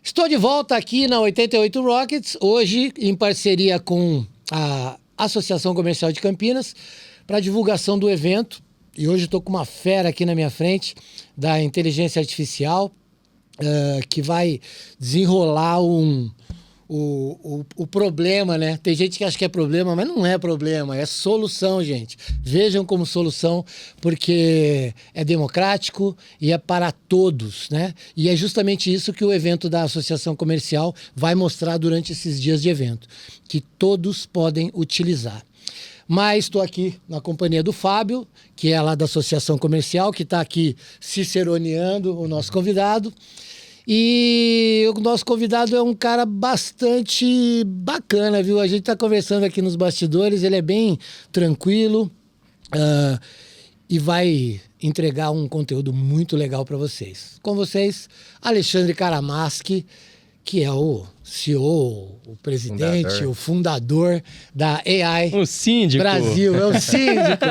Estou de volta aqui na 88 Rockets, hoje em parceria com a Associação Comercial de Campinas, para a divulgação do evento. E hoje estou com uma fera aqui na minha frente, da inteligência artificial, que vai desenrolar o problema, né? Tem gente que acha que é problema, mas não é problema, é solução, gente. Vejam como solução, porque é democrático e é para todos, né? E é justamente isso que o evento da Associação Comercial vai mostrar durante esses dias de evento, que todos podem utilizar. Mas estou aqui na companhia do Fábio, que é lá da Associação Comercial, que está aqui ciceroneando o nosso convidado. E o nosso convidado é um cara bastante bacana, viu? A gente está conversando aqui nos bastidores, ele é bem tranquilo e vai entregar um conteúdo muito legal para vocês. Com vocês, Alexandre Karamaschi, que é o CEO, o presidente, o fundador da AI o síndico. Brasil. É o síndico.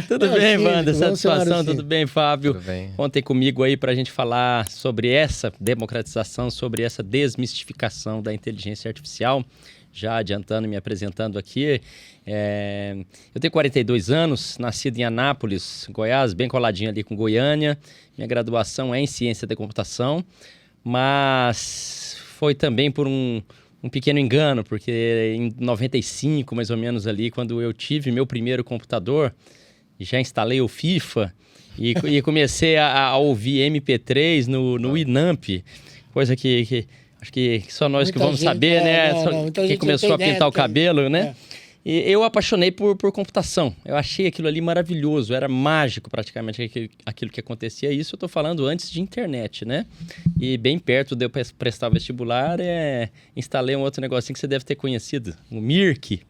Tudo bem, Wanda? Satisfação, tudo bem, Fábio? Tudo bem. Contem comigo aí para a gente falar sobre essa democratização, sobre essa desmistificação da inteligência artificial. Já adiantando e me apresentando aqui, eu tenho 42 anos, nascido em Anápolis, Goiás, bem coladinho ali com Goiânia. Minha graduação é em ciência da computação, mas foi também por um pequeno engano, porque em 95, mais ou menos ali, quando eu tive meu primeiro computador, já instalei o FIFA e comecei a ouvir MP3 no Winamp, coisa que acho que só nós Muita que vamos gente, saber, né? Quem começou a pintar o cabelo, né? E eu apaixonei por computação. Eu achei aquilo ali maravilhoso, era mágico praticamente aquilo que acontecia. Isso eu estou falando antes de internet, né? E bem perto de eu prestar o vestibular, instalei um outro negocinho que você deve ter conhecido, o Mirk.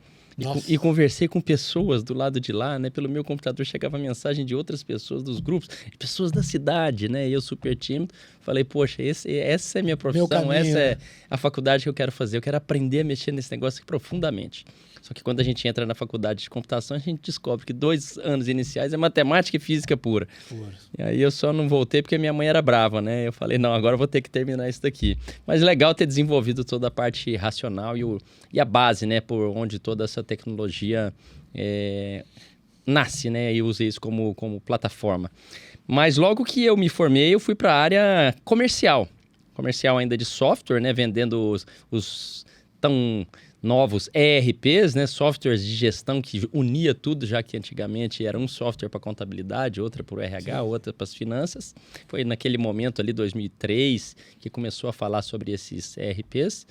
E conversei com pessoas do lado de lá, né? Pelo meu computador chegava mensagem de outras pessoas dos grupos, pessoas da cidade, né? E eu super tímido, falei, poxa, essa é a minha profissão, essa é a faculdade que eu quero fazer, eu quero aprender a mexer nesse negócio aqui profundamente. Só que quando a gente entra na faculdade de computação, a gente descobre que 2 anos iniciais é matemática e física pura. E aí eu só não voltei porque minha mãe era brava, né? Eu falei, não, agora eu vou ter que terminar isso daqui. Mas legal ter desenvolvido toda a parte racional e a base, né? Por onde toda essa tecnologia nasce, né? E usei isso como plataforma. Mas logo que eu me formei, eu fui para a área comercial. Comercial ainda de software, né? Vendendo os tão novos ERPs, né? Softwares de gestão que unia tudo, já que antigamente era um software para contabilidade, outra para o RH, outra para as finanças. Foi naquele momento ali, 2003, que começou a falar sobre esses ERPs.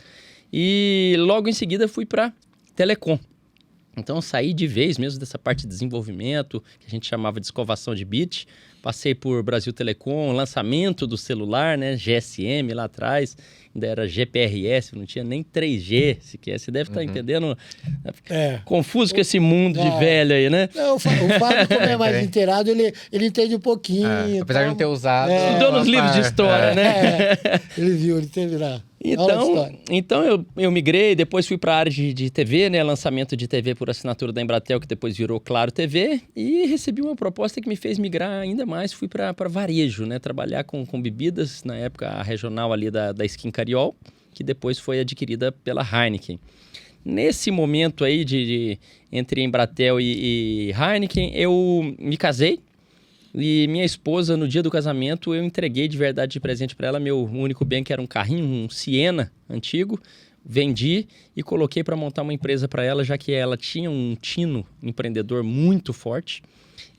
E logo em seguida fui para telecom. Então eu saí de vez mesmo dessa parte de desenvolvimento, que a gente chamava de escovação de bit. Passei por Brasil Telecom, lançamento do celular, né? GSM lá atrás, ainda era GPRS, não tinha nem 3G sequer. Você deve estar entendendo, confuso com esse mundo de velho aí, né? Não, o Fábio, como é mais inteirado, ele entende um pouquinho. Apesar de não ter usado... Estudou nos livros de história, né? Ele teve lá. Então eu migrei, depois fui para a área de TV, né? Lançamento de TV por assinatura da Embratel, que depois virou Claro TV, e recebi uma proposta que me fez migrar ainda mais. Fui para varejo, né? Trabalhar com bebidas, na época a regional ali da Skin Cariol, que depois foi adquirida pela Heineken. Nesse momento aí entre Embratel e Heineken, eu me casei. E minha esposa, no dia do casamento, eu entreguei de verdade de presente para ela meu único bem, que era um carrinho, um Siena antigo. Vendi e coloquei para montar uma empresa para ela, já que ela tinha um tino empreendedor muito forte.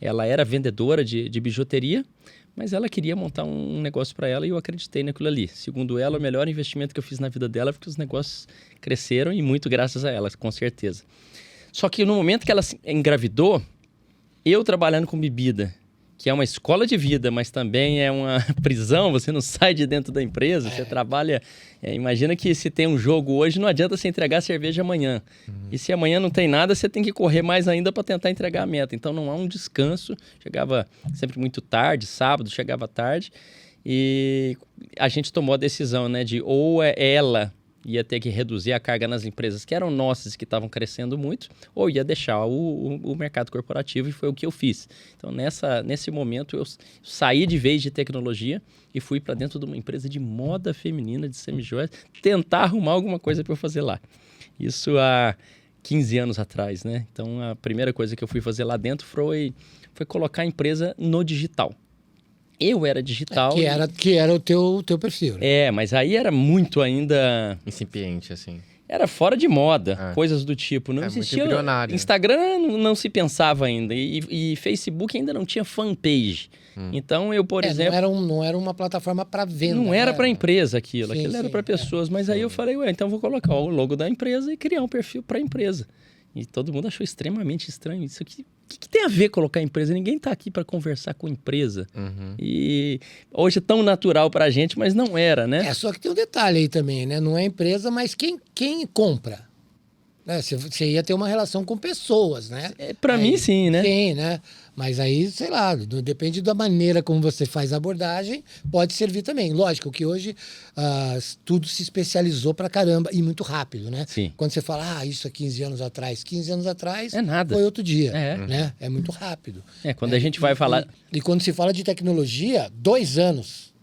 Ela era vendedora de bijuteria, mas ela queria montar um negócio para ela e eu acreditei naquilo ali. Segundo ela, o melhor investimento que eu fiz na vida dela, porque os negócios cresceram e muito graças a ela, com certeza. Só que no momento que ela engravidou, eu trabalhando com bebida, que é uma escola de vida, mas também é uma prisão, você não sai de dentro da empresa, você trabalha... imagina que se tem um jogo hoje, não adianta você entregar a cerveja amanhã. E se amanhã não tem nada, você tem que correr mais ainda para tentar entregar a meta. Então não há um descanso, chegava sempre muito tarde, sábado chegava tarde, e a gente tomou a decisão, né, de ou ela ia ter que reduzir a carga nas empresas que eram nossas, que estavam crescendo muito, ou ia deixar o mercado corporativo, e foi o que eu fiz. Então, nesse momento, eu saí de vez de tecnologia e fui para dentro de uma empresa de moda feminina, de semijoias, tentar arrumar alguma coisa para eu fazer lá. Isso há 15 anos atrás, né? Então, a primeira coisa que eu fui fazer lá dentro foi colocar a empresa no digital. Eu era digital. Que era o teu perfil. Né? Mas aí era muito ainda... Incipiente, assim. Era fora de moda, coisas do tipo. Não existia. Muito embrionário. Instagram não se pensava ainda. E Facebook ainda não tinha fanpage. Então, eu, por exemplo... Não era uma plataforma para venda. Não era para empresa aquilo. Sim, aquilo era para pessoas. Mas aí eu falei, então vou colocar o logo da empresa e criar um perfil para a empresa. E todo mundo achou extremamente estranho. Isso aqui, o que tem a ver colocar empresa? Ninguém está aqui para conversar com empresa. E hoje é tão natural para a gente, mas não era, né? Só que tem um detalhe aí também, né? Não é empresa, mas quem compra? Né? Você ia ter uma relação com pessoas, né? Para mim, sim, né? Sim, né? Mas aí, sei lá, depende da maneira como você faz a abordagem, pode servir também. Lógico que hoje tudo se especializou pra caramba e muito rápido, né? Sim. Quando você fala, isso há 15 anos atrás. 15 anos atrás é nada. Foi outro dia, né? É muito rápido. Quando a gente vai falar... E quando se fala de tecnologia, 2 anos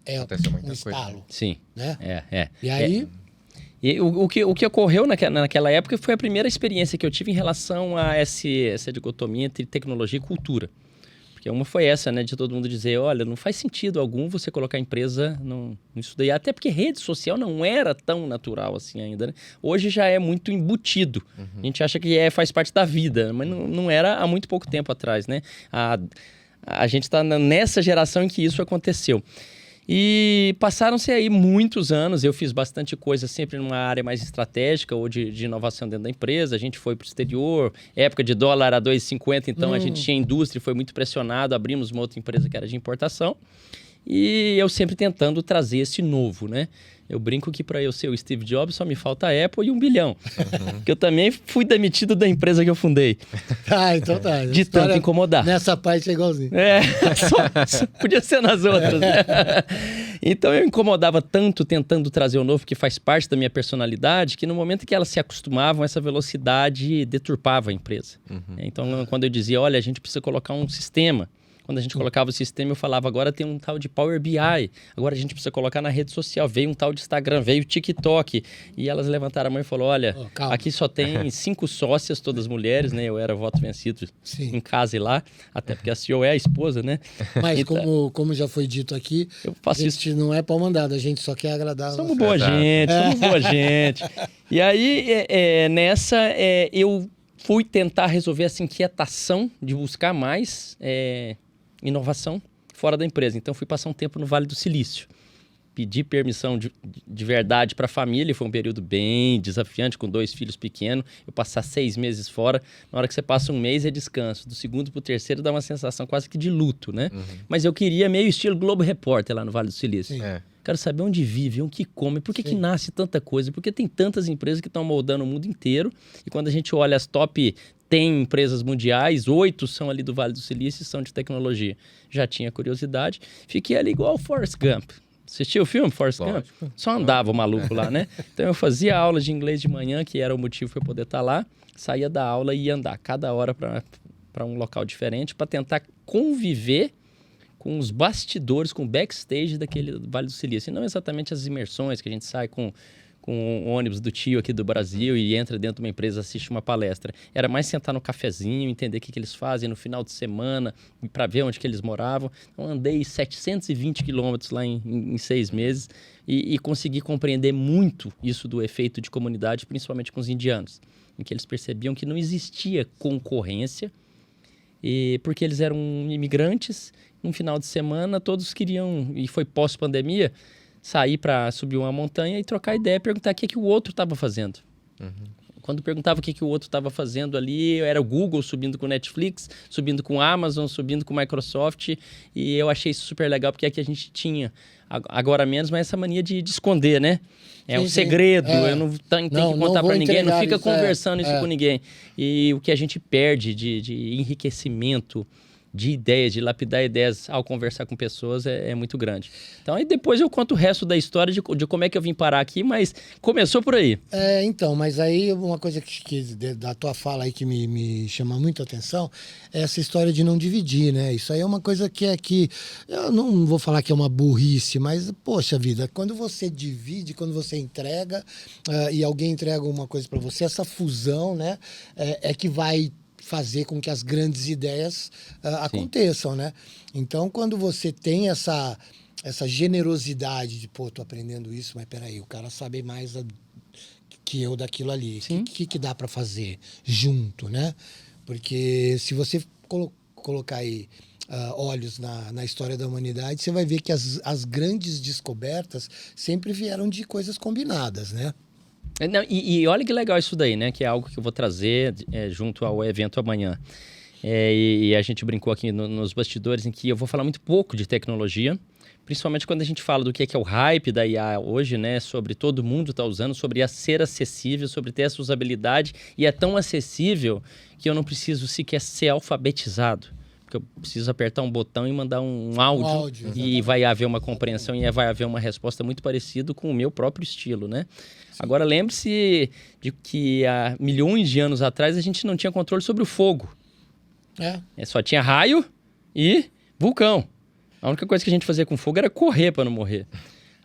é um estalo. Coisa. Sim. Né? E aí... E o que ocorreu naquela época foi a primeira experiência que eu tive em relação a essa dicotomia entre tecnologia e cultura. Porque uma foi essa, né, de todo mundo dizer, olha, não faz sentido algum você colocar a empresa nisso daí. Até porque rede social não era tão natural assim ainda, né? Hoje já é muito embutido. A gente acha que faz parte da vida, mas não era há muito pouco tempo atrás, né? A gente está nessa geração em que isso aconteceu. E passaram-se aí muitos anos, eu fiz bastante coisa sempre numa área mais estratégica ou de inovação dentro da empresa. A gente foi para o exterior, época de dólar a 2,50, então a gente tinha indústria, foi muito pressionado, abrimos uma outra empresa que era de importação. E eu sempre tentando trazer esse novo, né? Eu brinco que para eu ser o Steve Jobs só me falta a Apple e 1 bilhão. Que eu também fui demitido da empresa que eu fundei. Então tá. De tanto incomodar. Nessa parte é igualzinho. Só podia ser nas outras, né? Então eu incomodava tanto tentando trazer o novo, que faz parte da minha personalidade, que no momento que elas se acostumavam, essa velocidade deturpava a empresa. Então quando eu dizia, olha, a gente precisa colocar um sistema. Quando a gente colocava o sistema, eu falava, agora tem um tal de Power BI, agora a gente precisa colocar na rede social, veio um tal de Instagram, veio o TikTok. E elas levantaram a mão e falaram, olha, aqui só tem 5 sócias, todas mulheres, né? Eu era voto vencido em casa e lá, até porque a CEO é a esposa, né? Mas então, como já foi dito aqui, a gente não é pau mandado, a gente só quer agradar. Somos boa gente. E aí, eu fui tentar resolver essa inquietação de buscar mais... inovação fora da empresa. Então, fui passar um tempo no Vale do Silício. Pedi permissão de verdade para a família. Foi um período bem desafiante, com 2 filhos pequenos. Eu passar 6 meses fora. Na hora que você passa um mês é descanso. Do segundo para o terceiro dá uma sensação quase que de luto, né? Mas eu queria meio estilo Globo Repórter lá no Vale do Silício. Quero saber onde vive, o que come, por que nasce tanta coisa, por que tem tantas empresas que estão moldando o mundo inteiro. E quando a gente olha as top 10 empresas mundiais, 8 são ali do Vale do Silício e são de tecnologia. Já tinha curiosidade. Fiquei ali igual o Forrest Gump. Assistiu o filme, Forrest Gump? Só andava o maluco lá, né? Então eu fazia aula de inglês de manhã, que era o motivo para eu poder estar lá. Saía da aula e ia andar cada hora para um local diferente, para tentar conviver com os bastidores, com o backstage daquele Vale do Silício. E não exatamente as imersões que a gente sai com o ônibus do tio aqui do Brasil e entra dentro de uma empresa, assiste uma palestra. Era mais sentar no cafezinho, entender o que eles fazem no final de semana, para ver onde que eles moravam. Então, andei 720 quilômetros lá em 6 meses e consegui compreender muito isso do efeito de comunidade, principalmente com os indianos, em que eles percebiam que não existia concorrência, porque eles eram imigrantes. No final de semana, todos queriam, e foi pós-pandemia, sair para subir uma montanha e trocar ideia, perguntar o que o outro estava fazendo. Quando perguntava o que o outro estava fazendo ali, era o Google subindo com o Netflix, subindo com o Amazon, subindo com o Microsoft, e eu achei isso super legal, porque é que a gente tinha, agora menos, mas essa mania de esconder, né? É um segredo, eu não tenho que contar para ninguém, não fica conversando isso com ninguém. E o que a gente perde de enriquecimento, de ideias, de lapidar ideias ao conversar com pessoas é muito grande. Então, aí depois eu conto o resto da história de como é que eu vim parar aqui, mas começou por aí. Então, mas aí uma coisa da tua fala aí que me chama muito a atenção é essa história de não dividir, né? Isso aí é uma coisa que eu não vou falar que é uma burrice, mas, poxa vida, quando você divide, quando você entrega e alguém entrega uma coisa para você, essa fusão, né, é que vai fazer com que as grandes ideias aconteçam, né? Então, quando você tem essa generosidade de, pô, tô aprendendo isso, mas peraí, o cara sabe mais que eu daquilo ali. O que dá para fazer junto, né? Porque se você colocar aí olhos na história da humanidade, você vai ver que as grandes descobertas sempre vieram de coisas combinadas, né? Não, e olha que legal isso daí, né? Que é algo que eu vou trazer junto ao evento amanhã. E a gente brincou aqui nos bastidores em que eu vou falar muito pouco de tecnologia, principalmente quando a gente fala do que é o hype da IA hoje, né? Sobre todo mundo estar usando, sobre ser acessível, sobre ter essa usabilidade. E é tão acessível que eu não preciso sequer ser alfabetizado. Porque eu preciso apertar um botão e mandar um áudio e vai haver uma compreensão e vai haver uma resposta muito parecida com o meu próprio estilo, né? Sim. Agora, lembre-se de que há milhões de anos atrás a gente não tinha controle sobre o fogo. Só tinha raio e vulcão. A única coisa que a gente fazia com fogo era correr para não morrer.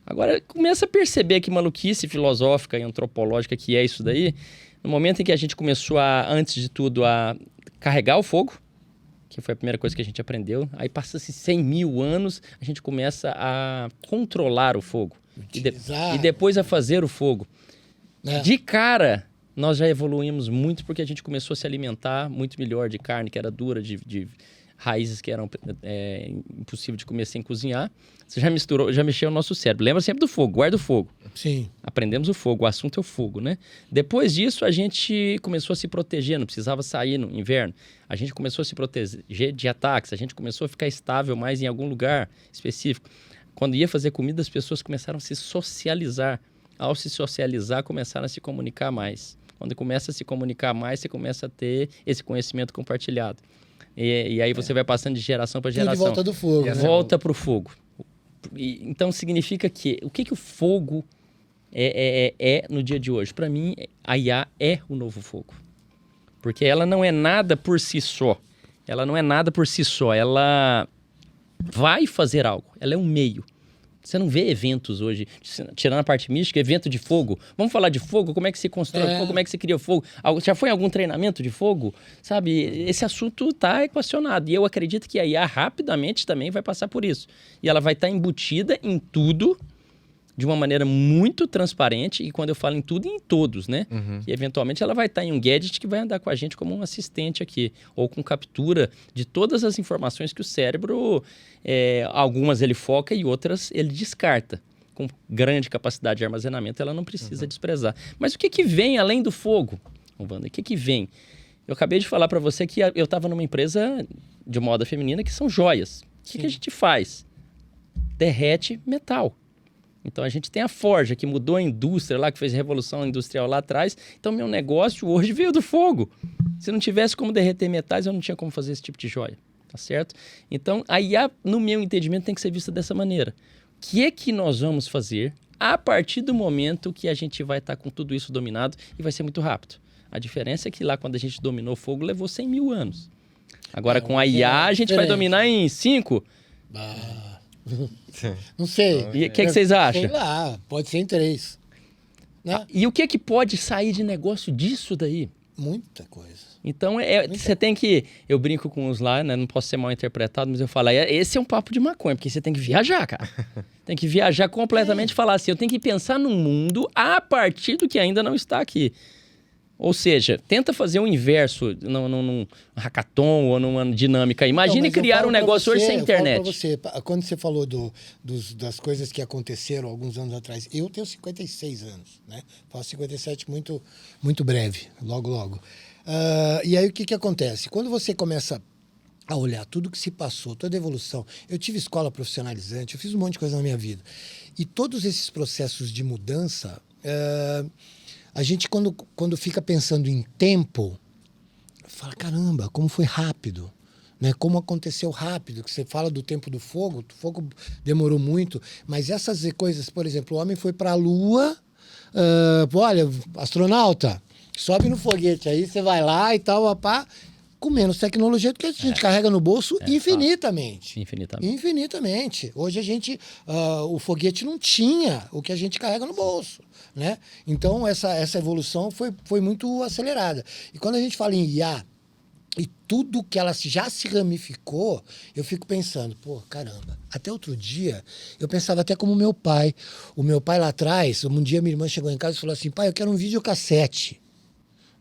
Agora, começa a perceber que maluquice filosófica e antropológica que é isso daí. No momento em que a gente começou antes de tudo, a carregar o fogo, que foi a primeira coisa que a gente aprendeu. Aí passa-se 100 mil anos, a gente começa a controlar o fogo. E depois a fazer o fogo. De cara, nós já evoluímos muito porque a gente começou a se alimentar muito melhor de carne que era dura, de raízes que eram impossível de comer sem cozinhar. Você já mexeu o nosso cérebro. Lembra sempre do fogo, guarda o fogo. Sim. Aprendemos o fogo, o assunto é o fogo, né? Depois disso, a gente começou a se proteger, não precisava sair no inverno. A gente começou a se proteger de ataques, a gente começou a ficar estável mais em algum lugar específico. Quando ia fazer comida, as pessoas começaram a se socializar. Ao se socializar, começaram a se comunicar mais. Quando começa a se comunicar mais, você começa a ter esse conhecimento compartilhado. E aí você vai passando de geração para geração. De volta do fogo. Volta para o fogo. Então, significa que... O que o fogo é no dia de hoje? Para mim, a IA é o novo fogo. Porque ela não é nada por si só. Ela não é nada por si só. Ela vai fazer algo. Ela é um meio. Você não vê eventos hoje, tirando a parte mística, evento de fogo. Vamos falar de fogo? Como é que se constrói fogo? Como é que se cria fogo? Já foi algum treinamento de fogo? Sabe, esse assunto está equacionado. E eu acredito que a IA rapidamente também vai passar por isso. E ela vai estar embutida em tudo de uma maneira muito transparente. E quando eu falo em tudo, em todos, né? Uhum. E eventualmente ela vai estar em um gadget que vai andar com a gente como um assistente aqui. Ou com captura de todas as informações que o cérebro... algumas ele foca e outras ele descarta. Com grande capacidade de armazenamento, ela não precisa desprezar. Mas o que vem além do fogo, Wanda? O que vem? Eu acabei de falar para você que eu estava numa empresa de moda feminina que são joias. O que a gente faz? Derrete metal. Então, a gente tem a forja, que mudou a indústria lá, que fez revolução industrial lá atrás. Então, meu negócio hoje veio do fogo. Se não tivesse como derreter metais, eu não tinha como fazer esse tipo de joia. Tá certo? Então, a IA, no meu entendimento, tem que ser vista dessa maneira. O que é que nós vamos fazer a partir do momento que a gente vai estar com tudo isso dominado e vai ser muito rápido? A diferença é que lá, quando a gente dominou o fogo, levou 100 mil anos. Agora, com a IA, a gente vai dominar em 5. Não sei. E o que vocês acham? Sei lá, pode ser em 3. Né? E o que pode sair de negócio disso daí? Muita coisa. Então, você tem que... Eu brinco com uns lá, né? Não posso ser mal interpretado, mas eu falo, esse é um papo de maconha, porque você tem que viajar, cara. Tem que viajar completamente e falar assim, eu tenho que pensar num mundo a partir do que ainda não está aqui. Ou seja, tenta fazer o inverso num hackathon ou numa dinâmica. Imagine criar um negócio hoje sem internet. Quando você falou das coisas que aconteceram alguns anos atrás, eu tenho 56 anos, né? Faço 57 muito, muito breve, logo. E aí o que acontece? Quando você começa a olhar tudo que se passou, toda a evolução. Eu tive escola profissionalizante, eu fiz um monte de coisa na minha vida. E todos esses processos de mudança... A gente, quando fica pensando em tempo, fala, caramba, como foi rápido, né? Como aconteceu rápido, que você fala do tempo do fogo, o fogo demorou muito, mas essas coisas, por exemplo, o homem foi para a Lua, olha, astronauta, sobe no foguete, aí você vai lá e tal, papá, com menos tecnologia do que a gente carrega no bolso infinitamente. Infinitamente. Hoje a gente, o foguete não tinha o que a gente carrega no bolso, né? Então essa evolução foi muito acelerada. E quando a gente fala em IA, e tudo que ela já se ramificou, eu fico pensando, pô, caramba, até outro dia, eu pensava até como meu pai. O meu pai lá atrás, um dia minha irmã chegou em casa e falou assim, pai, eu quero um videocassete.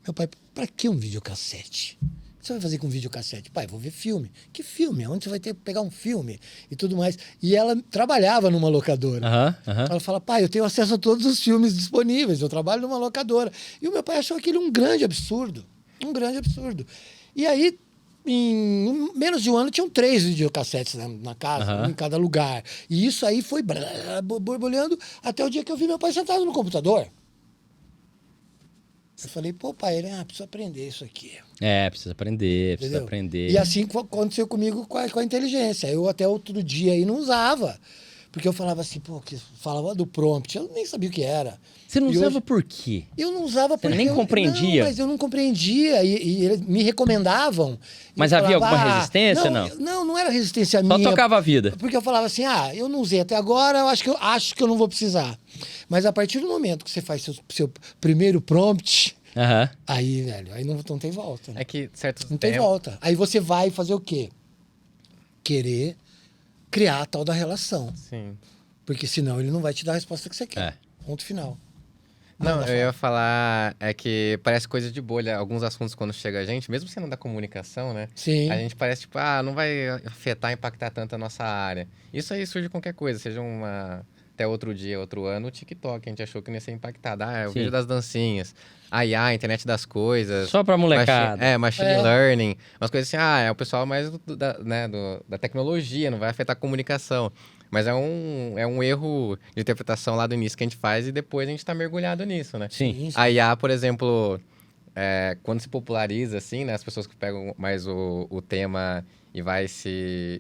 Meu pai, pra que um videocassete? O que você vai fazer com um videocassete? Pai, vou ver filme. Que filme? Onde você vai ter que pegar um filme? E tudo mais. E ela trabalhava numa locadora. Ela fala, pai, eu tenho acesso a todos os filmes disponíveis, eu trabalho numa locadora. E o meu pai achou aquilo um grande absurdo. Um grande absurdo. E aí, em menos de um ano, tinham 3 videocassetes na casa, um em cada lugar. E isso aí foi borbulhando até o dia que eu vi meu pai sentado no computador. Eu falei, pô, pai, ele precisa aprender isso aqui. Precisa aprender, precisa aprender. E assim aconteceu comigo com a inteligência. Eu até outro dia aí não usava. Porque eu falava assim, pô, que falava do prompt, eu nem sabia o que era. Você não usava por quê? Eu não usava porque... Você nem compreendia? Não, mas eu não compreendia. E eles me recomendavam. Mas havia alguma resistência, não? Não era resistência minha. Só tocava a vida. Porque eu falava assim, eu não usei até agora, eu acho que eu não vou precisar. Mas a partir do momento que você faz seu primeiro prompt... Aí, velho, aí não tem volta. Né? É que certo não tem volta. Aí você vai fazer o quê? Querer criar a tal da relação. Sim. Porque senão ele não vai te dar a resposta que você quer. Ponto final. Não, eu ia falar que parece coisa de bolha. Alguns assuntos quando chega a gente, mesmo sendo da comunicação, né? Sim. A gente parece tipo, não vai afetar, impactar tanto a nossa área. Isso aí surge qualquer coisa, seja até outro dia, outro ano, o TikTok. A gente achou que não ia ser impactado. O vídeo das dancinhas. A IA, a internet das coisas. Só pra molecada. Machine learning. Umas coisas assim, é o pessoal mais da tecnologia, não vai afetar a comunicação. Mas é um erro de interpretação lá do início que a gente faz e depois a gente tá mergulhado nisso, né? Sim. A IA, por exemplo, quando se populariza, assim, né? As pessoas que pegam mais o tema e vai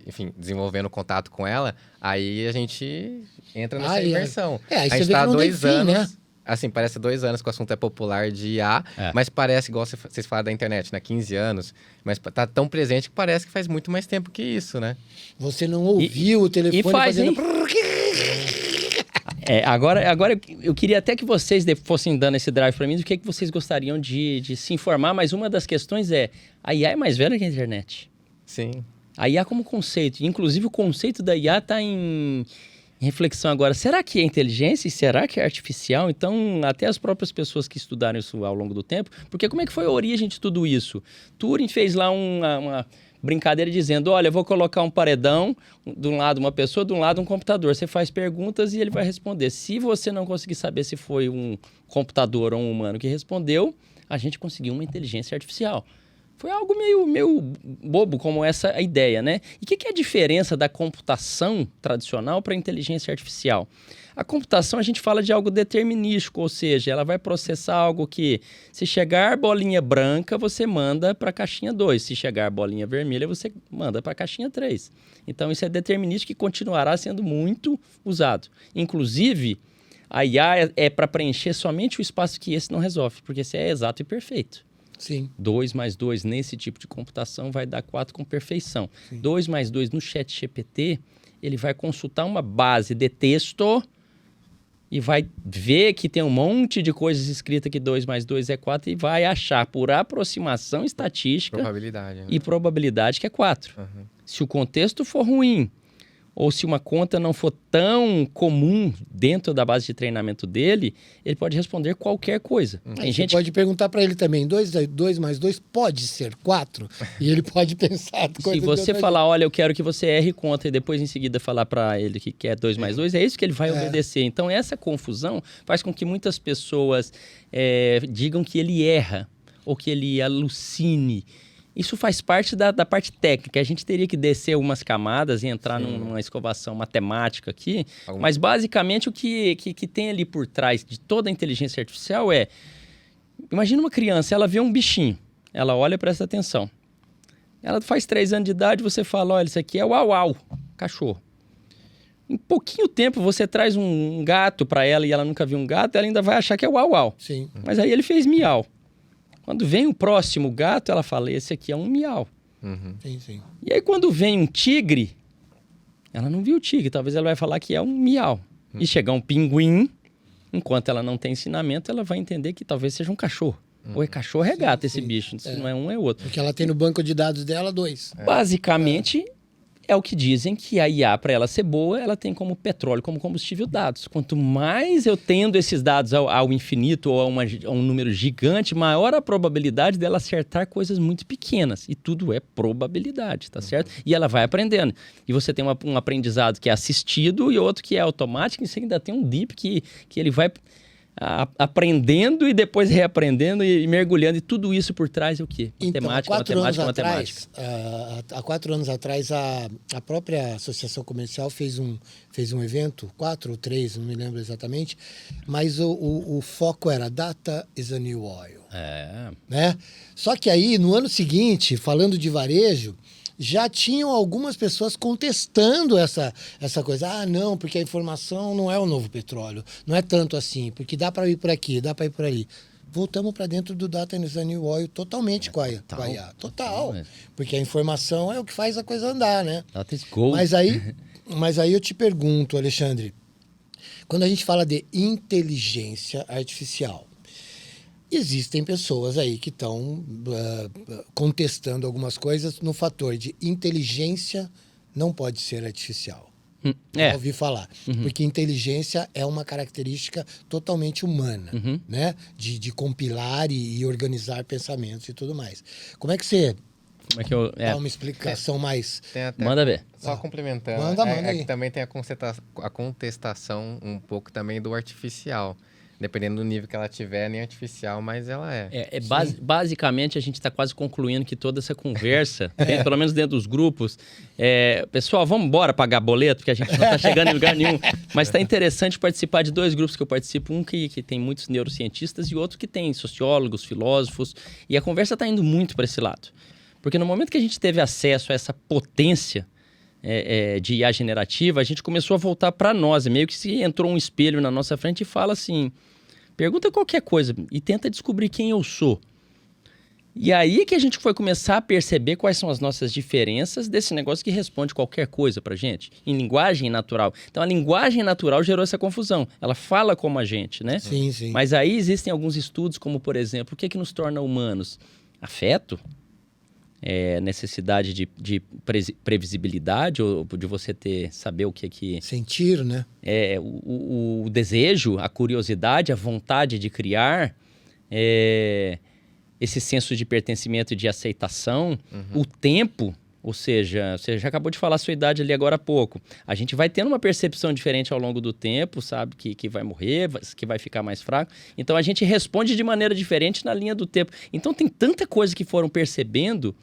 enfim, desenvolvendo contato com ela, aí a gente entra nessa imersão. Aí a você gente vê tá que há 2 anos... né? Assim, parece 2 anos que o assunto é popular de IA, mas parece, igual vocês falaram da internet, né? 15 anos, mas tá tão presente que parece que faz muito mais tempo que isso, né? Você não ouviu o telefone fazendo... Agora eu queria até que vocês fossem dando esse drive para mim do que vocês gostariam de se informar, mas uma das questões a IA é mais velha que a internet. Sim. A IA como conceito, inclusive o conceito da IA está em reflexão agora. Será que é inteligência e será que é artificial? Então, até as próprias pessoas que estudaram isso ao longo do tempo, porque como é que foi a origem de tudo isso? Turing fez lá uma brincadeira dizendo, olha, eu vou colocar um paredão, de um lado uma pessoa, de um lado um computador. Você faz perguntas e ele vai responder. Se você não conseguir saber se foi um computador ou um humano que respondeu, a gente conseguiu uma inteligência artificial. Foi algo meio bobo como essa ideia, né? E o que é a diferença da computação tradicional para a inteligência artificial? A computação, a gente fala de algo determinístico, ou seja, ela vai processar algo que, se chegar bolinha branca, você manda para a caixinha 2. Se chegar bolinha vermelha, você manda para a caixinha 3. Então, isso é determinístico e continuará sendo muito usado. Inclusive, a IA é para preencher somente o espaço que esse não resolve, porque esse é exato e perfeito. Sim. 2 mais 2 nesse tipo de computação vai dar 4 com perfeição. Sim. 2 mais 2 no ChatGPT, ele vai consultar uma base de texto e vai ver que tem um monte de coisas escritas que 2 mais 2 é 4 e vai achar por aproximação estatística e probabilidade que é 4. Se o contexto for ruim, ou se uma conta não for tão comum dentro da base de treinamento dele, ele pode responder qualquer coisa. Tem gente pode perguntar para ele também, 2 mais 2 pode ser 4? E ele pode pensar... Se você falar, olha, eu quero que você erre conta, e depois em seguida falar para ele que quer 2 mais 2, é isso que ele vai obedecer. Então, essa confusão faz com que muitas pessoas digam que ele erra, ou que ele alucine. Isso faz parte da parte técnica. A gente teria que descer algumas camadas e entrar numa escovação matemática aqui. Mas, basicamente, o que tem ali por trás de toda a inteligência artificial é... Imagina uma criança, ela vê um bichinho. Ela olha, presta atenção. Ela faz 3 anos de idade, você fala, olha, isso aqui é uau-uau, cachorro. Em pouquinho tempo, você traz um gato para ela e ela nunca viu um gato, ela ainda vai achar que é uau-uau. Sim. Mas aí ele fez miau. Quando vem o próximo gato, ela fala, esse aqui é um miau. Sim, sim. E aí quando vem um tigre, ela não viu o tigre, talvez ela vai falar que é um miau. E chegar um pinguim, enquanto ela não tem ensinamento, ela vai entender que talvez seja um cachorro. Ou é cachorro ou é gato esse bicho, se não é um é outro. Porque ela tem no banco de dados dela 2. Basicamente, é o que dizem que a IA, para ela ser boa, ela tem como petróleo, como combustível dados. Quanto mais eu tendo esses dados ao infinito ou a um número gigante, maior a probabilidade dela acertar coisas muito pequenas. E tudo é probabilidade, tá certo? E ela vai aprendendo. E você tem um aprendizado que é assistido e outro que é automático, e você ainda tem um deep que ele vai aprendendo e depois reaprendendo e mergulhando. E tudo isso por trás é o quê? Matemática, então, matemática. Há 4 anos atrás, a própria Associação Comercial fez um evento, 4 ou 3, não me lembro exatamente, mas o foco era Data is a New Oil. Né? Só que aí, no ano seguinte, falando de varejo, já tinham algumas pessoas contestando essa coisa. Ah, não, porque a informação não é o novo petróleo. Não é tanto assim, porque dá para ir por aqui, dá para ir por ali. Voltamos para dentro do Data is a New Oil totalmente com a IA. Total. Porque a informação é o que faz a coisa andar, né? Data is gold. Mas aí eu te pergunto, Alexandre, quando a gente fala de inteligência artificial, existem pessoas aí que estão contestando algumas coisas no fator de inteligência não pode ser artificial. Já ouvi falar. Porque inteligência é uma característica totalmente humana, né? De compilar e organizar pensamentos e tudo mais. Como é que você dá uma explicação mais... Manda ver. Só complementando. Manda aí. Que também tem a contestação um pouco também do artificial. Dependendo do nível que ela tiver, nem artificial, mas ela é. Basicamente, a gente está quase concluindo que toda essa conversa, pelo menos dentro dos grupos, pessoal, vamos embora pagar boleto, porque a gente não está chegando em lugar nenhum. Mas está interessante participar de 2 grupos que eu participo, um que tem muitos neurocientistas e outro que tem sociólogos, filósofos, e a conversa está indo muito para esse lado. Porque no momento que a gente teve acesso a essa potência de IA generativa, a gente começou a voltar para nós. Meio que se entrou um espelho na nossa frente e fala assim, pergunta qualquer coisa e tenta descobrir quem eu sou. E aí que a gente foi começar a perceber quais são as nossas diferenças desse negócio que responde qualquer coisa pra gente, em linguagem natural. Então, a linguagem natural gerou essa confusão. Ela fala como a gente, né? Sim, sim. Mas aí existem alguns estudos, como, por exemplo, o que nos torna humanos? Afeto? Necessidade de previsibilidade, ou de você saber o que... Sentir, né? O desejo, a curiosidade, a vontade de criar, esse senso de pertencimento e de aceitação, o tempo, ou seja, você já acabou de falar a sua idade ali agora há pouco. A gente vai tendo uma percepção diferente ao longo do tempo, sabe? Que vai morrer, que vai ficar mais fraco. Então, a gente responde de maneira diferente na linha do tempo. Então, tem tanta coisa que foram percebendo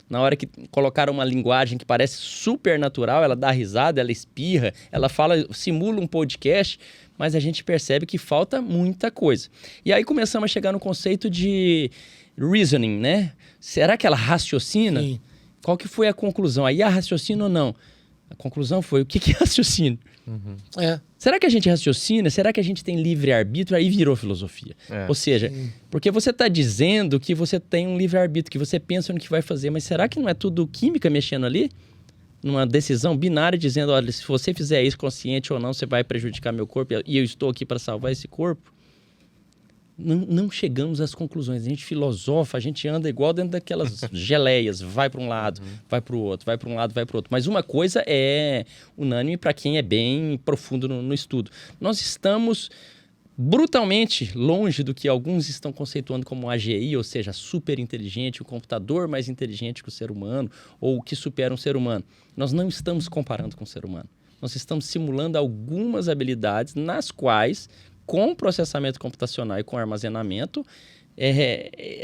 na hora que colocaram uma linguagem que parece super natural, ela dá risada, ela espirra, ela fala, simula um podcast, mas a gente percebe que falta muita coisa. E aí começamos a chegar no conceito de reasoning, né? Será que ela raciocina? Sim. Qual que foi a conclusão? Aí raciocina ou não? A conclusão foi, o que é raciocínio? Será que a gente raciocina? Será que a gente tem livre-arbítrio? Aí virou filosofia. Ou seja, porque você está dizendo que você tem um livre-arbítrio, que você pensa no que vai fazer, mas será que não é tudo química mexendo ali? Numa decisão binária dizendo, olha, se você fizer isso consciente ou não, você vai prejudicar meu corpo e eu estou aqui para salvar esse corpo? Não chegamos às conclusões. A gente filosofa, a gente anda igual dentro daquelas geleias. Vai para um lado, vai para o outro, vai para um lado, vai para o outro. Mas uma coisa é unânime para quem é bem profundo no estudo. Nós estamos brutalmente longe do que alguns estão conceituando como AGI, ou seja, super inteligente, o computador mais inteligente que o ser humano, ou que supera um ser humano. Nós não estamos comparando com o ser humano. Nós estamos simulando algumas habilidades nas quais, com processamento computacional e com armazenamento,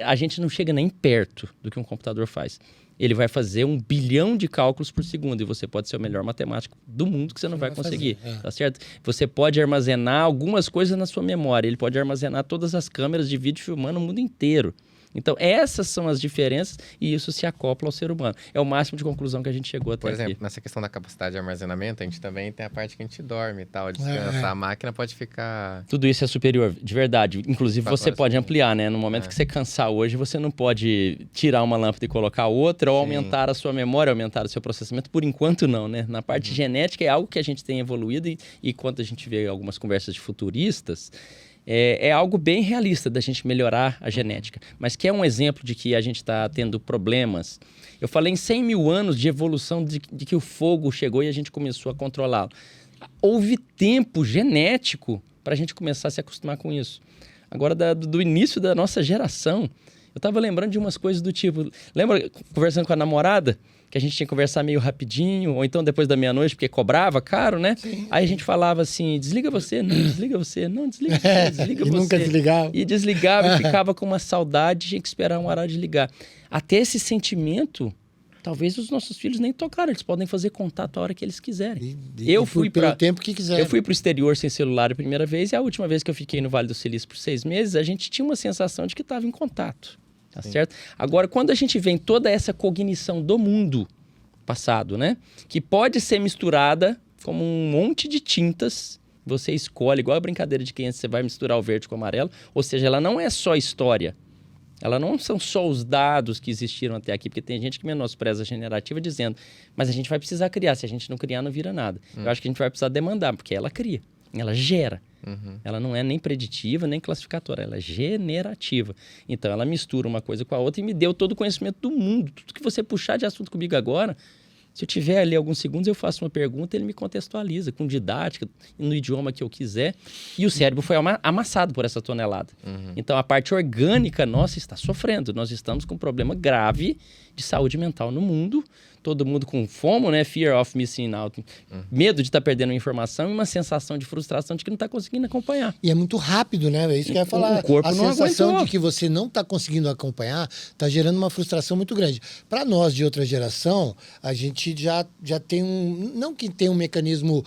a gente não chega nem perto do que um computador faz. Ele vai fazer 1 bilhão de cálculos por segundo e você pode ser o melhor matemático do mundo que você não vai conseguir, tá certo? Você pode armazenar algumas coisas na sua memória, ele pode armazenar todas as câmeras de vídeo filmando o mundo inteiro. Então, essas são as diferenças e isso se acopla ao ser humano. É o máximo de conclusão que a gente chegou até Por exemplo, aqui. nessa questão da capacidade de armazenamento, a gente também tem a parte que a gente dorme e tal, descansa. A máquina pode ficar... Tudo isso é superior, de verdade. Inclusive, você pode ampliar, né? No momento que você cansar hoje, você não pode tirar uma lâmpada e colocar outra, ou aumentar a sua memória, aumentar o seu processamento. Por enquanto, não, né? Na parte genética, é algo que a gente tem evoluído e quando a gente vê algumas conversas de futuristas, é algo bem realista da gente melhorar a genética. Mas que é um exemplo de que a gente está tendo problemas. Eu falei em 100 mil anos de evolução de que o fogo chegou e a gente começou a controlá-lo. Houve tempo genético para a gente começar a se acostumar com isso. Agora, do início da nossa geração, eu estava lembrando de umas coisas do tipo... Lembra, conversando com a namorada, que a gente tinha que conversar meio rapidinho, ou então depois da meia-noite, porque cobrava caro, né? Sim. Aí a gente falava assim, desliga você, não, desliga você, não, desliga você, desliga você. E nunca desligava. E desligava e ficava com uma saudade, tinha que esperar um horário de ligar. Até esse sentimento... Talvez os nossos filhos nem tocaram, eles podem fazer contato a hora que eles quiserem. Pelo tempo que quiserem. Eu fui para o exterior sem celular a primeira vez e a última vez que eu fiquei no Vale do Silício por 6 meses, a gente tinha uma sensação de que estava em contato, tá certo? Agora, quando a gente vê toda essa cognição do mundo passado, né? Que pode ser misturada como um monte de tintas, você escolhe, igual a brincadeira de criança, você vai misturar o verde com o amarelo, ou seja, ela não é só história. Ela não são só os dados que existiram até aqui, porque tem gente que menospreza a generativa dizendo, mas a gente vai precisar criar, se a gente não criar não vira nada. Eu acho que a gente vai precisar demandar, porque ela cria, ela gera. Ela não é nem preditiva, nem classificatória, ela é generativa. Então ela mistura uma coisa com a outra e me deu todo o conhecimento do mundo. Tudo que você puxar de assunto comigo agora, se eu tiver ali alguns segundos, eu faço uma pergunta, ele me contextualiza com didática, no idioma que eu quiser. E o cérebro foi amassado por essa tonelada. Então, a parte orgânica nossa está sofrendo. Nós estamos com um problema grave de saúde mental no mundo. Todo mundo com FOMO, né? Fear of missing out. Medo de estar perdendo informação e uma sensação de frustração de que não está conseguindo acompanhar. E é muito rápido, né? É isso que eu ia falar. O corpo a não sensação aguentou. de que você não está conseguindo acompanhar está gerando uma frustração muito grande. Para nós de outra geração, a gente já tem não que tem um mecanismo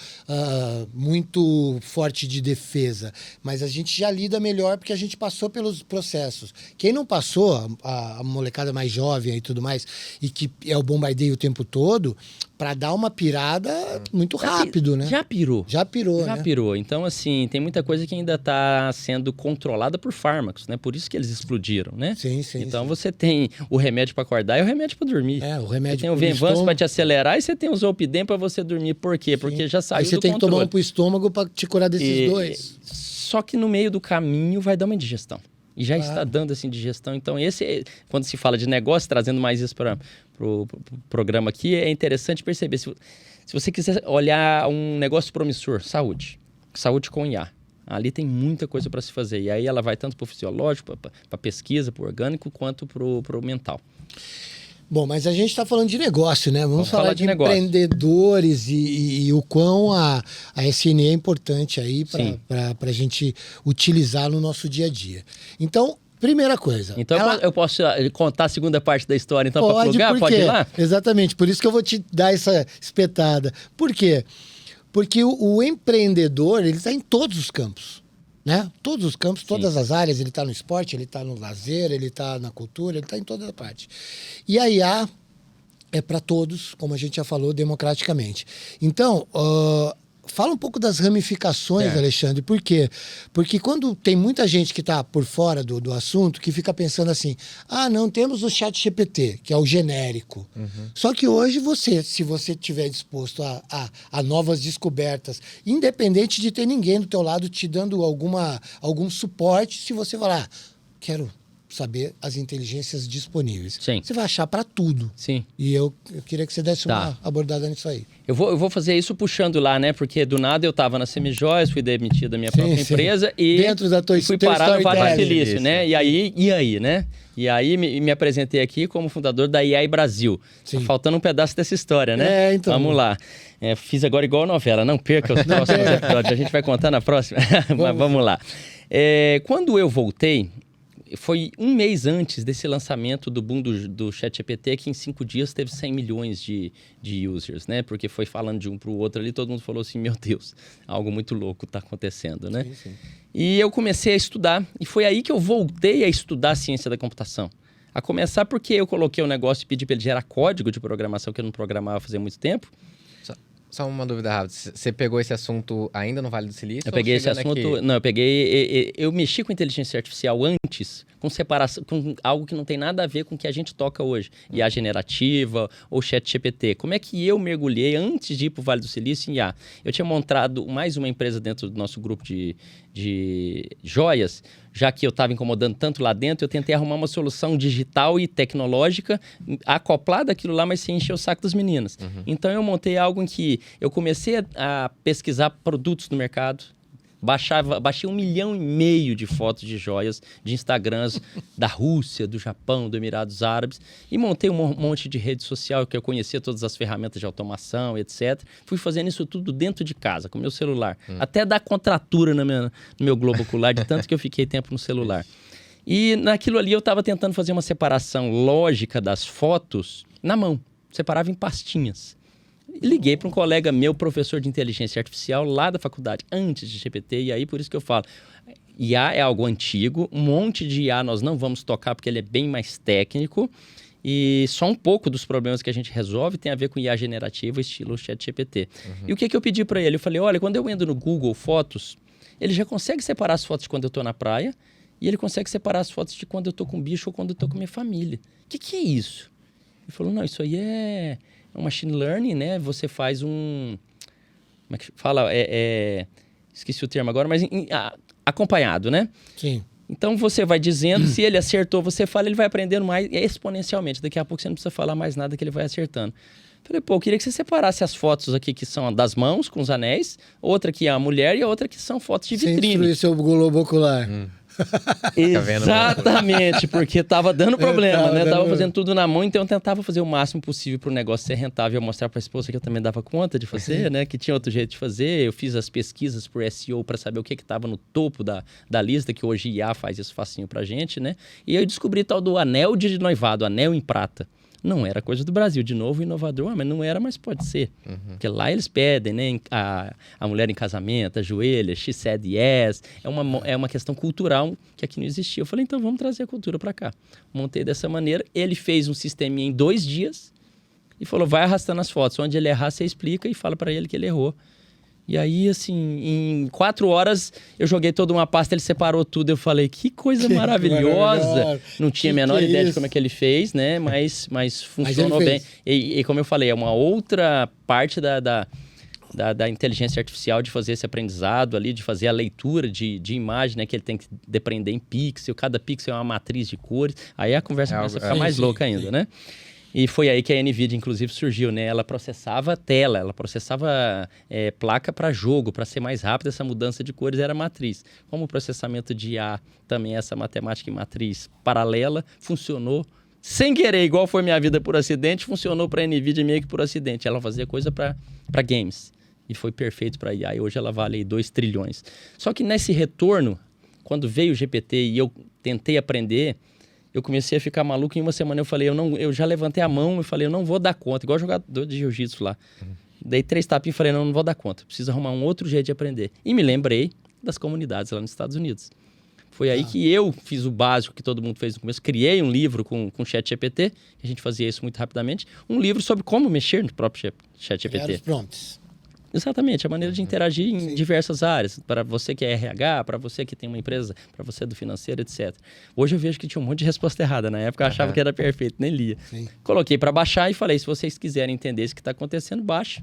muito forte de defesa, mas a gente já lida melhor porque a gente passou pelos processos. Quem não passou, a molecada mais jovem e tudo mais, e que é o bombardeio o tempo todo, para dar uma pirada muito rápido, né? Já pirou. Já pirou, Já né? pirou. Então, assim, tem muita coisa que ainda está sendo controlada por fármacos, né? Por isso que eles explodiram, né? Sim. Então, você tem o remédio para acordar e o remédio para dormir. O remédio você tem o Venvance para te acelerar e você tem o Zolpidem para você dormir. Por quê? Porque já saiu do controle. Aí você tem que tomar um pro estômago para te curar desses dois. Só que no meio do caminho vai dar uma indigestão. E já está dando essa indigestão. Então, quando se fala de negócio, trazendo mais isso para o programa aqui, é interessante perceber. Se você quiser olhar um negócio promissor, saúde com IA. Ali tem muita coisa para se fazer. E aí ela vai tanto para o fisiológico, para pesquisa, para o orgânico, quanto para o mental. Bom, mas a gente está falando de negócio, né? Vamos falar de empreendedores e o quão a SNE é importante aí para a gente utilizar no nosso dia a dia. Então, primeira coisa. Então eu posso contar a segunda parte da história, então, para plugar? Pode ir lá? Exatamente, por isso que eu vou te dar essa espetada. Por quê? Porque o empreendedor, ele está em todos os campos. Né? Todos os campos, todas as áreas, ele está no esporte, ele está no lazer, ele está na cultura, ele está em toda a parte. E a IA é para todos, como a gente já falou, democraticamente. Então, fala um pouco das ramificações, Alexandre. Por quê? Porque quando tem muita gente que está por fora do assunto, que fica pensando assim, não, temos o ChatGPT, que é o genérico. Só que hoje se você estiver disposto a novas descobertas, independente de ter ninguém do teu lado te dando algum suporte, se você falar, quero saber as inteligências disponíveis. Sim. Você vai achar para tudo. Sim. E eu queria que você desse uma abordada nisso aí. Eu vou fazer isso puxando lá, né? Porque do nada eu estava na Semijóias, fui demitido da minha própria empresa e dentro da fui parar no Vale do Silício, né? E aí, né? E aí me apresentei aqui como fundador da AI Brasil. Tá faltando um pedaço dessa história, né? Então. Vamos lá. Fiz agora igual a novela, não perca os próximos episódios, a gente vai contar na próxima. Mas vamos lá. Quando eu voltei, foi um mês antes desse lançamento do boom do ChatGPT, que em 5 dias teve 100 milhões de users, né? Porque foi falando de um para o outro ali, todo mundo falou assim, meu Deus, algo muito louco está acontecendo, né? Sim. E eu comecei a estudar, e foi aí que eu voltei a estudar a ciência da computação. A começar porque eu coloquei um negócio e pedi para ele gerar código de programação, que eu não programava fazia muito tempo. Só uma dúvida rápida. Você pegou esse assunto ainda no Vale do Silício? Eu peguei esse assunto... Aqui? Não, eu mexi com inteligência artificial antes, com separação, com algo que não tem nada a ver com o que a gente toca hoje. IA generativa ou ChatGPT. Como é que eu mergulhei antes de ir para o Vale do Silício em IA? Eu tinha montado mais uma empresa dentro do nosso grupo de joias, já que eu estava incomodando tanto lá dentro, eu tentei arrumar uma solução digital e tecnológica acoplada àquilo lá, mas sem encher o saco das meninas. Então, eu montei algo em que eu comecei a pesquisar produtos no mercado, baixei 1,5 milhão de fotos de joias, de Instagrams da Rússia, do Japão, dos Emirados Árabes, e montei um monte de rede social que eu conhecia todas as ferramentas de automação, etc. Fui fazendo isso tudo dentro de casa, com o meu celular. Até dar contratura no meu globo ocular, de tanto que eu fiquei tempo no celular. E naquilo ali eu estava tentando fazer uma separação lógica das fotos na mão. Separava em pastinhas. E liguei para um colega meu, professor de inteligência artificial, lá da faculdade, antes de GPT, e aí por isso que eu falo, IA é algo antigo, um monte de IA nós não vamos tocar porque ele é bem mais técnico, e só um pouco dos problemas que a gente resolve tem a ver com IA generativa, estilo ChatGPT. E o que eu pedi para ele? Eu falei, olha, quando eu entro no Google Fotos, ele já consegue separar as fotos de quando eu estou na praia, e ele consegue separar as fotos de quando eu estou com bicho ou quando eu estou com minha família. O que é isso? Ele falou, não, isso aí é um machine learning, né? Você faz um... Como é que fala? Esqueci o termo agora, mas acompanhado, né? Sim. Então, você vai dizendo, se ele acertou, você fala, ele vai aprendendo mais exponencialmente. Daqui a pouco você não precisa falar mais nada que ele vai acertando. Falei, pô, eu queria que você separasse as fotos aqui que são das mãos, com os anéis, outra que é a mulher e a outra que são fotos de vitrine. Sem destruir seu globo ocular. Exatamente, porque tava dando problema, né? Tava fazendo tudo na mão, então eu tentava fazer o máximo possível para o negócio ser rentável. Eu mostrar para a esposa que eu também dava conta de fazer, né? Que tinha outro jeito de fazer. Eu fiz as pesquisas por SEO para saber o que estava no topo da lista, que hoje IA faz isso facinho pra gente, né? E eu descobri tal do anel de noivado, anel em prata. Não era coisa do Brasil, de novo, inovador, mas não era, mas pode ser. Porque lá eles pedem, né? A mulher em casamento, ajoelha, she said yes. É uma questão cultural que aqui não existia. Eu falei, então vamos trazer a cultura para cá. Montei dessa maneira. Ele fez um sisteminha em 2 dias e falou, vai arrastando as fotos. Onde ele errar, você explica e fala para ele que ele errou. E aí, assim, em 4 horas, eu joguei toda uma pasta, ele separou tudo. Eu falei, que coisa maravilhosa. Não tinha a menor ideia de como é que ele fez, né? Mas funcionou bem. E como eu falei, é uma outra parte da inteligência artificial de fazer esse aprendizado ali, de fazer a leitura de imagem, né? Que ele tem que depender em pixel. Cada pixel é uma matriz de cores. Aí a conversa começa a ficar mais louca ainda, né? E foi aí que a NVIDIA, inclusive, surgiu, né? Ela processava tela, ela processava placa para jogo, para ser mais rápido. Essa mudança de cores era matriz. Como o processamento de IA, também essa matemática em matriz paralela, funcionou sem querer, igual foi minha vida por acidente, funcionou para a NVIDIA meio que por acidente. Ela fazia coisa para games e foi perfeito para IA. E hoje ela vale aí 2 trilhões. Só que nesse retorno, quando veio o GPT e eu tentei aprender... Eu comecei a ficar maluco. Em uma semana eu falei, eu já levantei a mão e falei, eu não vou dar conta. Igual jogador de jiu-jitsu lá. Dei 3 tapinhas e falei, não vou dar conta. Preciso arrumar um outro jeito de aprender. E me lembrei das comunidades lá nos Estados Unidos. Foi aí que eu fiz o básico que todo mundo fez no começo. Criei um livro com ChatGPT. A gente fazia isso muito rapidamente. Um livro sobre como mexer no próprio ChatGPT. Os prompts. Exatamente, a maneira de interagir em diversas áreas. Para você que é RH, para você que tem uma empresa, para você do financeiro, etc. Hoje eu vejo que tinha um monte de resposta errada. Na época eu achava que era perfeito, nem lia. Sim. Coloquei para baixar e falei, se vocês quiserem entender isso que está acontecendo, baixa.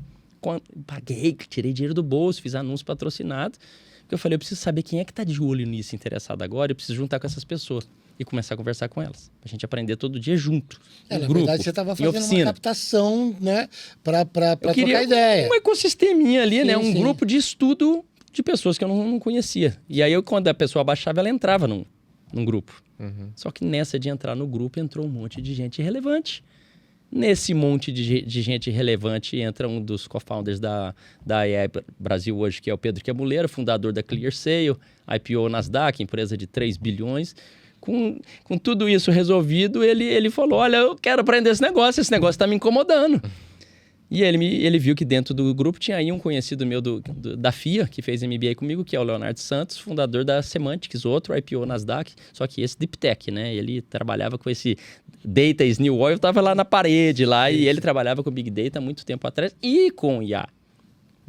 Paguei, tirei dinheiro do bolso, fiz anúncio patrocinado. Porque eu falei, eu preciso saber quem é que está de olho nisso, interessado agora. Eu preciso juntar com essas pessoas e começar a conversar com elas. A gente aprender todo dia junto, na grupo, verdade, você estava fazendo uma captação, né? Para trocar ideia. Um ecosisteminha ali, né? Um grupo de estudo de pessoas que eu não conhecia. E aí, quando a pessoa baixava, ela entrava num grupo. Só que nessa de entrar no grupo, entrou um monte de gente relevante. Nesse monte de gente relevante, entra um dos co-founders da AI Brasil hoje, que é o Pedro Quemuleira, fundador da ClearSale, IPO Nasdaq, empresa de 3 bilhões. com tudo isso resolvido, ele falou, olha, eu quero aprender esse negócio está me incomodando. E ele viu que dentro do grupo tinha aí um conhecido meu da FIA, que fez MBA comigo, que é o Leonardo Santos, fundador da Semantics, outro IPO Nasdaq, só que esse Deep Tech, né? Ele trabalhava com esse Data is New Oil, estava lá na parede, lá, e ele trabalhava com Big Data há muito tempo atrás e com IA.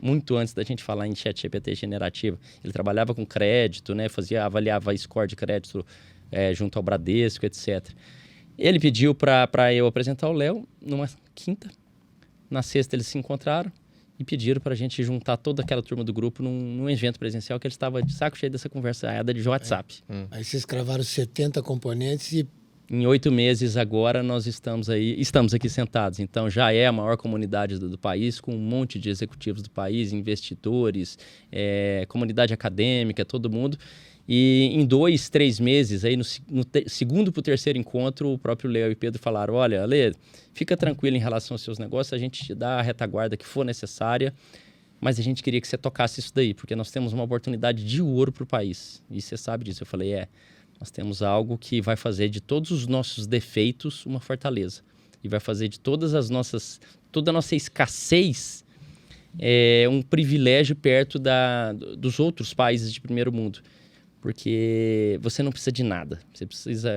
Muito antes da gente falar em ChatGPT generativo. Ele trabalhava com crédito, né? Avaliava score de crédito junto ao Bradesco, etc. Ele pediu para eu apresentar o Léo numa quinta. Na sexta eles se encontraram e pediram para a gente juntar toda aquela turma do grupo num evento presencial que eles estavam de saco cheio dessa conversa de WhatsApp. Aí vocês cravaram 70 componentes e... Em 8 meses agora nós estamos aqui sentados. Então já é a maior comunidade do país, com um monte de executivos do país, investidores, comunidade acadêmica, todo mundo. E em 2, 3 meses, aí no segundo para o terceiro encontro, o próprio Léo e Pedro falaram, olha, Ale, fica tranquilo em relação aos seus negócios, a gente te dá a retaguarda que for necessária, mas a gente queria que você tocasse isso daí, porque nós temos uma oportunidade de ouro para o país. E você sabe disso. Eu falei, nós temos algo que vai fazer de todos os nossos defeitos uma fortaleza. E vai fazer de toda a nossa escassez um privilégio perto dos outros países de primeiro mundo. Porque você não precisa de nada. Você precisa...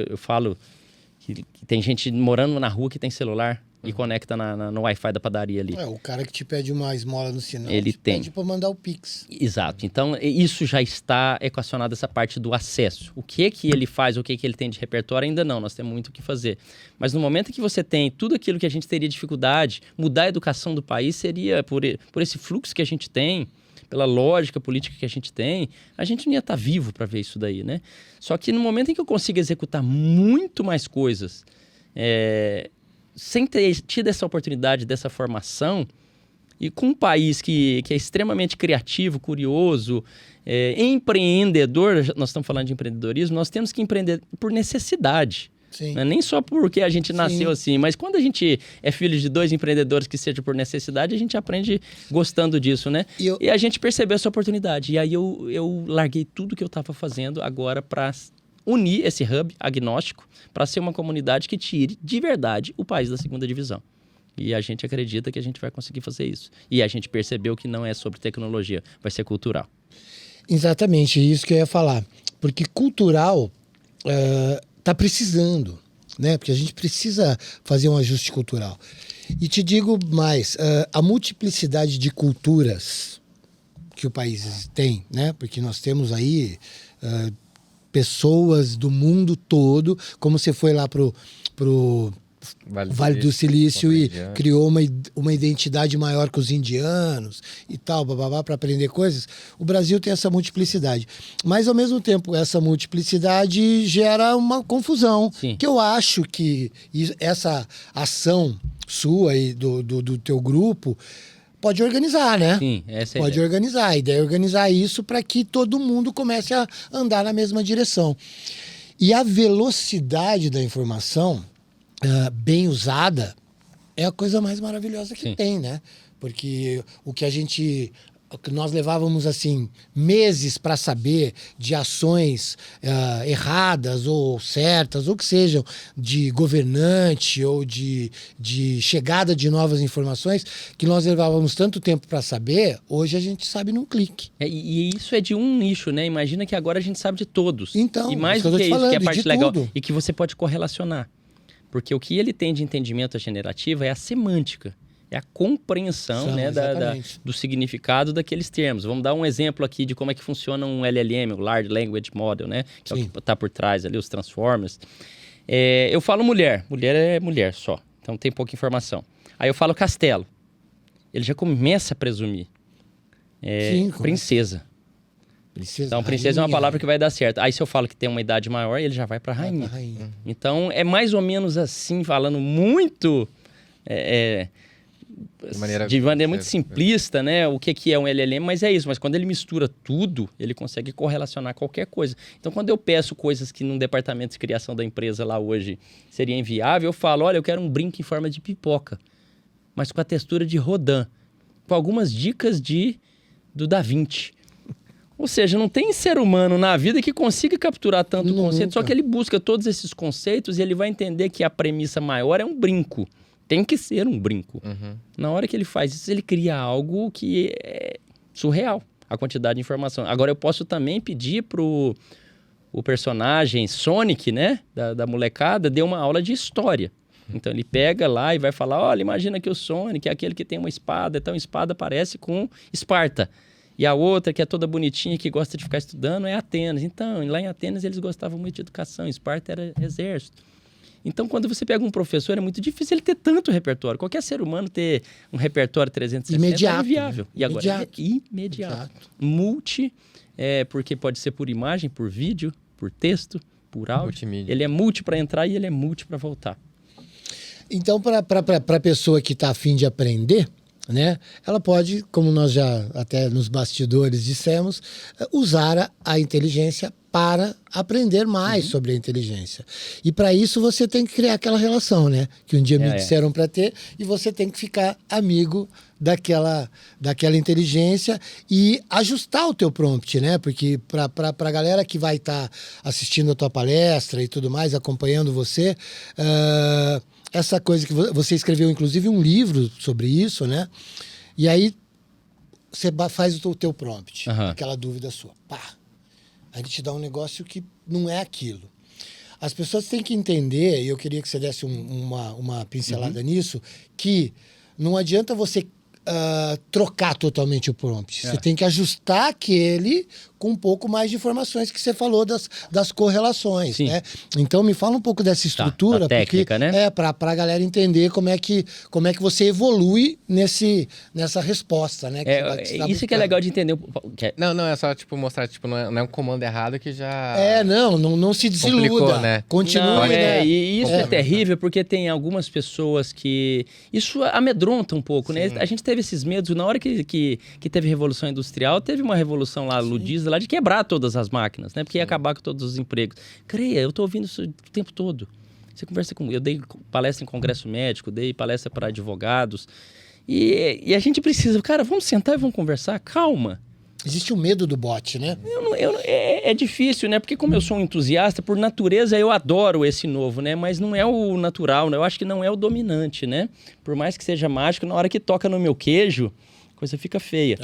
Eu falo que tem gente morando na rua que tem celular e conecta no Wi-Fi da padaria ali. O cara que te pede uma esmola no sinal, ele pede para mandar o Pix. Exato. Então, isso já está equacionado, essa parte do acesso. O que ele faz, o que ele tem de repertório, ainda não. Nós temos muito o que fazer. Mas no momento que você tem tudo aquilo que a gente teria dificuldade, mudar a educação do país seria, por esse fluxo que a gente tem, pela lógica política que a gente tem, a gente não ia estar vivo para ver isso daí, né? Só que no momento em que eu consigo executar muito mais coisas, sem ter tido essa oportunidade dessa formação, e com um país que é extremamente criativo, curioso, empreendedor, nós estamos falando de empreendedorismo, nós temos que empreender por necessidade. Né? Nem só porque a gente nasceu assim, mas quando a gente é filho de 2 empreendedores que seja por necessidade, a gente aprende gostando disso, né? E a gente percebeu essa oportunidade. E aí eu larguei tudo que eu estava fazendo agora para unir esse hub agnóstico para ser uma comunidade que tire de verdade o país da 2ª divisão. E a gente acredita que a gente vai conseguir fazer isso. E a gente percebeu que não é sobre tecnologia, vai ser cultural. Exatamente, isso que eu ia falar. Porque cultural... está precisando, né? Porque a gente precisa fazer um ajuste cultural. E te digo mais, a multiplicidade de culturas que o país tem, né? Porque nós temos aí pessoas do mundo todo, como você foi lá pro Vale do Silício e criou uma identidade maior com os indianos e tal, para aprender coisas. O Brasil tem essa multiplicidade. Mas, ao mesmo tempo, essa multiplicidade gera uma confusão. Sim. Que eu acho que essa ação sua e do teu grupo pode organizar, né? Sim, essa é pode organizar. A ideia é organizar isso para que todo mundo comece a andar na mesma direção. E a velocidade da informação... bem usada, é a coisa mais maravilhosa que tem, né? Porque o que nós levávamos, assim, meses para saber de ações erradas ou certas, ou que sejam de governante ou de chegada de novas informações, que nós levávamos tanto tempo para saber, hoje a gente sabe num clique. E isso é de um nicho, né? Imagina que agora a gente sabe de todos. Então, e mais do que isso, que é a parte legal. Tudo. E que você pode correlacionar. Porque o que ele tem de entendimento generativa é a semântica, é a compreensão do significado daqueles termos. Vamos dar um exemplo aqui de como é que funciona um LLM, o Large Language Model, né? Que é o que está por trás ali, os transformers. Eu falo mulher é mulher só, então tem pouca informação. Aí eu falo castelo, ele já começa a presumir. Princesa. Então, princesa é uma palavra que vai dar certo. Aí, se eu falo que tem uma idade maior, ele já vai para rainha. Então, é mais ou menos assim, falando muito... de maneira muito simplista, né? O que é um LLM, mas é isso. Mas quando ele mistura tudo, ele consegue correlacionar qualquer coisa. Então, quando eu peço coisas que num departamento de criação da empresa lá hoje seria inviável, eu falo, olha, eu quero um brinco em forma de pipoca, mas com a textura de Rodin, com algumas dicas do Da Vinci. Ou seja, não tem ser humano na vida que consiga capturar tanto Nunca. conceito, só que ele busca todos esses conceitos e ele vai entender que a premissa maior é um brinco. Tem que ser um brinco. Na hora que ele faz isso, ele cria algo que é surreal, a quantidade de informação. Agora, eu posso também pedir pro o personagem Sonic, né, da molecada, dê uma aula de história. Então, ele pega lá e vai falar, olha, imagina que o Sonic é aquele que tem uma espada, então a espada parece com Esparta. E a outra, que é toda bonitinha, que gosta de ficar estudando, é Atenas. Então, lá em Atenas, eles gostavam muito de educação, Esparta era exército. Então, quando você pega um professor, é muito difícil ele ter tanto repertório. Qualquer ser humano ter um repertório 360 Imediato, é inviável. né? E agora é imediato. Multi, porque pode ser por imagem, por vídeo, por texto, por áudio. Multimídia. Ele é multi para entrar e ele é multi para voltar. Então, para a pessoa que está a fim de aprender, né, ela pode, como nós já até nos bastidores dissemos, usar a inteligência para aprender mais sobre a inteligência. E para isso você tem que criar aquela relação, né? Que um dia me disseram para ter, e você tem que ficar amigo daquela inteligência e ajustar o teu prompt, né? Porque para a galera que vai estar assistindo a tua palestra e tudo mais, acompanhando você, essa coisa que você escreveu, inclusive, um livro sobre isso, né? E aí você faz o teu prompt, aquela dúvida sua. Pá! Aí ele te dá um negócio que não é aquilo. As pessoas têm que entender, e eu queria que você desse uma pincelada nisso, que não adianta você trocar totalmente o prompt. Você tem que ajustar aquele com um pouco mais de informações que você falou das correlações, né? Então me fala um pouco dessa estrutura, da técnica, porque né? para a galera entender como é que você evolui nessa resposta, né? Isso que é legal de entender. Não, é só tipo mostrar, tipo, não é um comando errado que já... Não se desiluda. Complicou, né? Continue, né? E isso é terrível porque tem algumas pessoas que... Isso amedronta um pouco, né? A gente teve esses medos. Na hora que teve Revolução Industrial, teve uma revolução lá ludista, lá de quebrar todas as máquinas, né? Porque ia acabar com todos os empregos. Creia, eu tô ouvindo isso o tempo todo. Você conversa com... Eu dei palestra em congresso médico, dei palestra para advogados. E a gente precisa... Cara, vamos sentar e vamos conversar? Calma. Existe o medo do bot, né? É difícil, né? Porque como eu sou um entusiasta, por natureza eu adoro esse novo, né? Mas não é o natural, né? Eu acho que não é o dominante, né? Por mais que seja mágico, na hora que toca no meu queijo, a coisa fica feia.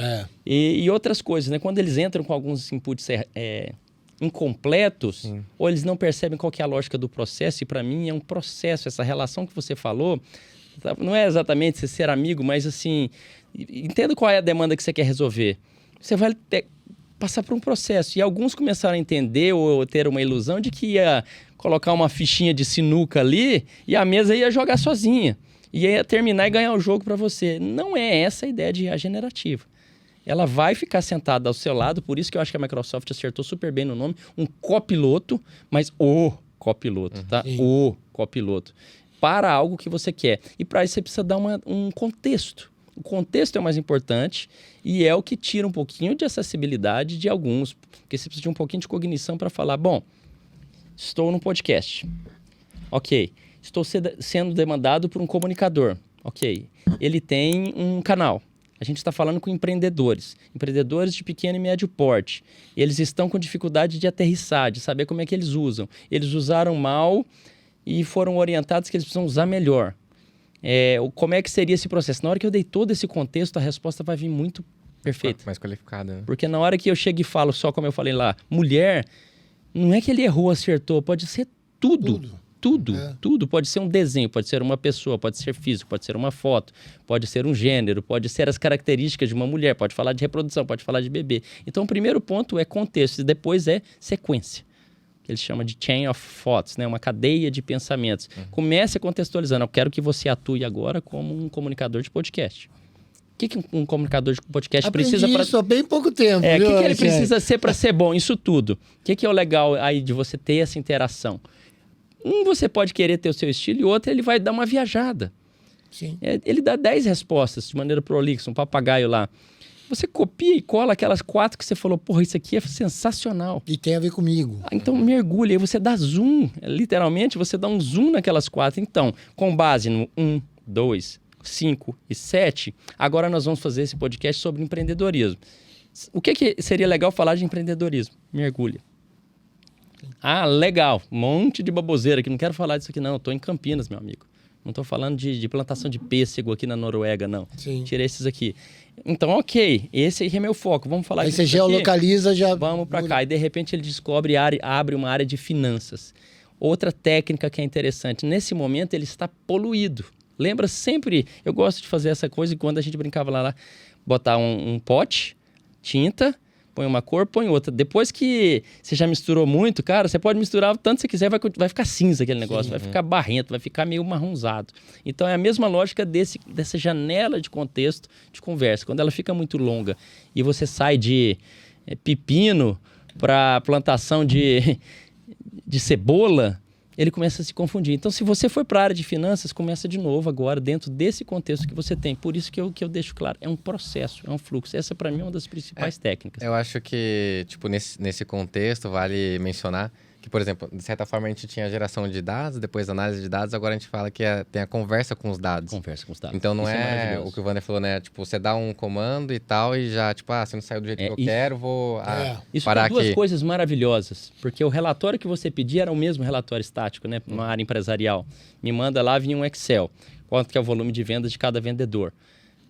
E outras coisas, né? Quando eles entram com alguns inputs incompletos, ou eles não percebem qual que é a lógica do processo, e para mim é um processo, essa relação que você falou, não é exatamente você ser amigo, mas assim, entenda qual é a demanda que você quer resolver. Você vai passar por um processo. E alguns começaram a entender ou ter uma ilusão de que ia colocar uma fichinha de sinuca ali e a mesa ia jogar sozinha. Ia terminar e ganhar o jogo para você. Não é essa a ideia de IA generativa. Ela vai ficar sentada ao seu lado, por isso que eu acho que a Microsoft acertou super bem no nome, um copiloto, mas o copiloto, tá? O copiloto. Para algo que você quer. E para isso você precisa dar um contexto. O contexto é o mais importante e é o que tira um pouquinho de acessibilidade de alguns, porque você precisa de um pouquinho de cognição para falar, bom, estou num podcast, ok, estou sendo demandado por um comunicador, ok, ele tem um canal, a gente está falando com empreendedores de pequeno e médio porte, eles estão com dificuldade de aterrissar, de saber como é que eles usam, eles usaram mal e foram orientados que eles precisam usar melhor. Como é que seria esse processo? Na hora que eu dei todo esse contexto, a resposta vai vir muito perfeita. Mais qualificada, né? Porque na hora que eu chego e falo só como eu falei lá, mulher, não é que ele errou, acertou, pode ser tudo. Tudo. Pode ser um desenho, pode ser uma pessoa, pode ser físico, pode ser uma foto, pode ser um gênero, pode ser as características de uma mulher, pode falar de reprodução, pode falar de bebê. Então, o primeiro ponto é contexto e depois é sequência. Que eles chamam de chain of thoughts, né? Uma cadeia de pensamentos. Comece contextualizando. Eu quero que você atue agora como um comunicador de podcast. O que um comunicador de podcast precisa para... isso há bem pouco tempo. O que ele precisa ser para ser bom? Isso tudo. O que é o legal aí de você ter essa interação? Você pode querer ter o seu estilo e outro ele vai dar uma viajada. Sim. Ele dá 10 respostas de maneira prolixa, um papagaio lá. Você copia e cola aquelas 4 que você falou, porra, isso aqui é sensacional. E tem a ver comigo. Então mergulha, aí você dá zoom, literalmente você dá um zoom naquelas 4. Então, com base no 1, 2, 5 e 7, agora nós vamos fazer esse podcast sobre empreendedorismo. O que seria legal falar de empreendedorismo? Mergulha. Ah, legal. Um monte de baboseira aqui. Não quero falar disso aqui, não. Eu tô em Campinas, meu amigo. Não estou falando de plantação de pêssego aqui na Noruega, não. Sim. Tirei esses aqui. Então, ok. Esse aí é meu foco. Vamos falar aí você geolocaliza, já... Vamos para cá. E, de repente, ele descobre, abre uma área de finanças. Outra técnica que é interessante. Nesse momento, ele está poluído. Lembra sempre... Eu gosto de fazer essa coisa, quando a gente brincava lá, botar um pote, tinta... Põe uma cor, põe outra. Depois que você já misturou muito, cara, você pode misturar o tanto que você quiser, vai ficar cinza aquele negócio, vai ficar barrento, vai ficar meio marronzado. Então é a mesma lógica dessa janela de contexto de conversa. Quando ela fica muito longa e você sai de pepino para plantação de cebola, ele começa a se confundir. Então, se você for para a área de finanças, começa de novo agora, dentro desse contexto que você tem. Por isso que eu deixo claro, é um processo, é um fluxo. Essa, para mim, é uma das principais técnicas. Eu acho que, tipo, nesse contexto, vale mencionar que, por exemplo, de certa forma, a gente tinha geração de dados, depois análise de dados, agora a gente fala que tem a conversa com os dados. Conversa com os dados. Então, não é o que o Wander falou, né? Tipo, você dá um comando e tal, e já, tipo, você não saiu do jeito que eu quero, vou isso parar tem duas aqui. coisas maravilhosas, porque o relatório que você pedia era o mesmo relatório estático, né? Numa área empresarial. Me manda lá, vinha um Excel. Quanto que é o volume de vendas de cada vendedor.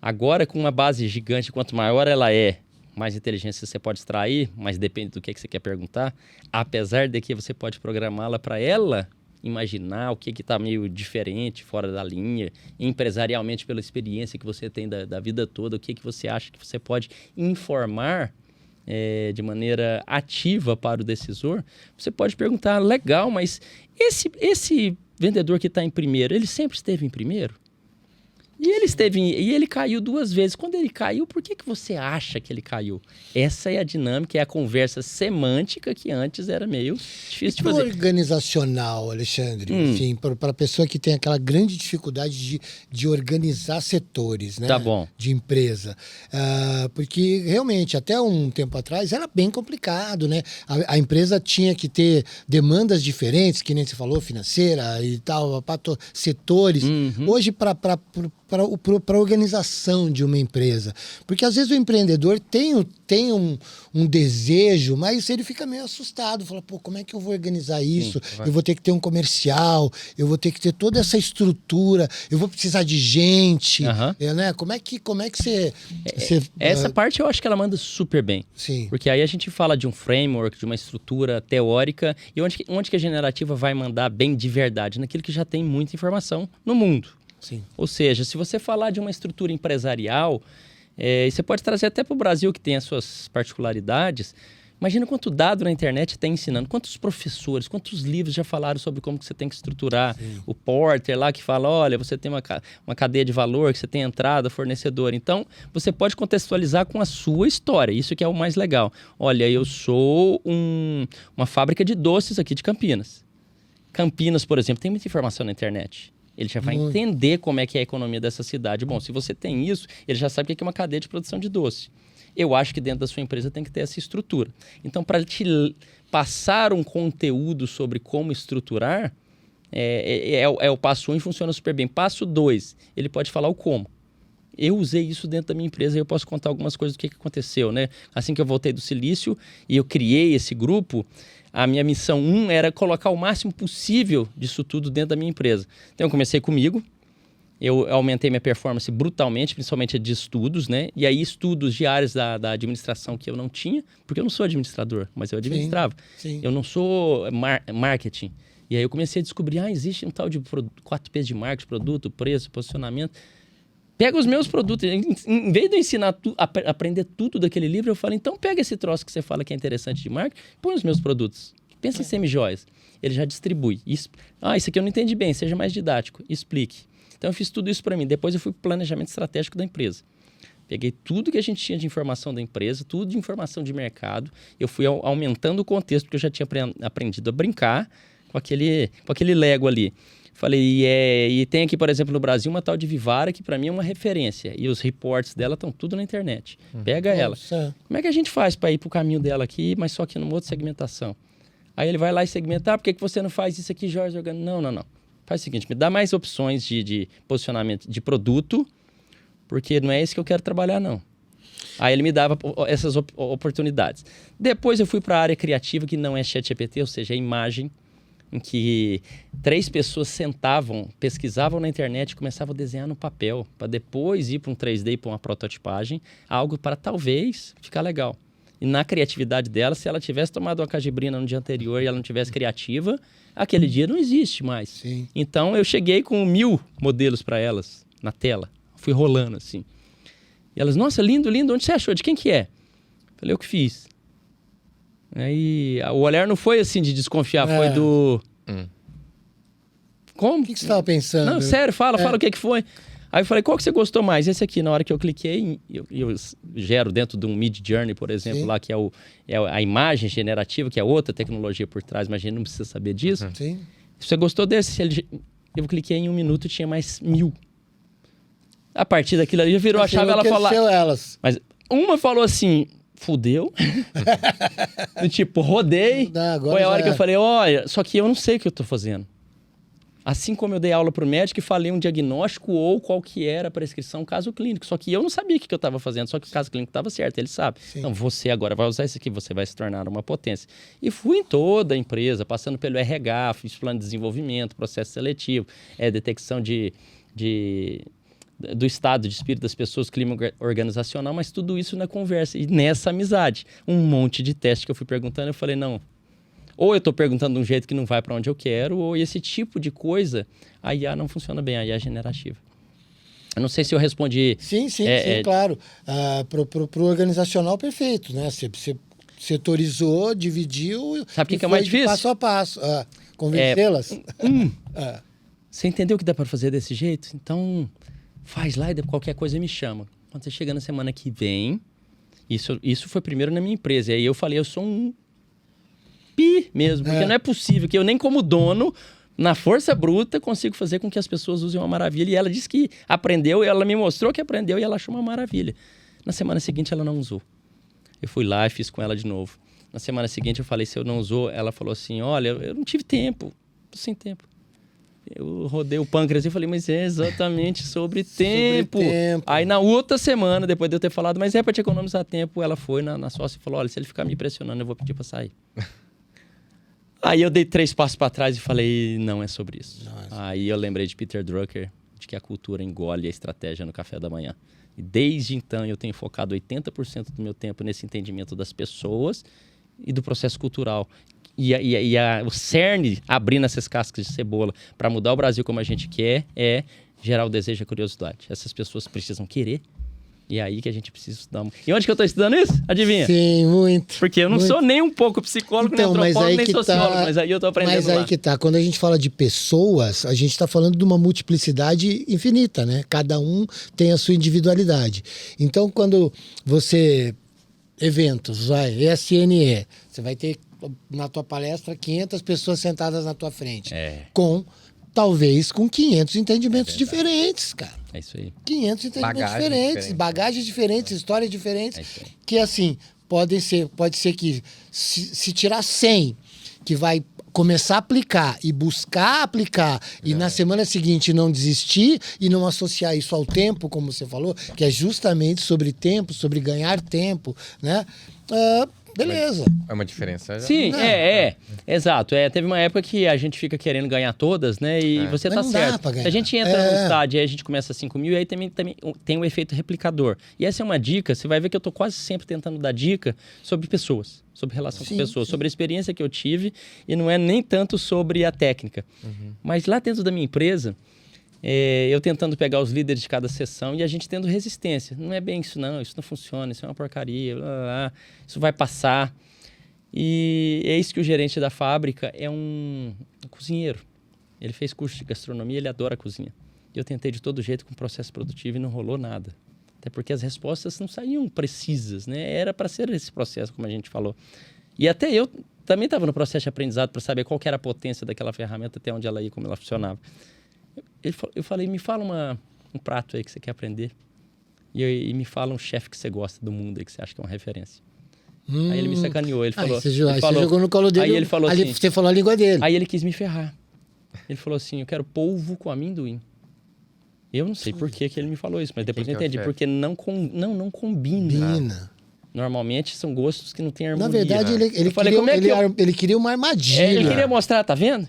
Agora, com uma base gigante, quanto maior ela é, mais inteligência você pode extrair, mas depende do que você quer perguntar. Apesar de que você pode programá-la para ela imaginar o que está meio diferente, fora da linha, empresarialmente pela experiência que você tem da vida toda, o que você acha que você pode informar de maneira ativa para o decisor. Você pode perguntar, legal, mas esse vendedor que está em primeiro, ele sempre esteve em primeiro? E ele caiu 2 vezes. Quando ele caiu, por que você acha que ele caiu? Essa é a dinâmica, é a conversa semântica que antes era meio difícil de fazer. Organizacional, Alexandre, enfim, para a pessoa que tem aquela grande dificuldade de organizar setores, né? Tá bom. De empresa. Porque realmente, até um tempo atrás, era bem complicado, né? A empresa tinha que ter demandas diferentes, que nem você falou, financeira e tal, setores. Hoje, para a organização de uma empresa. Porque às vezes o empreendedor tem um desejo, mas ele fica meio assustado. Fala, pô, como é que eu vou organizar isso? Eu vou ter que ter um comercial, eu vou ter que ter toda essa estrutura, eu vou precisar de gente. Né? Como é que você... Essa parte eu acho que ela manda super bem. Sim. Porque aí a gente fala de um framework, de uma estrutura teórica, e onde que a generativa vai mandar bem de verdade? Naquilo que já tem muita informação no mundo. Sim. Ou seja, se você falar de uma estrutura empresarial, você pode trazer até para o Brasil, que tem as suas particularidades. Imagina quanto dado na internet tem ensinando, quantos professores, quantos livros já falaram sobre como que você tem que estruturar. Sim. O Porter lá que fala, olha, você tem uma cadeia de valor, que você tem entrada, fornecedor. Então, você pode contextualizar com a sua história, isso que é o mais legal. Olha, eu sou uma fábrica de doces aqui de Campinas. Campinas, por exemplo, tem muita informação na internet. Ele já vai entender como é que é a economia dessa cidade. Bom, se você tem isso, ele já sabe o que é uma cadeia de produção de doce. Eu acho que dentro da sua empresa tem que ter essa estrutura. Então, para te passar um conteúdo sobre como estruturar, é o passo 1 e funciona super bem. Passo 2, ele pode falar o como. Eu usei isso dentro da minha empresa e eu posso contar algumas coisas do que aconteceu, né? Assim que eu voltei do Silício e eu criei esse grupo, a minha missão 1 era colocar o máximo possível disso tudo dentro da minha empresa. Então, eu comecei comigo, eu aumentei minha performance brutalmente, principalmente de estudos, né? E aí, estudos de áreas da administração que eu não tinha, porque eu não sou administrador, mas eu administrava. Sim. Eu não sou marketing. E aí, eu comecei a descobrir, existe um tal de 4 P's de marketing, produto, preço, posicionamento. Pega os meus produtos, em vez de eu ensinar aprender tudo daquele livro, eu falo, então pega esse troço que você fala que é interessante de marketing, põe os meus produtos. Pensa em semijoias. Ele já distribui. Isso aqui eu não entendi bem, seja mais didático, explique. Então eu fiz tudo isso para mim. Depois eu fui para o planejamento estratégico da empresa. Peguei tudo que a gente tinha de informação da empresa, tudo de informação de mercado. Eu fui aumentando o contexto, porque eu já tinha aprendido a brincar com aquele Lego ali. Falei, e tem aqui, por exemplo, no Brasil, uma tal de Vivara, que para mim é uma referência. E os reports dela estão tudo na internet. Pega ela. Como é que a gente faz para ir para o caminho dela aqui, mas só que numa outra segmentação? Aí ele vai lá e segmentar, por que você não faz isso aqui, Jorge? Não. Faz o seguinte, me dá mais opções de posicionamento de produto, porque não é isso que eu quero trabalhar, não. Aí ele me dava essas oportunidades. Depois eu fui para a área criativa, que não é ChatGPT, ou seja, é imagem, em que 3 pessoas sentavam, pesquisavam na internet e começavam a desenhar no papel, para depois ir para um 3D, para uma prototipagem, algo para talvez ficar legal. E na criatividade dela, se ela tivesse tomado uma cajibrina no dia anterior e ela não tivesse criativa, aquele dia não existe mais. Sim. Então eu cheguei com 1000 modelos para elas na tela, fui rolando assim. E elas, nossa, lindo, lindo, onde você achou? De quem que é? Falei, eu que fiz. Aí o olhar não foi assim de desconfiar, foi do... Como? O que você estava pensando? Não, sério, fala o que foi. Aí eu falei, qual que você gostou mais? Esse aqui, na hora que eu cliquei, eu gero dentro de um Mid Journey, por exemplo, lá que é a imagem generativa, que é outra tecnologia por trás, mas a gente não precisa saber disso. Sim. Se você gostou desse, eu cliquei em 1 minuto e tinha mais 1000. A partir daquilo ali, já virou a chave, ela falou... elas. Mas uma falou assim, fudeu. Tipo, rodei. Foi a hora que eu falei, olha, só que eu não sei o que eu tô fazendo. Assim como eu dei aula pro médico e falei um diagnóstico ou qual que era a prescrição, caso clínico. Só que eu não sabia o que eu estava fazendo, só que o caso clínico estava certo, ele sabe. Sim. Então, você agora vai usar isso aqui, você vai se tornar uma potência. E fui em toda a empresa, passando pelo RH, fiz plano de desenvolvimento, processo seletivo, detecção do estado de espírito das pessoas, clima organizacional, mas tudo isso na conversa. E nessa amizade, um monte de teste que eu fui perguntando, eu falei, não... Ou eu estou perguntando de um jeito que não vai para onde eu quero, ou esse tipo de coisa, a IA não funciona bem, a IA é generativa. Eu não sei se eu respondi... Sim, claro. Para o organizacional, perfeito, né? Você setorizou, dividiu... Sabe o que é mais difícil? Passo a passo. Convencê-las. Você entendeu que dá para fazer desse jeito? Então, faz lá e qualquer coisa me chama. Quando você chega na semana que vem... Isso foi primeiro na minha empresa. E aí eu falei, eu sou um... mesmo, porque não é possível que eu nem como dono, na força bruta, consigo fazer com que as pessoas usem uma maravilha. E ela disse que aprendeu, ela me mostrou que aprendeu e ela achou uma maravilha. Na semana seguinte ela não usou. Eu fui lá e fiz com ela de novo. Na semana seguinte eu falei, se eu não usou, ela falou assim, olha, eu não tive tempo, tô sem tempo. Eu rodei o pâncreas e falei, mas é exatamente sobre tempo. Aí na outra semana, depois de eu ter falado, mas é para te economizar tempo, ela foi na sócia e falou, olha, se ele ficar me pressionando, eu vou pedir para sair. Aí eu dei 3 passos para trás e falei, não é sobre isso. Nossa. Aí eu lembrei de Peter Drucker, de que a cultura engole a estratégia no café da manhã. E desde então eu tenho focado 80% do meu tempo nesse entendimento das pessoas e do processo cultural. O cerne, abrindo essas cascas de cebola para mudar o Brasil como a gente quer, é gerar o desejo e a curiosidade. Essas pessoas precisam querer. E é aí que a gente precisa estudar. E onde que eu estou estudando isso? Adivinha? Sim, muito. Porque eu não sou nem um pouco psicólogo, então, nem antropólogo, nem sociólogo. Mas aí eu estou aprendendo Mas aí que tá. Quando a gente fala de pessoas, a gente está falando de uma multiplicidade infinita, né? Cada um tem a sua individualidade. Então, quando você... Eventos, ESNE, você vai ter na tua palestra 500 pessoas sentadas na tua frente. Talvez com 500 entendimentos diferentes, cara. É isso aí. 500 entendimentos diferentes, bagagens diferentes, histórias diferentes. Que assim, pode ser que se tirar 100, que vai começar a aplicar e buscar aplicar e na semana seguinte não desistir e não associar isso ao tempo, como você falou, que é justamente sobre tempo, sobre ganhar tempo, né? Beleza. É uma diferença. Sim, exato. Teve uma época que a gente fica querendo ganhar todas, né? E você tá certo. A gente entra num estádio e a gente começa a 5 mil e aí também tem o efeito replicador. E essa é uma dica, você vai ver que eu tô quase sempre tentando dar dica sobre pessoas, sobre relação com pessoas, sobre a experiência que eu tive e não é nem tanto sobre a técnica. Mas lá dentro da minha empresa, eu tentando pegar os líderes de cada sessão e a gente tendo resistência. Não é bem isso não funciona, isso é uma porcaria, blá, blá, blá, isso vai passar. E é isso que o gerente da fábrica é um cozinheiro. Ele fez curso de gastronomia, ele adora a cozinha. Eu tentei de todo jeito com o processo produtivo e não rolou nada. Até porque as respostas não saíam precisas, né? Era para ser esse processo, como a gente falou. E até eu também estava no processo de aprendizado para saber qual que era a potência daquela ferramenta, até onde ela ia, como ela funcionava. Eu falei, me fala um prato aí que você quer aprender. E me fala um chefe que você gosta do mundo aí, que você acha que é uma referência. Aí ele me sacaneou, ele falou... Você jogou no colo dele, aí ele falou assim, você falou a língua dele. Aí ele quis me ferrar. Ele falou assim, eu quero polvo com amendoim. Eu não sei por que ele me falou isso, mas depois eu que é o entendi. chefe? Porque não combina. Combina. Normalmente são gostos que não têm harmonia. Na verdade, Eu falei, como é que ele queria uma armadilha. Ele queria mostrar, tá vendo?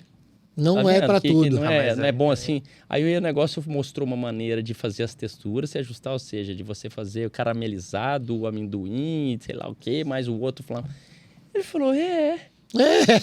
Não Tá é vendo? pra Que tudo. não é bom assim. Aí o negócio mostrou uma maneira de fazer as texturas se ajustar, ou seja, de você fazer o caramelizado, o amendoim, sei lá o quê, mais o outro falando. Ele falou,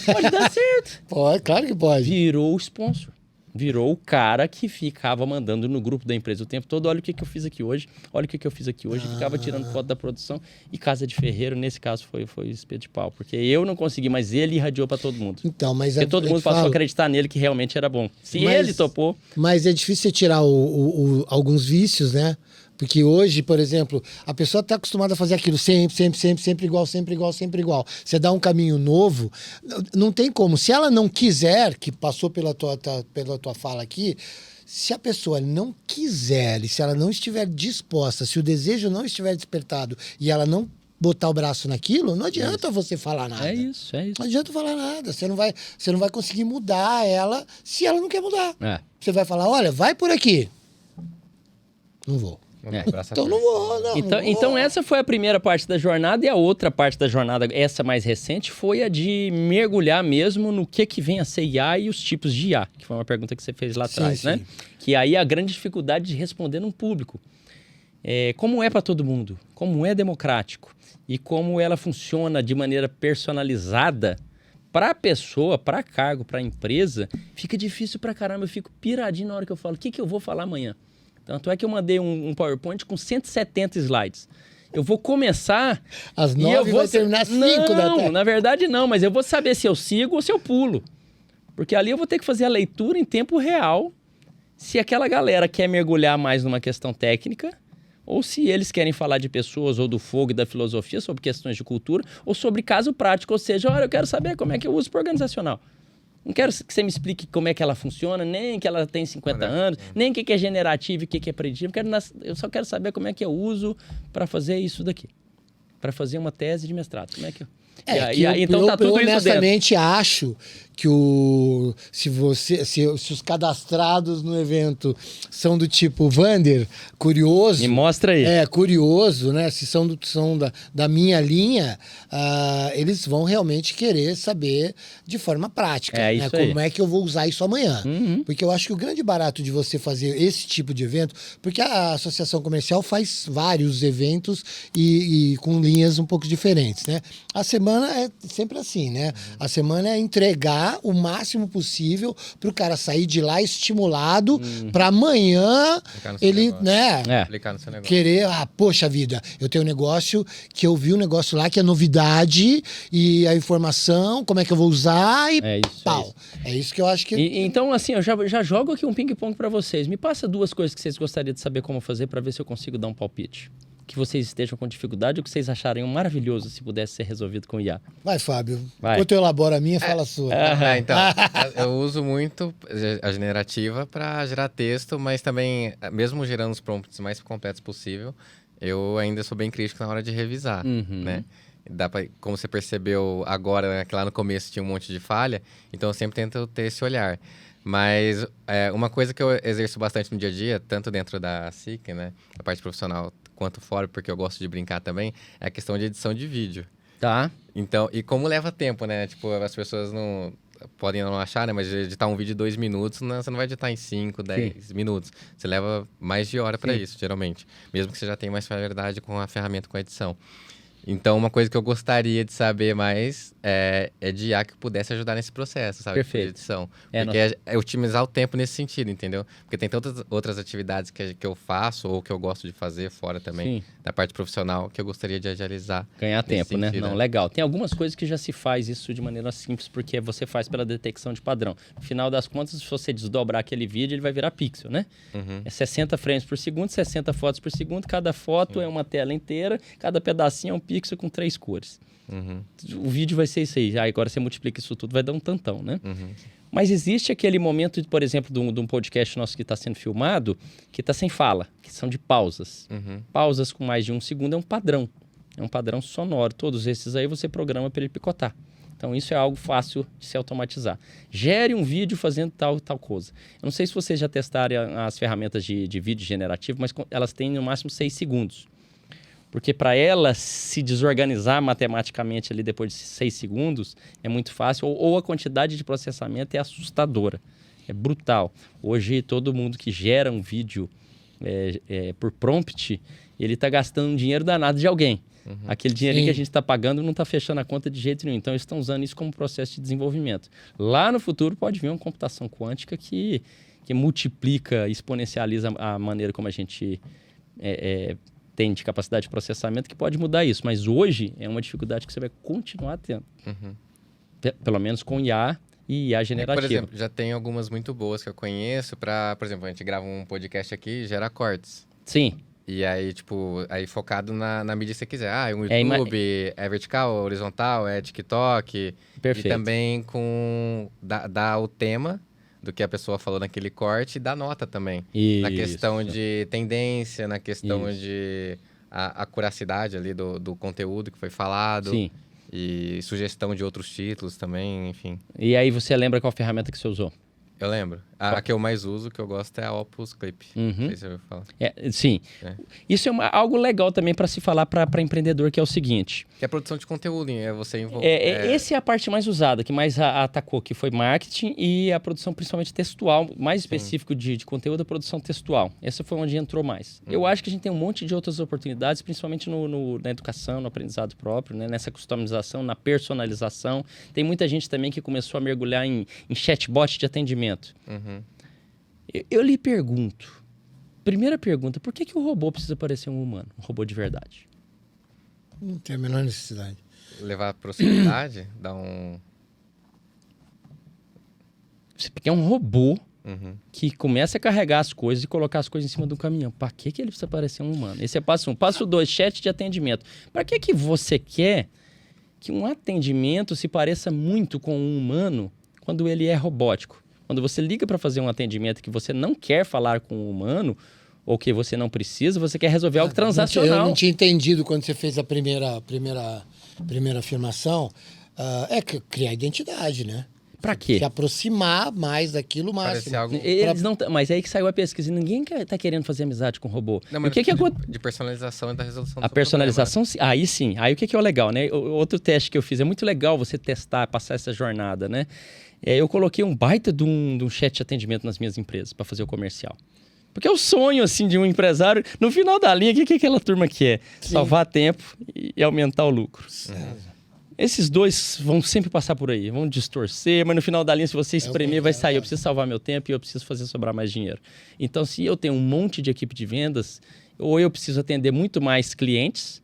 pode dar certo. Pode, claro que pode. Virou o sponsor. Virou o cara que ficava mandando no grupo da empresa o tempo todo. Olha o que eu fiz aqui hoje. Olha o que eu fiz aqui hoje. Ficava tirando foto da produção. E casa de ferreiro, nesse caso, foi espeto de pau. Porque eu não consegui, mas ele irradiou pra todo mundo. Então, mas Porque todo mundo passou a acreditar nele que realmente era bom. Se ele topou... Mas é difícil você tirar alguns vícios, né? Porque hoje, por exemplo, a pessoa está acostumada a fazer aquilo sempre igual. Você dá um caminho novo, não tem como. Se ela não quiser, que passou pela tua fala aqui, se a pessoa não quiser, e se ela não estiver disposta, se o desejo não estiver despertado e ela não botar o braço naquilo, não adianta você falar nada. É isso. Não adianta falar nada. Você não vai conseguir mudar ela se ela não quer mudar. Você vai falar, olha, vai por aqui. Não vou. Então não vou, não. Então essa foi a primeira parte da jornada, e a outra parte da jornada, essa mais recente, foi a de mergulhar mesmo no que vem a ser IA e os tipos de IA, que foi uma pergunta que você fez lá atrás, né? Que aí a grande dificuldade de responder num público. Como é para todo mundo, como é democrático e como ela funciona de maneira personalizada para a pessoa, para cargo, para a empresa, fica difícil pra caramba. Eu fico piradinho na hora que eu falo, o que eu vou falar amanhã? Tanto é que eu mandei um PowerPoint com 170 slides. Eu vou começar... Às 9 vai terminar 5 da tarde. Não, na verdade não, mas eu vou saber se eu sigo ou se eu pulo. Porque ali eu vou ter que fazer a leitura em tempo real, se aquela galera quer mergulhar mais numa questão técnica, ou se eles querem falar de pessoas, ou do fogo e da filosofia, sobre questões de cultura, ou sobre caso prático, ou seja, olha, eu quero saber como é que eu uso para organizacional. Não quero que você me explique como é que ela funciona, nem que ela tem 50 anos, nem o que é generativo e o que é preditivo. Eu só quero saber como é que eu uso para fazer isso daqui. Para fazer uma tese de mestrado. Como é que eu... Então tá tudo eu isso dentro. honestamente acho que se os cadastrados no evento são do tipo Vander, curioso... Me mostra aí. Curioso, né? Se são da minha linha, eles vão realmente querer saber de forma prática, né? Como é que eu vou usar isso amanhã. Porque eu acho que o grande barato de você fazer esse tipo de evento, porque a Associação Comercial faz vários eventos e com linhas um pouco diferentes, né? A semana é sempre assim, né? A semana é entregar o máximo possível para o cara sair de lá estimulado para amanhã ele, né? Aplicar no seu negócio. Querer, poxa vida, eu tenho um negócio que eu vi um negócio lá que é novidade e a informação, como é que eu vou usar e pau. É isso que eu acho que... Então, assim, eu já jogo aqui um ping-pong para vocês. Me passa 2 coisas que vocês gostariam de saber como fazer para ver se eu consigo dar um palpite. Que vocês estejam com dificuldade ou que vocês achariam maravilhoso se pudesse ser resolvido com IA. Vai, Fábio. Vai. Enquanto eu elaboro a minha, fala a sua. Então, eu uso muito a generativa para gerar texto, mas também, mesmo gerando os prompts mais completos possível, eu ainda sou bem crítico na hora de revisar, né? Como você percebeu agora, né, que lá no começo tinha um monte de falha, então eu sempre tento ter esse olhar. Mas uma coisa que eu exerço bastante no dia a dia, tanto dentro da SIC, né, da parte profissional, quanto fora, porque eu gosto de brincar também, é a questão de edição de vídeo. Tá. Então, e como leva tempo, né? Tipo, as pessoas podem não achar, né? Mas editar um vídeo de 2 minutos, você não vai editar em 5, 10 minutos. Você leva mais de hora para isso, geralmente. Mesmo que você já tenha mais familiaridade com a ferramenta, com a edição. Então, uma coisa que eu gostaria de saber mais é de IA que pudesse ajudar nesse processo, sabe? Perfeito. De edição. Porque é otimizar o tempo nesse sentido, entendeu? Porque tem tantas outras atividades que eu faço ou que eu gosto de fazer fora também, da parte profissional, que eu gostaria de agilizar. Ganhar tempo, né? Não, legal. Tem algumas coisas que já se faz isso de maneira simples, porque você faz pela detecção de padrão. No final das contas, se você desdobrar aquele vídeo, ele vai virar pixel, né? É 60 frames por segundo, 60 fotos por segundo, cada foto é uma tela inteira, cada pedacinho é um pixel com 3 cores. O vídeo vai ser isso aí. Agora você multiplica isso tudo, vai dar um tantão, né? Mas existe aquele momento, por exemplo, de um podcast nosso que está sendo filmado, que está sem fala, que são de pausas. Pausas com mais de 1 segundo é um padrão. É um padrão sonoro. Todos esses aí você programa para ele picotar. Então, isso é algo fácil de se automatizar. Gere um vídeo fazendo tal coisa. Eu não sei se vocês já testaram as ferramentas de vídeo generativo, mas elas têm no máximo 6 segundos. Porque para ela se desorganizar matematicamente ali depois de 6 segundos, é muito fácil. Ou a quantidade de processamento é assustadora. É brutal. Hoje, todo mundo que gera um vídeo por prompt, ele está gastando um dinheiro danado de alguém. Aquele dinheirinho que a gente está pagando não está fechando a conta de jeito nenhum. Então, eles estão usando isso como processo de desenvolvimento. Lá no futuro, pode vir uma computação quântica que multiplica, exponencializa a maneira como a gente tem de capacidade de processamento, que pode mudar isso. Mas hoje é uma dificuldade que você vai continuar tendo. Pelo menos com IA e IA generativa. Por exemplo, já tem algumas muito boas que eu conheço por exemplo, a gente grava um podcast aqui e gera cortes. Sim. E aí, aí focado na mídia que você quiser. O YouTube é vertical, horizontal, é TikTok. Perfeito. E também dá o tema do que a pessoa falou naquele corte e dá nota também. Isso. Na questão de tendência, na questão de a curacidade ali do conteúdo que foi falado. Sim. E sugestão de outros títulos também, enfim. E aí você lembra qual ferramenta que você usou? Eu lembro. A que eu mais uso, que eu gosto, é a Opus Clip. Não sei se eu falo. Sim. Isso é algo legal também para se falar para empreendedor, que é o seguinte. Que é a produção de conteúdo, é você envolver. Essa é a parte mais usada, que mais atacou, que foi marketing e a produção principalmente textual, mais específico de conteúdo, a produção textual. Essa foi onde entrou mais. Eu acho que a gente tem um monte de outras oportunidades, principalmente na educação, no aprendizado próprio, né? Nessa customização, na personalização. Tem muita gente também que começou a mergulhar em chatbot de atendimento. Eu lhe pergunto, primeira pergunta, por que o robô precisa parecer um humano, um robô de verdade? Não tem a menor necessidade. Levar proximidade, dar um... Porque é um robô que começa a carregar as coisas e colocar as coisas em cima do caminhão. Para que ele precisa parecer um humano? Esse é passo 1. Passo 2, chat de atendimento. Para que você quer que um atendimento se pareça muito com um humano quando ele é robótico? Quando você liga para fazer um atendimento que você não quer falar com um humano, ou que você não precisa, você quer resolver algo transacional. Eu não tinha entendido quando você fez a primeira afirmação. Criar identidade, né? Para quê? Se aproximar mais daquilo máximo. Mas é aí que saiu a pesquisa. Ninguém tá querendo fazer amizade com robô. Não, mas de personalização e da resolução do A personalização, aí sim. Aí o que é o legal, né? Outro teste que eu fiz, é muito legal você testar, passar essa jornada, né? Eu coloquei um baita de um chat de atendimento nas minhas empresas para fazer o comercial. Porque é o sonho, assim, de um empresário. No final da linha, o que aquela turma quer? Sim. Salvar tempo e aumentar o lucro. Esses dois vão sempre passar por aí, vão distorcer, mas no final da linha, se você espremer, vai sair. Eu preciso salvar meu tempo e eu preciso fazer sobrar mais dinheiro. Então, se eu tenho um monte de equipe de vendas, ou eu preciso atender muito mais clientes,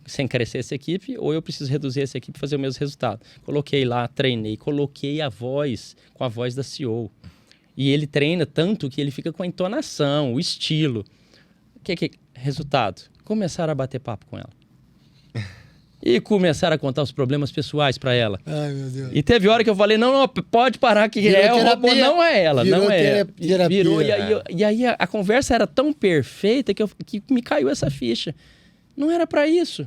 sem crescer essa equipe, ou eu preciso reduzir essa equipe e fazer o mesmo resultado. Coloquei lá, treinei, coloquei a voz com a voz da CEO. E ele treina tanto que ele fica com a entonação, o estilo. Resultado? Começaram a bater papo com ela. E começaram a contar os problemas pessoais para ela. Ai, meu Deus. E teve hora que eu falei, não, pode parar, que o robô não é ela, não é. Virou, e aí a conversa era tão perfeita que me caiu essa ficha. Não era para isso.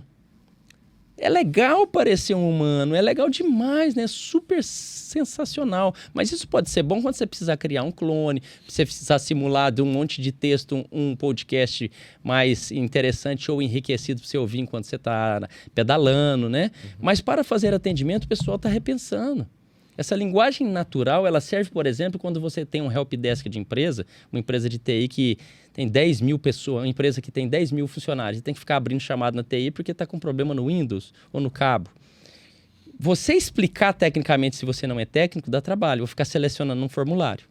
É legal parecer um humano, é legal demais, né? Super sensacional. Mas isso pode ser bom quando você precisar criar um clone, você precisar simular de um monte de texto um podcast mais interessante ou enriquecido para você ouvir enquanto você está pedalando, né? Mas para fazer atendimento, o pessoal está repensando. Essa linguagem natural, ela serve, por exemplo, quando você tem um helpdesk de empresa, uma empresa de TI que tem 10 mil pessoas, uma empresa que tem 10 mil funcionários, e tem que ficar abrindo chamada na TI porque está com problema no Windows ou no cabo. Você explicar tecnicamente, se você não é técnico, dá trabalho. Vou ficar selecionando um formulário.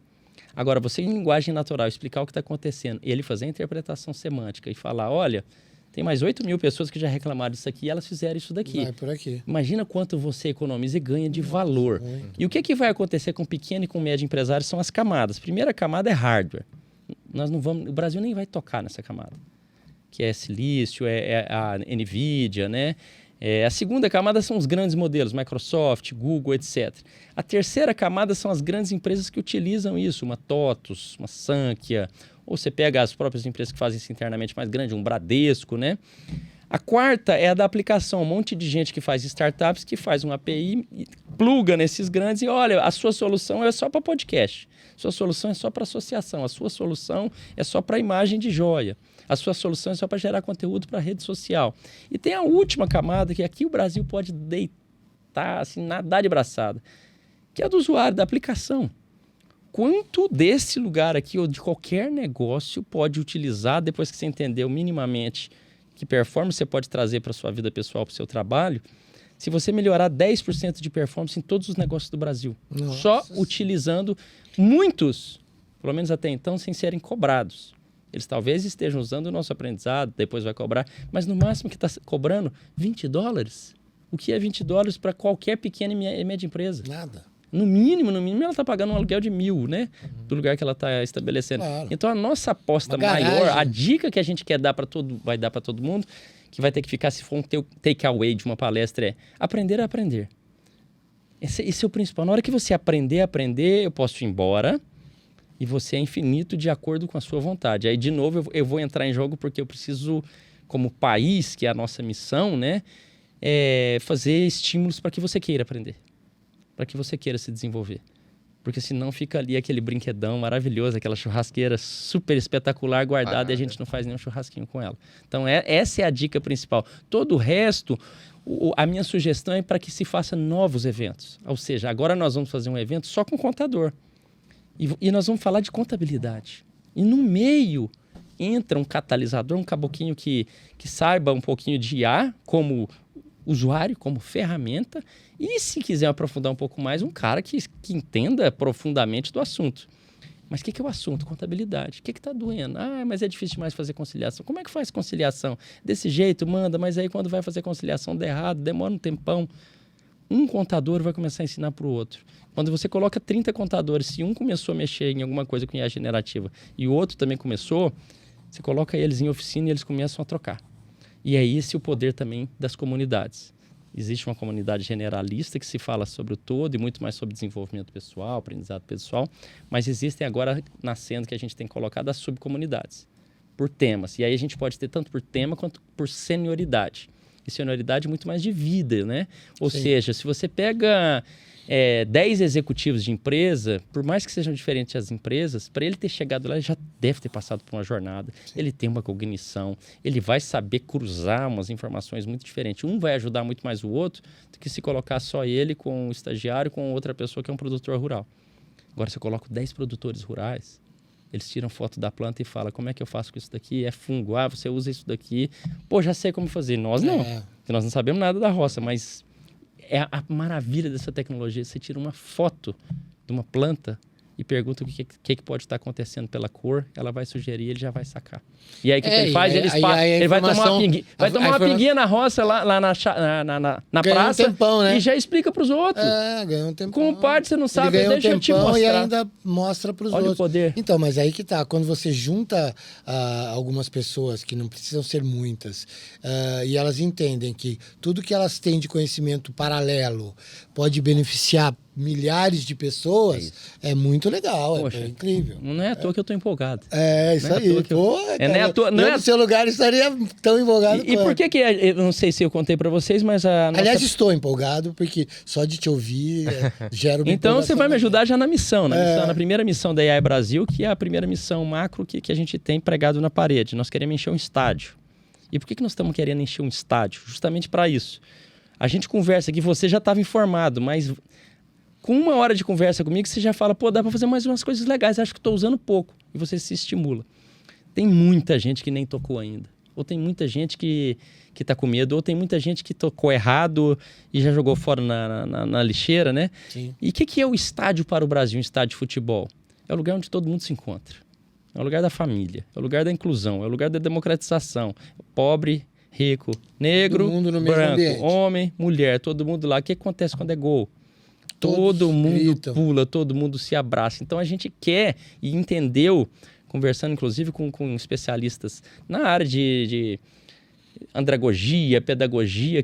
Agora, você em linguagem natural explicar o que está acontecendo, ele fazer a interpretação semântica e falar, olha, tem mais 8 mil pessoas que já reclamaram disso aqui e elas fizeram isso daqui. Vai por aqui. Imagina quanto você economiza e ganha de valor. E o que vai acontecer com pequeno e com médio empresário são as camadas. Primeira camada é hardware. O Brasil nem vai tocar nessa camada. Que é silício, é a NVIDIA, né? A segunda camada são os grandes modelos, Microsoft, Google, etc. A terceira camada são as grandes empresas que utilizam isso, uma TOTUS, uma Sankhya, ou você pega as próprias empresas que fazem isso internamente mais grande, um Bradesco, né? A quarta é a da aplicação. Um monte de gente que faz startups, que faz um API, pluga nesses grandes e olha, a sua solução é só para podcast. A sua solução é só para associação. A sua solução é só para imagem de joia. A sua solução é só para gerar conteúdo para rede social. E tem a última camada, que aqui o Brasil pode deitar, assim, nadar de braçada, que é a do usuário, da aplicação. Quanto desse lugar aqui, ou de qualquer negócio, pode utilizar, depois que você entendeu minimamente que performance você pode trazer para a sua vida pessoal, para o seu trabalho, se você melhorar 10% de performance em todos os negócios do Brasil. Nossa. Só utilizando muitos, pelo menos até então, sem serem cobrados. Eles talvez estejam usando o nosso aprendizado, depois vai cobrar, mas no máximo que está cobrando $20. O que é $20 para qualquer pequena e média empresa? Nada. No mínimo, ela está pagando um aluguel de 1.000, né? Do lugar que ela está estabelecendo. Claro. Então, a nossa aposta maior, a dica que a gente quer dar vai dar para todo mundo, que vai ter que ficar, se for um take-away de uma palestra, é aprender a aprender. Esse é o principal. Na hora que você aprender a aprender, eu posso ir embora e você é infinito de acordo com a sua vontade. Aí, de novo, eu vou entrar em jogo porque eu preciso, como país, que é a nossa missão, né? Fazer estímulos para que você queira aprender. Para que você queira se desenvolver. Porque senão fica ali aquele brinquedão maravilhoso, aquela churrasqueira super espetacular guardada e a gente não faz nenhum churrasquinho com ela. Então, essa é a dica principal. Todo o resto, a minha sugestão é para que se faça novos eventos. Ou seja, agora nós vamos fazer um evento só com contador. E nós vamos falar de contabilidade. E no meio entra um catalisador, um caboquinho que saiba um pouquinho de IA como usuário, como ferramenta, e se quiser aprofundar um pouco mais, um cara que entenda profundamente do assunto. Mas o que é o assunto? Contabilidade. O que está doendo? Mas é difícil demais fazer conciliação. Como é que faz conciliação? Desse jeito, manda, mas aí quando vai fazer conciliação dá errado, demora um tempão. Um contador vai começar a ensinar para o outro. Quando você coloca 30 contadores, se um começou a mexer em alguma coisa com IA generativa e o outro também começou, você coloca eles em oficina e eles começam a trocar. E é esse o poder também das comunidades. Existe uma comunidade generalista que se fala sobre o todo e muito mais sobre desenvolvimento pessoal, aprendizado pessoal, mas existem agora nascendo que a gente tem colocado as subcomunidades, por temas. E aí a gente pode ter tanto por tema quanto por senioridade. E senioridade muito mais de vida, né? Ou seja, se você pega 10 executivos de empresa, por mais que sejam diferentes as empresas, para ele ter chegado lá, ele já deve ter passado por uma jornada. Sim. Ele tem uma cognição, ele vai saber cruzar umas informações muito diferentes. Um vai ajudar muito mais o outro do que se colocar só ele com um estagiário, com outra pessoa que é um produtor rural. Agora, se eu coloco 10 produtores rurais, eles tiram foto da planta e falam, como é que eu faço com isso daqui? É fungo, você usa isso daqui. Pô, já sei como fazer. Nós não, porque nós não sabemos nada da roça, mas é a maravilha dessa tecnologia. Você tira uma foto de uma planta e pergunta o que pode estar acontecendo pela cor, ela vai sugerir, ele já vai sacar. E aí o que ele faz? Ele vai tomar uma pinguinha na roça, lá na praça, tempão, né? E já explica para os outros. Ganha um tempão. Com parte você não sabe, deixa eu te mostrar. E ainda mostra para os outros. Olha o poder. Então, mas aí que tá, quando você junta algumas pessoas, que não precisam ser muitas, e elas entendem que tudo que elas têm de conhecimento paralelo pode beneficiar milhares de pessoas, é muito legal, poxa, é incrível. Não é à toa que eu tô empolgado. Isso aí. Pô, não é à toa, no seu lugar estaria tão empolgado. E por que eu não sei se eu contei para vocês, mas Aliás, estou empolgado, porque só de te ouvir gera uma Então você vai me ajudar já na missão, na primeira missão da AI Brasil, que é a primeira missão macro que a gente tem pregado na parede. Nós queremos encher um estádio. E por que nós estamos querendo encher um estádio? Justamente para isso. A gente conversa aqui, você já estava informado, mas com 1 hora de conversa comigo, você já fala, pô, dá para fazer mais umas coisas legais, acho que estou usando pouco. E você se estimula. Tem muita gente que nem tocou ainda. Ou tem muita gente que está com medo, ou tem muita gente que tocou errado e já jogou fora na lixeira, né? Sim. E o que é o estádio para o Brasil, um estádio de futebol? É o lugar onde todo mundo se encontra. É o lugar da família, é o lugar da inclusão, é o lugar da democratização. Pobre, rico, negro, branco, homem, mulher, todo mundo lá. O que acontece quando é gol? Todo mundo pula, todo mundo se abraça. Então a gente quer e entendeu, conversando inclusive com especialistas na área de andragogia, pedagogia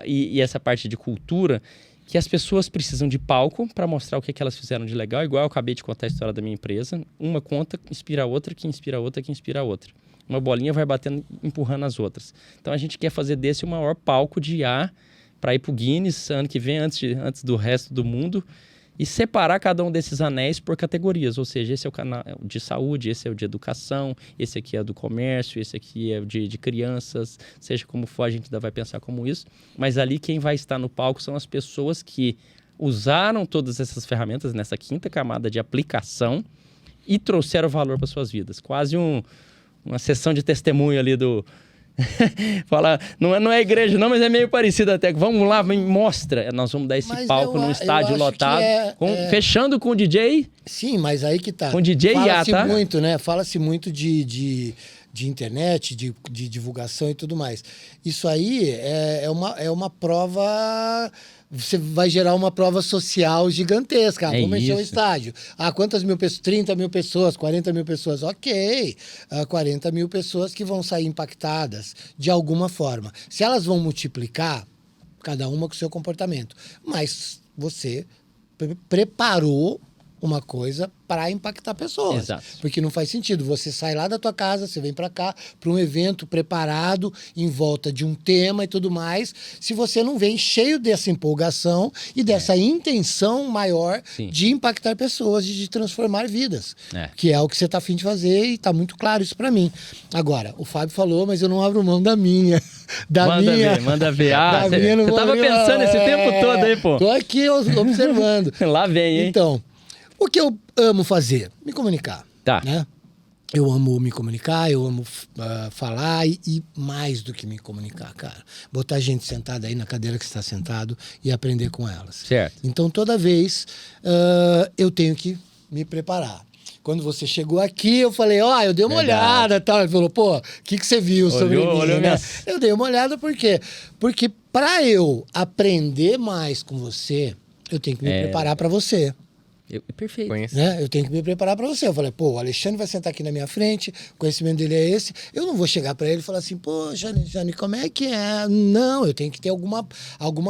e essa parte de cultura, que as pessoas precisam de palco para mostrar o que elas fizeram de legal. Igual eu acabei de contar a história da minha empresa. Uma conta inspira a outra, que inspira a outra, que inspira a outra. Uma bolinha vai batendo, empurrando as outras. Então a gente quer fazer desse o maior palco de IA para ir pro Guinness ano que vem, antes do resto do mundo, e separar cada um desses anéis por categorias. Ou seja, esse é o canal de saúde, esse é o de educação, esse aqui é do comércio, esse aqui é o de crianças, seja como for, a gente ainda vai pensar como isso. Mas ali quem vai estar no palco são as pessoas que usaram todas essas ferramentas nessa quinta camada de aplicação e trouxeram valor para suas vidas. Quase uma sessão de testemunho ali do... Fala, não é igreja não, mas é meio parecido até. Vamos lá, mostra. Nós vamos dar esse palco num estádio lotado, fechando com o DJ. Sim, mas aí que tá. Com o DJ IA, tá? Muito, né? Fala-se muito de internet, de divulgação e tudo mais. Isso aí é uma prova... Você vai gerar uma prova social gigantesca. Vamos encher o estádio. Quantas mil pessoas? 30 mil pessoas, 40 mil pessoas. Ok. 40 mil pessoas que vão sair impactadas de alguma forma. Se elas vão multiplicar, cada uma com o seu comportamento. Mas você preparou uma coisa para impactar pessoas. Exato. Porque não faz sentido. Você sai lá da tua casa, você vem para cá, para um evento preparado, em volta de um tema e tudo mais, se você não vem cheio dessa empolgação e dessa intenção maior de impactar pessoas e de transformar vidas. Que é o que você está a fim de fazer e está muito claro isso para mim. Agora, o Fábio falou, mas eu não abro mão da minha. Manda ver. Você estava pensando esse tempo todo aí, pô. Tô aqui observando. Lá vem, hein? Então, o que eu amo fazer? Me comunicar. Tá. Né? Eu amo me comunicar, eu amo falar e mais do que me comunicar, cara. Botar gente sentada aí na cadeira que está sentado e aprender com elas. Certo. Então, toda vez eu tenho que me preparar. Quando você chegou aqui, eu falei, eu dei uma olhada e tal. Ele falou, pô, o que você viu sobre mim, né? Eu dei uma olhada por quê? Porque para eu aprender mais com você, eu tenho que me preparar para você. Perfeito. Né? Eu tenho que me preparar para você. Eu falei, pô, o Alexandre vai sentar aqui na minha frente, o conhecimento dele é esse. Eu não vou chegar para ele e falar assim, pô, Jane, como é que é? Não, eu tenho que ter alguma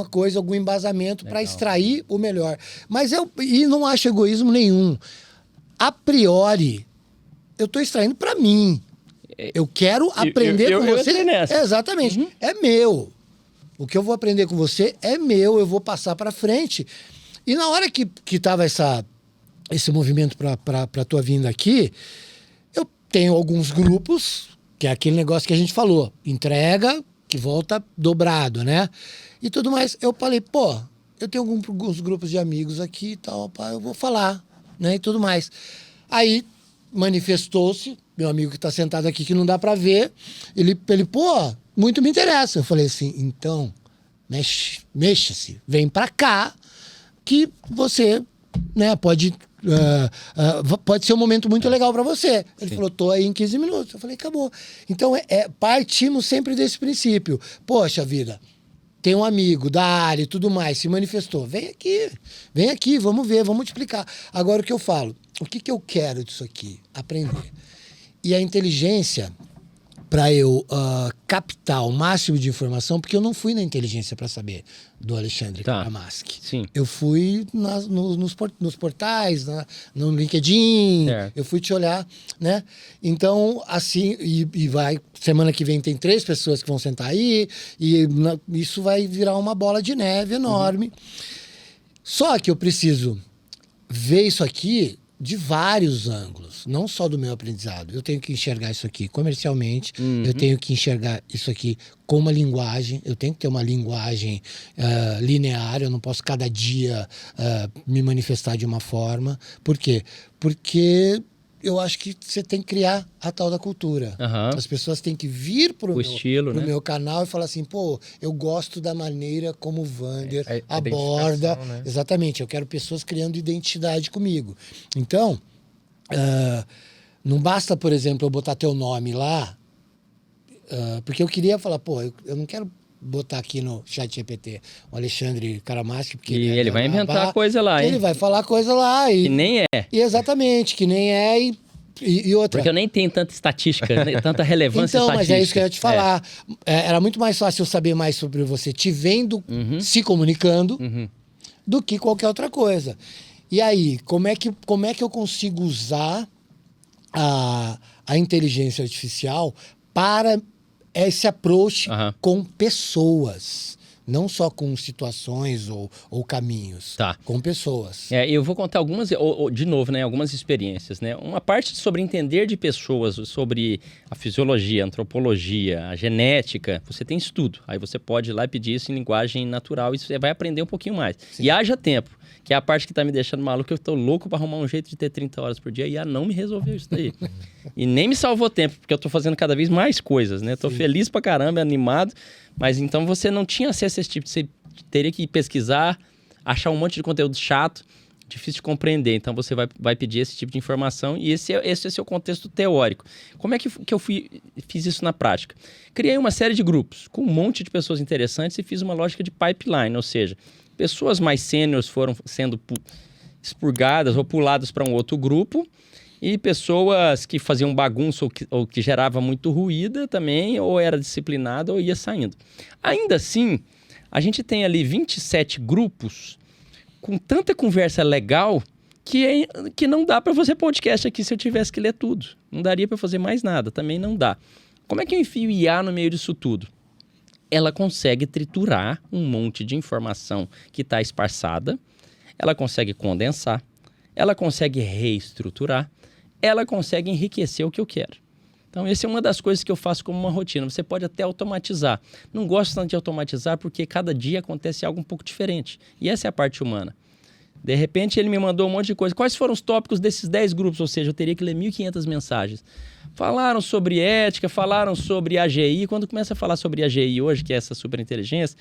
coisa, algum embasamento para extrair o melhor. Mas e não acho egoísmo nenhum. A priori, eu estou extraindo para mim. Eu quero aprender com você. Exatamente. É meu. O que eu vou aprender com você é meu, eu vou passar para frente. E na hora que tava esse movimento para tua vinda aqui, eu tenho alguns grupos, que é aquele negócio que a gente falou, entrega, que volta dobrado, né? E tudo mais. Eu falei, pô, eu tenho alguns grupos de amigos aqui e tal, pá, eu vou falar, né? E tudo mais. Aí manifestou-se, meu amigo que tá sentado aqui, que não dá para ver, ele, pô, muito me interessa. Eu falei assim, então, mexa-se, vem para cá, que você, né, pode ser um momento muito legal para você. Ele falou, tô aí em 15 minutos. Eu falei, acabou. Então, partimos sempre desse princípio. Poxa vida, tem um amigo da área e tudo mais, se manifestou. Vem aqui, vamos ver, vamos multiplicar. Agora, o que eu falo? O que eu quero disso aqui? Aprender. E a inteligência, para eu captar o máximo de informação, porque eu não fui na inteligência para saber do Alexandre Karamaski. Sim. Eu fui nos portais, no LinkedIn, eu fui te olhar, né? Então, assim, e vai, semana que vem tem 3 pessoas que vão sentar aí, e isso vai virar uma bola de neve enorme. Só que eu preciso ver isso aqui de vários ângulos, não só do meu aprendizado. Eu tenho que enxergar isso aqui comercialmente, eu tenho que enxergar isso aqui com uma linguagem, eu tenho que ter uma linguagem linear, eu não posso cada dia me manifestar de uma forma. Por quê? Porque eu acho que você tem que criar a tal da cultura. As pessoas têm que vir pro meu canal e falar assim, pô, eu gosto da maneira como o Wander aborda. Né? Exatamente, eu quero pessoas criando identidade comigo. Então, não basta, por exemplo, eu botar teu nome lá, porque eu queria falar, pô, eu não quero botar aqui no chat GPT o Alexandre Karamaski, porque ele vai inventar coisa lá, hein? Ele vai falar coisa lá. Que nem é. E exatamente, que nem é e outra. Porque eu nem tenho tanta estatística, tanta relevância estatística. Mas é isso que eu ia te falar. Era muito mais fácil eu saber mais sobre você te vendo, se comunicando, do que qualquer outra coisa. E aí, como é que eu consigo usar a inteligência artificial para esse approach com pessoas. Não só com situações ou caminhos, com pessoas. Eu vou contar algumas, de novo, né, algumas experiências. Né? Uma parte sobre entender de pessoas, sobre a fisiologia, a antropologia, a genética, você tem estudo. Aí você pode ir lá e pedir isso em linguagem natural e você vai aprender um pouquinho mais. Sim. E haja tempo, que é a parte que tá me deixando maluco, eu tô louco para arrumar um jeito de ter 30 horas por dia e não me resolveu isso daí. E nem me salvou tempo, porque eu tô fazendo cada vez mais coisas, né? Tô feliz pra caramba, animado, mas então você não tinha acesso a esse tipo, você teria que pesquisar, achar um monte de conteúdo chato, difícil de compreender. Então você vai pedir esse tipo de informação e esse é o seu contexto teórico. Como é que eu fiz isso na prática? Criei uma série de grupos com um monte de pessoas interessantes e fiz uma lógica de pipeline, ou seja, pessoas mais sêniores foram sendo expurgadas ou puladas para um outro grupo e pessoas que faziam bagunça ou que gerava muito ruído também, ou era disciplinada ou ia saindo. Ainda assim, a gente tem ali 27 grupos com tanta conversa legal que não dá para fazer podcast aqui se eu tivesse que ler tudo. Não daria para fazer mais nada, também não dá. Como é que eu enfio IA no meio disso tudo? Ela consegue triturar um monte de informação que está esparçada, ela consegue condensar, ela consegue reestruturar, ela consegue enriquecer o que eu quero. Então, essa é uma das coisas que eu faço como uma rotina. Você pode até automatizar. Não gosto tanto de automatizar porque cada dia acontece algo um pouco diferente. E essa é a parte humana. De repente, ele me mandou um monte de coisa. Quais foram os tópicos desses 10 grupos? Ou seja, eu teria que ler 1.500 mensagens. Falaram sobre ética, falaram sobre AGI. Quando começa a falar sobre AGI hoje, que é essa superinteligência,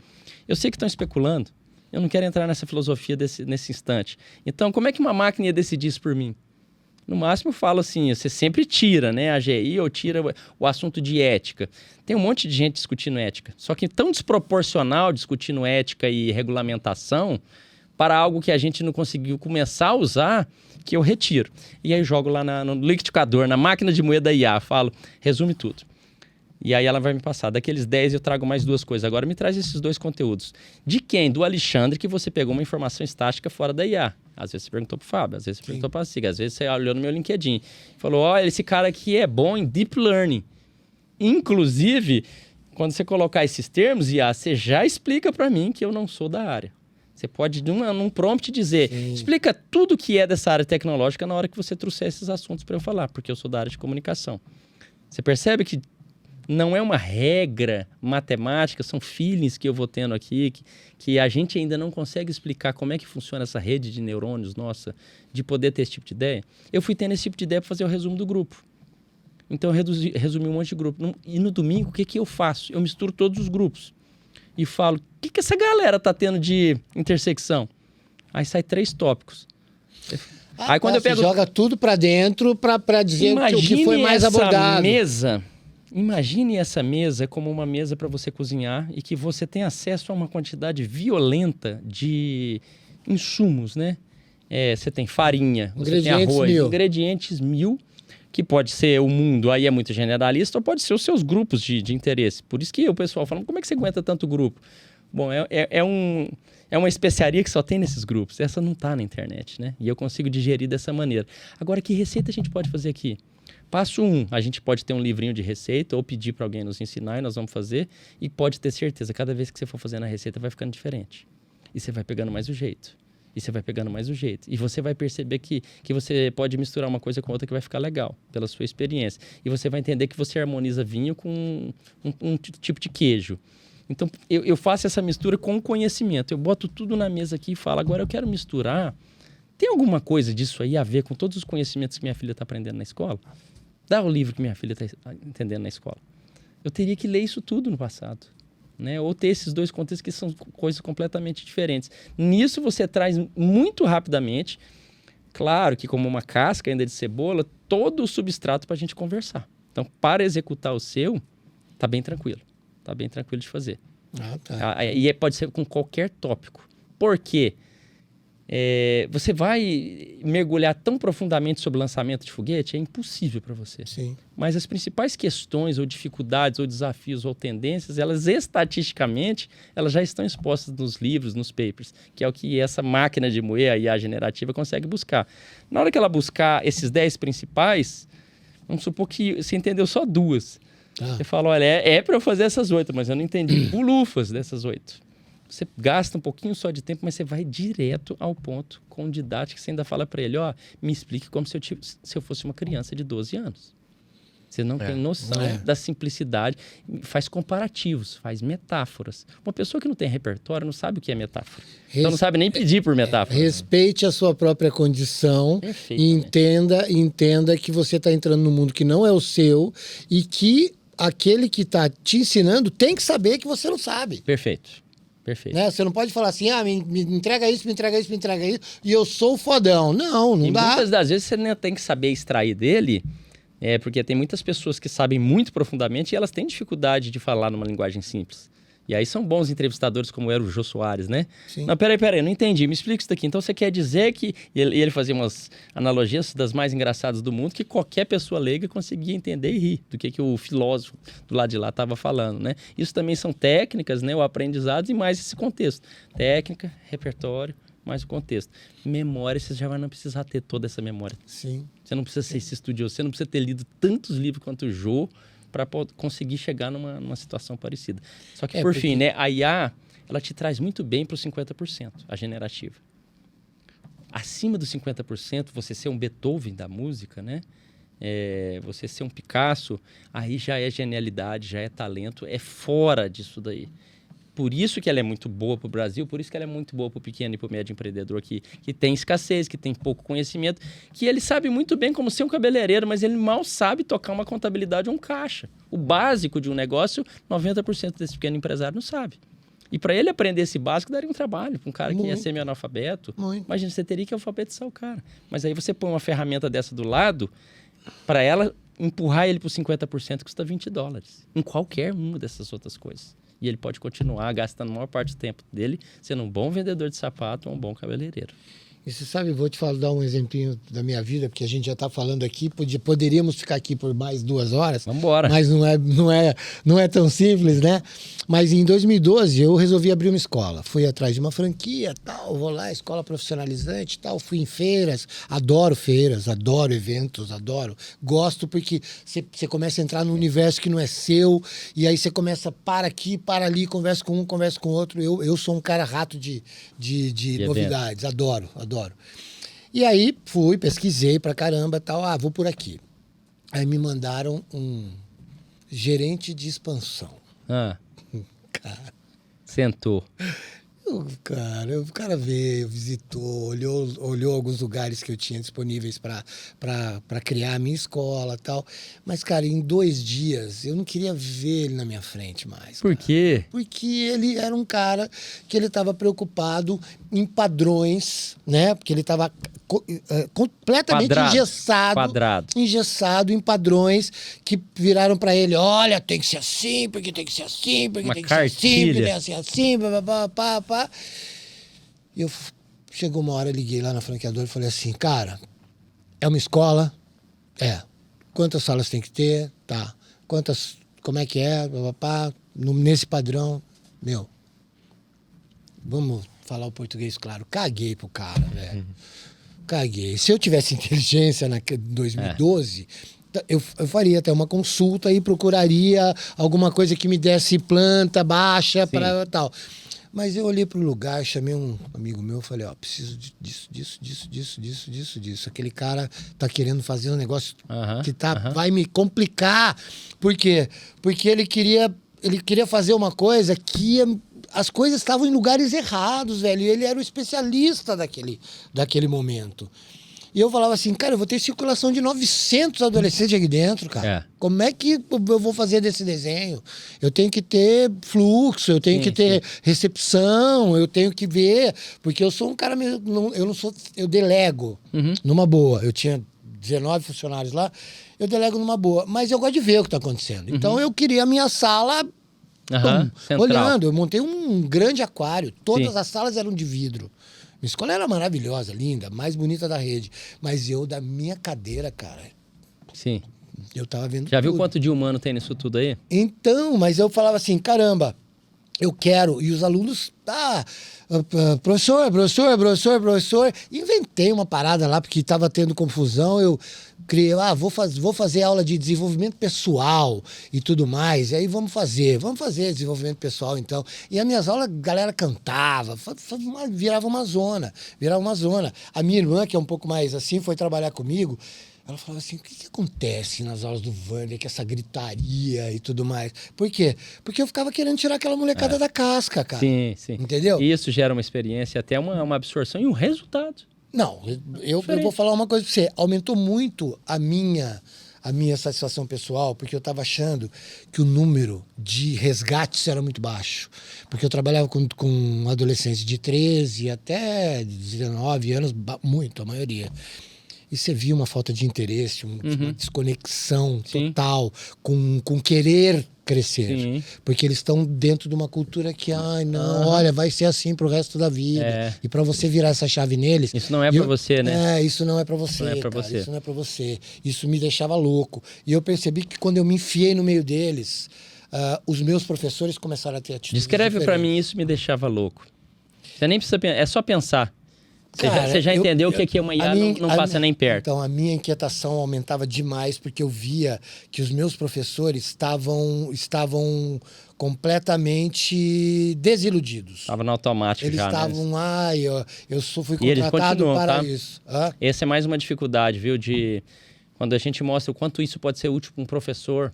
eu sei que estão especulando. Eu não quero entrar nessa filosofia nesse instante. Então, como é que uma máquina ia decidir isso por mim? No máximo, eu falo assim, você sempre tira, né, a AGI ou tira o assunto de ética. Tem um monte de gente discutindo ética. Só que tão desproporcional discutindo ética e regulamentação para algo que a gente não conseguiu começar a usar, que eu retiro. E aí jogo lá no liquidificador, na máquina de moer da IA, falo, resume tudo. E aí ela vai me passar. Daqueles 10 eu trago mais 2 coisas. Agora me traz esses 2 conteúdos. De quem? Do Alexandre, que você pegou uma informação estática fora da IA. Às vezes você perguntou pro Fábio, às vezes você perguntou pra Siga, às vezes você olhou no meu LinkedIn. Falou, olha, esse cara aqui é bom em Deep Learning. Inclusive, quando você colocar esses termos, IA, você já explica para mim que eu não sou da área. Você pode, num prompt, dizer, explica tudo que é dessa área tecnológica na hora que você trouxer esses assuntos para eu falar, porque eu sou da área de comunicação. Você percebe que não é uma regra matemática, são feelings que eu vou tendo aqui, que a gente ainda não consegue explicar como é que funciona essa rede de neurônios nossa, de poder ter esse tipo de ideia. Eu fui tendo esse tipo de ideia para fazer o resumo do grupo. Então, eu resumi um monte de grupo. E no domingo, o que eu faço? Eu misturo todos os grupos. E falo, o que essa galera tá tendo de intersecção? Aí sai 3 tópicos. Aí quando eu pego... joga tudo para dentro para dizer o que foi mais abordado. Imagine essa mesa como uma mesa para você cozinhar e que você tem acesso a uma quantidade violenta de insumos, né? Você tem farinha, você tem arroz, ingredientes 1000, que pode ser o mundo, aí é muito generalista, ou pode ser os seus grupos de interesse. Por isso que o pessoal fala, como é que você aguenta tanto grupo? Bom, é uma especiaria que só tem nesses grupos. Essa não está na internet, né? E eu consigo digerir dessa maneira. Agora, que receita a gente pode fazer aqui? Passo 1, a gente pode ter um livrinho de receita ou pedir para alguém nos ensinar e nós vamos fazer. E pode ter certeza, cada vez que você for fazendo a receita vai ficando diferente. E você vai pegando mais o jeito. E você vai pegando mais o jeito. E você vai perceber que você pode misturar uma coisa com outra que vai ficar legal, pela sua experiência. E você vai entender que você harmoniza vinho com um tipo de queijo. Então, eu faço essa mistura com conhecimento. Eu boto tudo na mesa aqui e falo, agora eu quero misturar. Tem alguma coisa disso aí a ver com todos os conhecimentos que minha filha está aprendendo na escola? Dá o livro que minha filha está entendendo na escola. Eu teria que ler isso tudo no passado. Né? Ou ter esses 2 contextos que são coisas completamente diferentes. Nisso você traz muito rapidamente, claro que como uma casca ainda de cebola, todo o substrato para a gente conversar. Então, para executar o seu, tá bem tranquilo. Tá bem tranquilo de fazer. E pode ser com qualquer tópico. Por quê? Você vai mergulhar tão profundamente sobre o lançamento de foguete? É impossível para você. Sim. Mas as principais questões, ou dificuldades, ou desafios, ou tendências, elas estatisticamente, elas já estão expostas nos livros, nos papers, que é o que essa máquina de moer, a IA generativa, consegue buscar. Na hora que ela buscar esses 10 principais, Vamos supor que você entendeu só 2. Tá. Você fala, olha, é para eu fazer essas 8, mas eu não entendi bulufas dessas 8. Você gasta um pouquinho só de tempo, mas você vai direto ao ponto com didática. Você ainda fala para ele, me explique como se eu fosse uma criança de 12 anos. Você não tem noção da simplicidade. Faz comparativos, faz metáforas. Uma pessoa que não tem repertório não sabe o que é metáfora. Então não sabe nem pedir por metáfora. Respeite a sua própria condição e entenda que você está entrando num mundo que não é o seu e que aquele que está te ensinando tem que saber que você não sabe. Perfeito. Perfeito. Né? Você não pode falar assim, me entrega isso, me entrega isso, me entrega isso, e eu sou o fodão. Não dá. Muitas das vezes você nem tem que saber extrair dele, porque tem muitas pessoas que sabem muito profundamente e elas têm dificuldade de falar numa linguagem simples. E aí são bons entrevistadores como era o Jô Soares, né? Sim. Não, peraí, não entendi, me explica isso daqui. Então você quer dizer que... E ele fazia umas analogias das mais engraçadas do mundo que qualquer pessoa leiga conseguia entender e rir do que o filósofo do lado de lá estava falando, né? Isso também são técnicas, né? O aprendizado e mais esse contexto. Técnica, repertório, mais o contexto. Memória, você já vai não precisar ter toda essa memória. Sim. Você não precisa ser esse estudioso, você não precisa ter lido tantos livros quanto o Jô para conseguir chegar numa situação parecida. Só que, por fim, né, a IA, ela te traz muito bem para os 50%, a generativa. Acima dos 50%, você ser um Beethoven da música, né? Você ser um Picasso, aí já é genialidade, já é talento, é fora disso daí. Por isso que ela é muito boa para o Brasil, por isso que ela é muito boa para o pequeno e para o médio empreendedor que tem escassez, que tem pouco conhecimento, que ele sabe muito bem como ser um cabeleireiro, mas ele mal sabe tocar uma contabilidade ou um caixa. O básico de um negócio, 90% desse pequeno empresário não sabe. E para ele aprender esse básico, daria um trabalho para um cara que ia ser semi-analfabeto. Imagina, você teria que alfabetizar o cara. Mas aí você põe uma ferramenta dessa do lado, para ela empurrar ele para os 50% custa $20. Em qualquer uma dessas outras coisas. E ele pode continuar gastando a maior parte do tempo dele sendo um bom vendedor de sapato ou um bom cabeleireiro. E você sabe, vou te dar um exemplinho da minha vida, porque a gente já está falando aqui, poderíamos ficar aqui por mais 2 horas. Vamos embora. Mas não é tão simples, né? Mas em 2012 eu resolvi abrir uma escola. Fui atrás de uma franquia, tal, vou lá, escola profissionalizante, tal, fui em feiras, adoro eventos, gosto porque você começa a entrar num universo que não é seu, e aí você começa, para aqui, para ali, conversa com um, conversa com outro. Eu sou um cara rato de novidades, adoro. E aí fui, pesquisei pra caramba, tal, vou por aqui. Aí me mandaram um gerente de expansão. Cara. Sentou. O cara veio, visitou, olhou alguns lugares que eu tinha disponíveis para criar a minha escola e tal. Mas, cara, em 2 dias eu não queria ver ele na minha frente mais. Por quê? Porque ele era um cara que ele estava preocupado em padrões, né? Porque ele estava completamente engessado em padrões que viraram para ele, olha, tem que ser assim, porque tem que ser assim, porque tem que ser assim, porque tem que ser assim, pá. E chegou uma hora, liguei lá na franqueadora e falei assim, cara, é uma escola? Quantas salas tem que ter? Tá. Como é que é? Nesse padrão, vamos falar o português claro, caguei pro cara, velho. Caguei. Se eu tivesse inteligência em 2012, eu faria até uma consulta e procuraria alguma coisa que me desse planta baixa para tal. Mas eu olhei pro lugar, chamei um amigo meu, falei, preciso disso. Aquele cara tá querendo fazer um negócio que vai me complicar. Por quê? Porque ele queria fazer uma coisa que as coisas estavam em lugares errados, velho. E ele era o especialista daquele momento. E eu falava assim, cara, eu vou ter circulação de 900 adolescentes aqui dentro, cara. Como é que eu vou fazer desse desenho? Eu tenho que ter fluxo, eu tenho que ter recepção, eu tenho que ver. Porque eu sou um cara meio... Eu delego numa boa. Eu tinha 19 funcionários lá, eu delego numa boa. Mas eu gosto de ver o que está acontecendo. Então eu queria a minha sala... olhando, eu montei um grande aquário. Todas as salas eram de vidro. Minha escola era maravilhosa, linda, mais bonita da rede. Mas eu, da minha cadeira, cara... Sim. Eu tava vendo Já viu quanto de humano tem nisso tudo aí? Então, mas eu falava assim, caramba, eu quero, e os alunos, professor, inventei uma parada lá, porque estava tendo confusão, eu criei, vou fazer aula de desenvolvimento pessoal e tudo mais, e aí vamos fazer desenvolvimento pessoal então, e as minhas aulas a galera cantava, virava uma zona, a minha irmã, que é um pouco mais assim, foi trabalhar comigo. Ela falava assim, o que acontece nas aulas do Wander, que essa gritaria e tudo mais? Por quê? Porque eu ficava querendo tirar aquela molecada da casca, cara. Sim. Entendeu? Isso gera uma experiência, até uma absorção e um resultado. Não, eu vou falar uma coisa pra você. Aumentou muito a minha satisfação pessoal, porque eu estava achando que o número de resgates era muito baixo. Porque eu trabalhava com adolescentes de 13 até 19 anos, muito, a maioria. E você via uma falta de interesse, uma desconexão total com querer crescer. Sim. Porque eles estão dentro de uma cultura que, olha, vai ser assim pro resto da vida. E para você virar essa chave neles... Isso não é para você, né? Isso não é para você, Isso não é para você. Isso me deixava louco. E eu percebi que quando eu me enfiei no meio deles, os meus professores começaram a ter atitudes Descreve para mim, isso me deixava louco. Você nem precisa pensar, é só pensar. Você já entendeu o que é uma IA, não passa nem perto. Então, a minha inquietação aumentava demais, porque eu via que os meus professores estavam completamente desiludidos. Estavam no automático eles já, estavam, né? Eu fui contratado para isso. Essa é mais uma dificuldade, viu? Quando a gente mostra o quanto isso pode ser útil para um professor,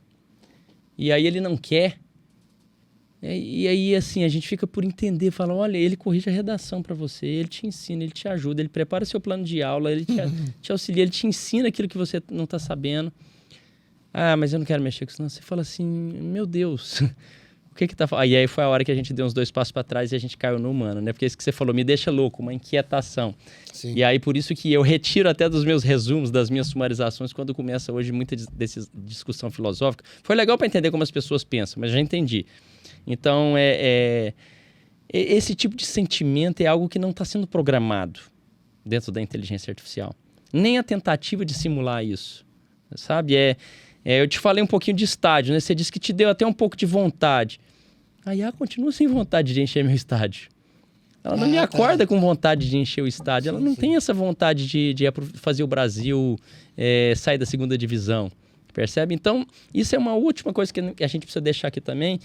e aí ele não quer. E aí, assim, a gente fica por entender, fala, olha, ele corrige a redação para você, ele te ensina, ele te ajuda, ele prepara seu plano de aula, ele te auxilia, ele te ensina aquilo que você não está sabendo. Mas eu não quero mexer com isso, não. Você fala assim, meu Deus, o que tá falando? E aí foi a hora que a gente deu uns 2 passos para trás e a gente caiu no humano, né? Porque isso que você falou me deixa louco, uma inquietação. Sim. E aí, por isso que eu retiro até dos meus resumos, das minhas sumarizações, quando começa hoje muita discussão filosófica. Foi legal para entender como as pessoas pensam, mas já entendi. Então, esse tipo de sentimento é algo que não está sendo programado dentro da inteligência artificial. Nem a tentativa de simular isso, sabe? Eu te falei um pouquinho de estádio, né? Você disse que te deu até um pouco de vontade. A IA continua sem vontade de encher meu estádio. Ela não me acorda com vontade de encher o estádio. Ela não tem essa vontade de fazer o Brasil sair da segunda divisão. Percebe? Então, isso é uma última coisa que a gente precisa deixar aqui também,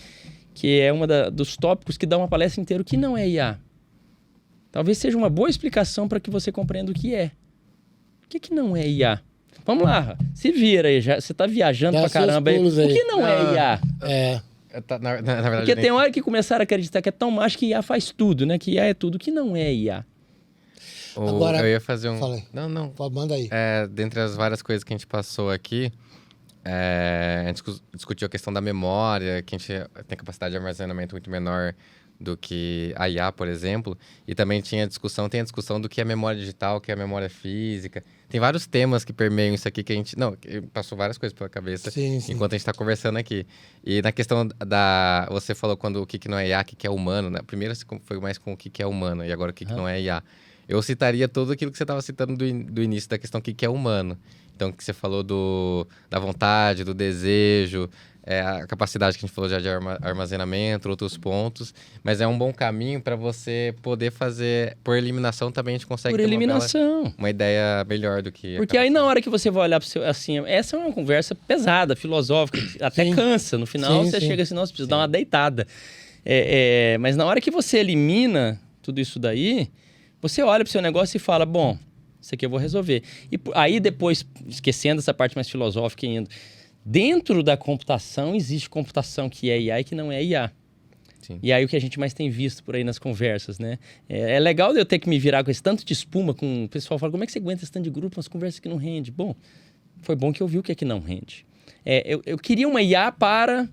que é dos tópicos que dá uma palestra inteira, o que não é IA. Talvez seja uma boa explicação para que você compreenda o que é. O que não é IA? Vamos lá, se vira aí, você está viajando pra caramba aí. O que não é IA? Na verdade, porque tem hora que começaram a acreditar que é tão mágico que IA faz tudo, né? Que IA é tudo. O que não é IA? Agora, eu ia fazer um... Falei. Não. Manda aí. Dentre as várias coisas que a gente passou aqui, a gente discutiu a questão da memória, que a gente tem capacidade de armazenamento muito menor do que a IA, por exemplo. E também tem a discussão do que é memória digital, que é memória física. Tem vários temas que permeiam isso aqui que a gente... Não, passou várias coisas pela cabeça enquanto a gente está conversando aqui. E na questão você falou o que não é IA, o que é humano, né? Primeiro foi mais com o que é humano, e agora o que não é IA. Eu citaria tudo aquilo que você estava citando do início da questão que é humano. Então, que você falou da vontade, do desejo, a capacidade que a gente falou já de armazenamento, outros pontos. Mas é um bom caminho para você poder fazer... Por eliminação também a gente consegue ter uma ideia melhor do que... Porque aí na hora que você vai olhar para o seu... Assim, essa é uma conversa pesada, filosófica, até cansa. No final você chega assim, nossa, preciso dar uma deitada. Mas na hora que você elimina tudo isso daí, você olha para o seu negócio e fala, bom... Isso aqui eu vou resolver. E aí depois, esquecendo essa parte mais filosófica ainda, dentro da computação existe computação que é IA e que não é IA. Sim. E aí o que a gente mais tem visto por aí nas conversas, né? É legal eu ter que me virar com esse tanto de espuma, com o pessoal fala, como é que você aguenta esse tanto de grupo, umas conversas que não rende? Bom, foi bom que eu vi o que é que não rende. Eu queria uma IA para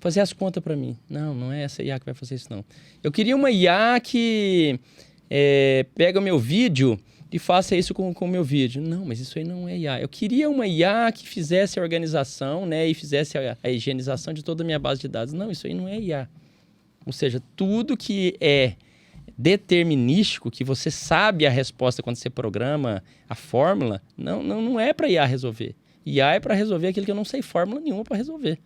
fazer as contas para mim. Não é essa IA que vai fazer isso, não. Eu queria uma IA que pega o meu vídeo... e faça isso com o meu vídeo. Não, mas isso aí não é IA. Eu queria uma IA que fizesse a organização, né, e fizesse a higienização de toda a minha base de dados. Não, isso aí não é IA. Ou seja, tudo que é determinístico, que você sabe a resposta quando você programa a fórmula, não é para IA resolver. IA é para resolver aquilo que eu não sei fórmula nenhuma para resolver.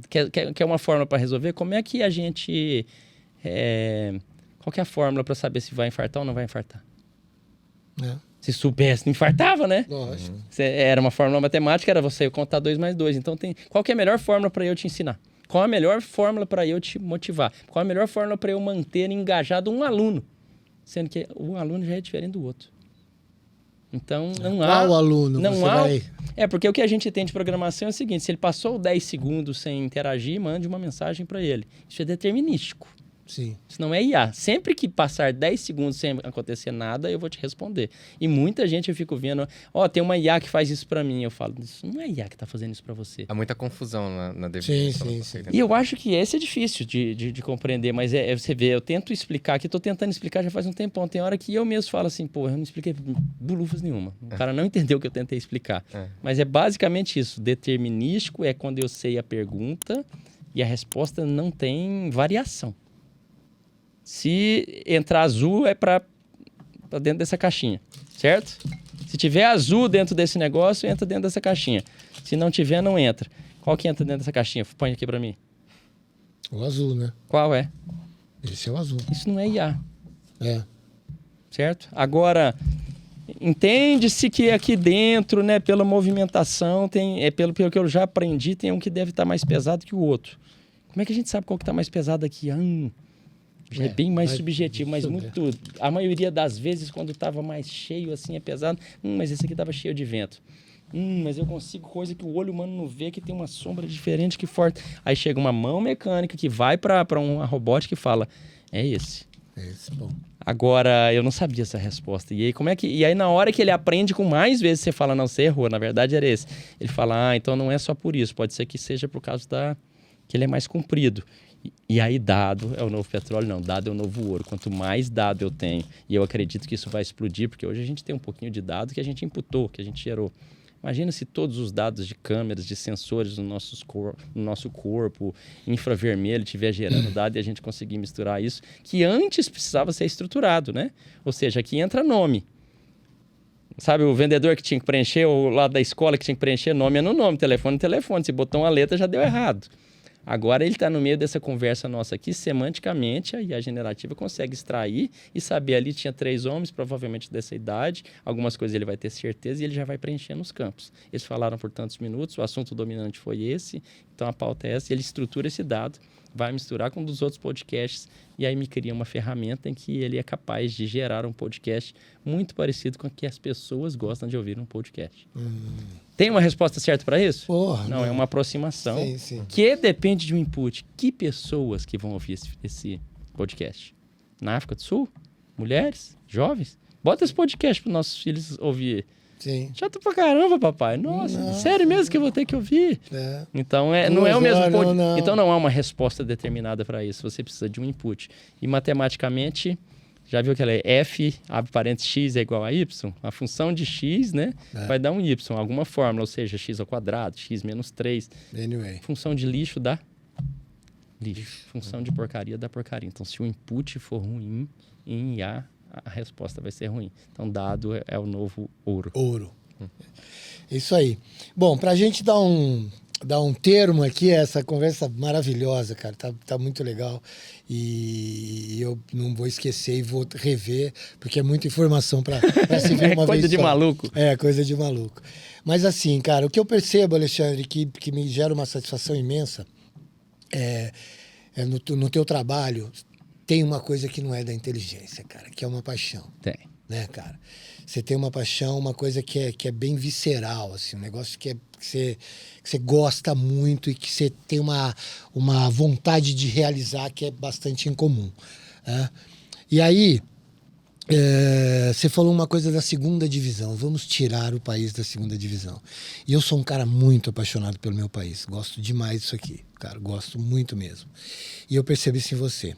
quer uma fórmula para resolver? Como é que a gente... qual que é a fórmula para saber se vai infartar ou não vai infartar? Se soubesse, não infartava, né? Lógico. Era uma fórmula matemática, era você contar 2 mais 2. Então, qual que é a melhor fórmula para eu te ensinar? Qual a melhor fórmula para eu te motivar? Qual a melhor fórmula para eu manter engajado um aluno? Sendo que um aluno já é diferente do outro. Então, não há... Qual aluno não você há, vai... porque o que a gente tem de programação é o seguinte, se ele passou 10 segundos sem interagir, mande uma mensagem para ele. Isso é determinístico. Sim. Isso não é IA. Sempre que passar 10 segundos sem acontecer nada, eu vou te responder. E muita gente eu fico vendo, tem uma IA que faz isso pra mim. Eu falo, isso não é IA que tá fazendo isso pra você. Há muita confusão na definição. Sim. E eu acho que esse é difícil de compreender, mas você vê, eu tento explicar aqui, tô tentando explicar já faz um tempão. Tem hora que eu mesmo falo assim, eu não expliquei bulufas nenhuma. O cara não entendeu o que eu tentei explicar. Mas é basicamente isso. Determinístico é quando eu sei a pergunta e a resposta não tem variação. Se entrar azul, é para dentro dessa caixinha, certo? Se tiver azul dentro desse negócio, entra dentro dessa caixinha. Se não tiver, não entra. Qual que entra dentro dessa caixinha? Põe aqui para mim. O azul, né? Qual é? Esse é o azul. Isso não é IA. Certo? Agora, entende-se que aqui dentro, né, pela movimentação, pelo que eu já aprendi, tem um que deve estar mais pesado que o outro. Como é que a gente sabe qual que está mais pesado aqui? Já é bem mais subjetivo, mas a maioria das vezes, quando estava mais cheio, assim, é pesado. Mas esse aqui estava cheio de vento. Mas eu consigo coisa que o olho humano não vê, que tem uma sombra diferente, que forte. Aí chega uma mão mecânica que vai para uma robótica e fala, é esse. Bom. Agora, eu não sabia essa resposta. E aí, E aí, na hora que ele aprende com mais vezes, você fala, não, você errou, na verdade era esse. Ele fala, então não é só por isso, pode ser que seja por causa que ele é mais comprido. E aí dado é o novo petróleo? Não, dado é o novo ouro. Quanto mais dado eu tenho, e eu acredito que isso vai explodir, porque hoje a gente tem um pouquinho de dado que a gente imputou, que a gente gerou. Imagina se todos os dados de câmeras, de sensores no nosso corpo, infravermelho, estiver gerando dado e a gente conseguir misturar isso, que antes precisava ser estruturado, né? Ou seja, aqui entra nome. Sabe, o vendedor que tinha que preencher, ou lá da escola que tinha que preencher, nome é no nome, telefone é telefone. Se botou uma letra, já deu errado. Agora ele está no meio dessa conversa nossa aqui, semanticamente, aí a generativa consegue extrair e saber ali tinha 3 homens, provavelmente dessa idade, algumas coisas ele vai ter certeza e ele já vai preenchendo os campos. Eles falaram por tantos minutos, o assunto dominante foi esse, então a pauta é essa, e ele estrutura esse dado, vai misturar com um dos outros podcasts e aí me cria uma ferramenta em que ele é capaz de gerar um podcast muito parecido com o que as pessoas gostam de ouvir um podcast. Tem uma resposta certa para isso? Não, é uma aproximação que depende de um input. Que pessoas que vão ouvir esse podcast? Na África do Sul? Mulheres? Jovens? Bota esse podcast para os nossos filhos ouvir. Sim. Chato pra caramba, papai. Nossa, sério mesmo que eu vou ter que ouvir? Então, não é o mesmo podcast. Então, não há uma resposta determinada para isso. Você precisa de um input. E matematicamente, já viu que ela é F, abre parênteses, X é igual a Y? A função de X, né, vai dar um Y, alguma fórmula. Ou seja, X ao quadrado, X menos 3. Anyway. Função de lixo dá lixo. Função de porcaria dá porcaria. Então, se o input for ruim em IA, a resposta vai ser ruim. Então, dado é o novo ouro. Isso aí. Bom, pra gente dar um termo aqui, essa conversa maravilhosa, cara, tá muito legal. E eu não vou esquecer e vou rever, porque é muita informação pra se ver uma vez coisa de só. maluco. Coisa de maluco. Mas assim, cara, o que eu percebo, Alexandre, que me gera uma satisfação imensa, no teu trabalho, tem uma coisa que não é da inteligência, cara, que é uma paixão. Tem. Né, cara? Você tem uma paixão, uma coisa que é bem visceral, assim, um negócio que você gosta muito e que você tem uma vontade de realizar que é bastante incomum. Né? E aí, você falou uma coisa da 2ª divisão. Vamos tirar o país da 2ª divisão. E eu sou um cara muito apaixonado pelo meu país. Gosto demais disso aqui, cara. Gosto muito mesmo. E eu percebi isso em você.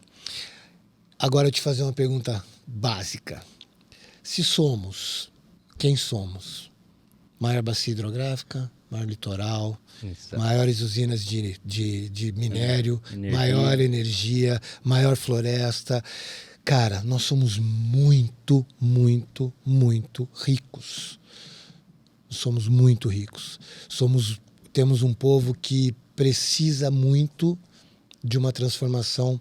Agora eu te fazer uma pergunta básica. Se somos, quem somos? Maior bacia hidrográfica, maior litoral, maiores usinas de minério, maior energia, maior floresta. Cara, nós somos muito, muito, muito ricos. Somos muito ricos. Temos um povo que precisa muito de uma transformação,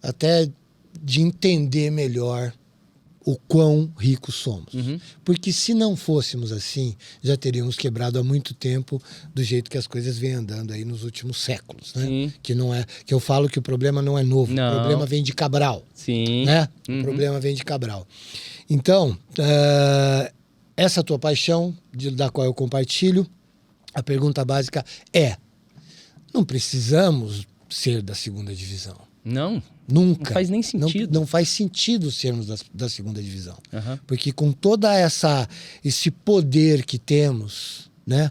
até de entender melhor o quão ricos somos. Porque se não fôssemos assim, já teríamos quebrado há muito tempo do jeito que as coisas vêm andando aí nos últimos séculos, né? Que não é, que eu falo que o problema não é novo, Não. o problema vem de Cabral. Sim. Né? O problema vem de Cabral. Então, essa tua paixão, da qual eu compartilho, a pergunta básica é: não precisamos ser da segunda divisão. Não. Nunca. Não faz nem sentido. Não faz sentido sermos da segunda divisão. Porque com toda esse poder que temos, né,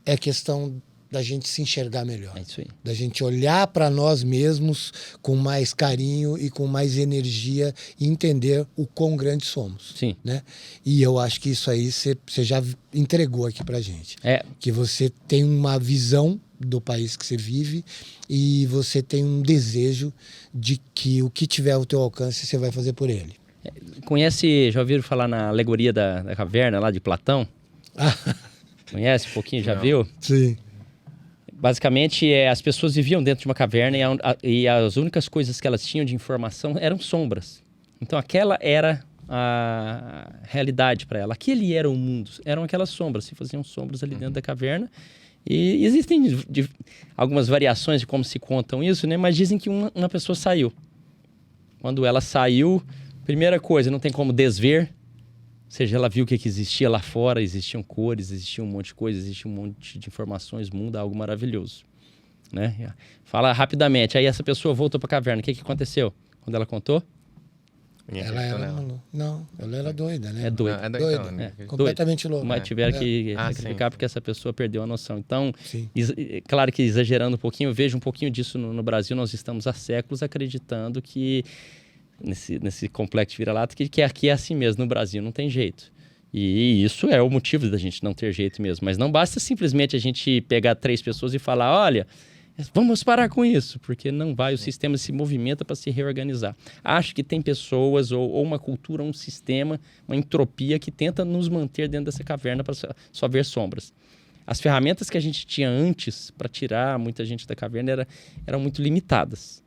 é questão da gente se enxergar melhor. É isso aí. Da gente olhar para nós mesmos com mais carinho e com mais energia e entender o quão grande somos. Sim. Né? E eu acho que isso aí você já entregou aqui pra gente. Que você tem uma visão do país que você vive e você tem um desejo de que o que tiver ao teu alcance você vai fazer por ele. Já ouviram falar na alegoria da caverna lá de Platão? Conhece um pouquinho, já viu? Sim. Basicamente, as pessoas viviam dentro de uma caverna e as únicas coisas que elas tinham de informação eram sombras. Então, aquela era a realidade para ela. Aquele era o mundo. Eram aquelas sombras. Se faziam sombras ali dentro da caverna. E existem algumas variações de como se contam isso, né? Mas dizem que uma pessoa saiu. Quando ela saiu, primeira coisa, não tem como desver. Ou seja, ela viu o que existia lá fora, existiam cores, existia um monte de coisas, existia um monte de informações, mundo, algo maravilhoso. Né? Fala rapidamente, aí essa pessoa voltou para a caverna, o que aconteceu? Quando ela contou? Ela era doida, né? É doida. É doida, né? Completamente louca. Mas tiveram que sacrificar porque essa pessoa perdeu a noção. Então, claro que exagerando um pouquinho, eu vejo um pouquinho disso no Brasil. Nós estamos há séculos acreditando que nesse complexo de vira-lata, que aqui é assim mesmo, no Brasil não tem jeito. E isso é o motivo da gente não ter jeito mesmo. Mas não basta simplesmente a gente pegar 3 pessoas e falar, olha, vamos parar com isso, porque não vai, o sistema se movimenta para se reorganizar. Acho que tem pessoas ou uma cultura, um sistema, uma entropia que tenta nos manter dentro dessa caverna para só ver sombras. As ferramentas que a gente tinha antes para tirar muita gente da caverna eram muito limitadas.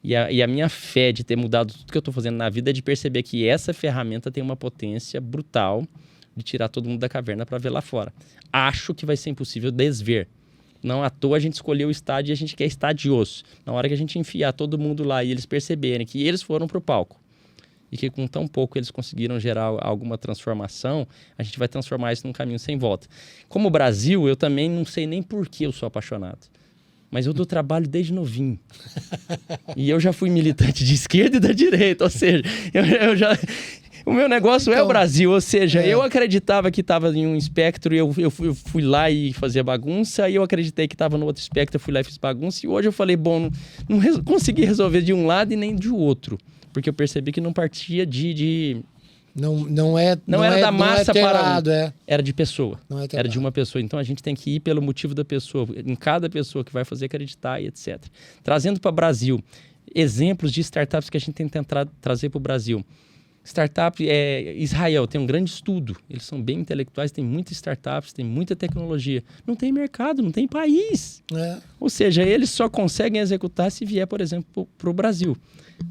E a minha fé de ter mudado tudo que eu estou fazendo na vida é de perceber que essa ferramenta tem uma potência brutal de tirar todo mundo da caverna para ver lá fora. Acho que vai ser impossível desver. Não à toa a gente escolheu o estádio e a gente quer estadioso. Na hora que a gente enfiar todo mundo lá e eles perceberem que eles foram para o palco e que com tão pouco eles conseguiram gerar alguma transformação, a gente vai transformar isso num caminho sem volta. Como o Brasil, eu também não sei nem por que eu sou apaixonado. Mas eu dou trabalho desde novinho. E eu já fui militante de esquerda e da direita. Ou seja, o meu negócio é o Brasil. Ou seja, eu acreditava que estava em um espectro e eu fui lá e fazia bagunça. E eu acreditei que estava no outro espectro, eu fui lá e fiz bagunça. E hoje eu falei, bom, não consegui resolver de um lado e nem de outro. Porque eu percebi que não partia Não era da massa para era de pessoa. Era de uma pessoa. Então a gente tem que ir pelo motivo da pessoa, em cada pessoa que vai fazer acreditar e etc. Trazendo para o Brasil exemplos de startups que a gente tem tentado trazer para o Brasil. Startup Israel tem um grande estudo. Eles são bem intelectuais, tem muitas startups, tem muita tecnologia. Não tem mercado, não tem país. Ou seja, eles só conseguem executar se vier, por exemplo, para o Brasil.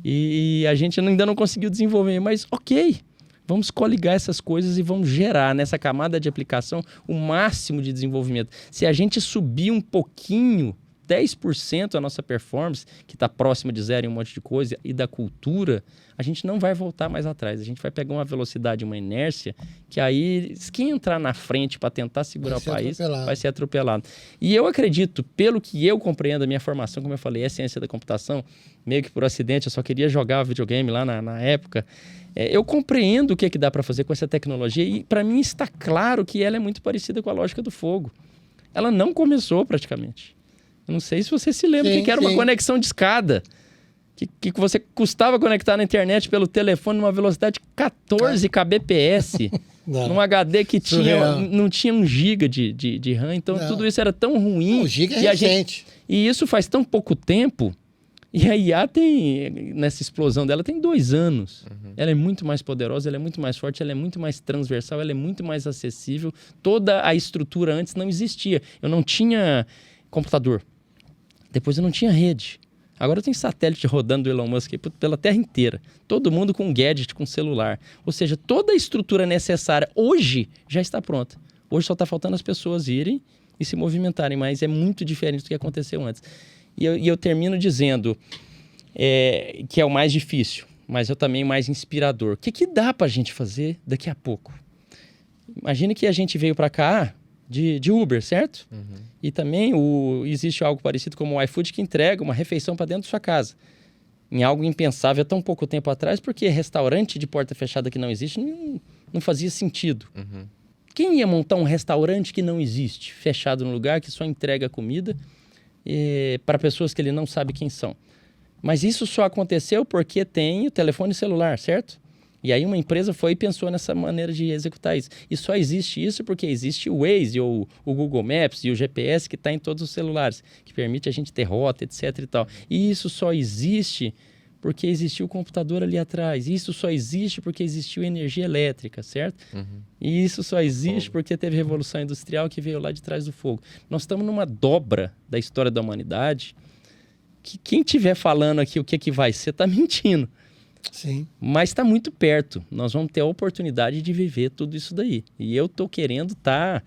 E a gente ainda não conseguiu desenvolver, mas ok. Vamos coligar essas coisas e vamos gerar nessa camada de aplicação o máximo de desenvolvimento. Se a gente subir um pouquinho, 10% a nossa performance, que está próxima de zero em um monte de coisa, e da cultura, a gente não vai voltar mais atrás. A gente vai pegar uma velocidade, uma inércia, que aí quem entrar na frente para tentar segurar o país vai ser atropelado. E eu acredito, pelo que eu compreendo, a minha formação, como eu falei, é ciência da computação, meio que por acidente, eu só queria jogar videogame lá na época. Eu compreendo o que dá para fazer com essa tecnologia e para mim está claro que ela é muito parecida com a lógica do fogo. Ela não começou praticamente. Eu não sei se você se lembra que era uma conexão de escada. Que você custava conectar na internet pelo telefone numa velocidade de 14 kbps. Num HD que não tinha 1 GB de RAM. Então tudo isso era tão ruim. 1 GB é recente. E isso faz tão pouco tempo E a IA tem, nessa explosão dela, tem 2 anos. Ela é muito mais poderosa, ela é muito mais forte, ela é muito mais transversal, ela é muito mais acessível. Toda a estrutura antes não existia. Eu não tinha computador. Depois eu não tinha rede. Agora eu tenho satélite rodando do Elon Musk pela Terra inteira. Todo mundo com gadget, com celular. Ou seja, toda a estrutura necessária hoje já está pronta. Hoje só está faltando as pessoas irem e se movimentarem, mas é muito diferente do que aconteceu antes. E eu termino dizendo que é o mais difícil, mas é também o mais inspirador. O que dá para a gente fazer daqui a pouco? Imagine que a gente veio para cá de Uber, certo? E também existe algo parecido como o iFood que entrega uma refeição para dentro da sua casa. Em algo impensável há tão pouco tempo atrás, porque restaurante de porta fechada que não existe não fazia sentido. Quem ia montar um restaurante que não existe, fechado no lugar, que só entrega comida para pessoas que ele não sabe quem são? Mas isso só aconteceu porque tem o telefone celular, certo? E aí uma empresa foi e pensou nessa maneira de executar isso. E só existe isso porque existe o Waze, ou o Google Maps e o GPS que está em todos os celulares, que permite a gente ter rota, etc e tal. E isso só existe porque existiu o computador ali atrás. Isso só existe porque existiu energia elétrica, certo? E isso só existe porque teve revolução industrial que veio lá de trás do fogo. Nós estamos numa dobra da história da humanidade que quem estiver falando aqui o que vai ser está mentindo. Sim. Mas está muito perto. Nós vamos ter a oportunidade de viver tudo isso daí. E eu estou querendo estar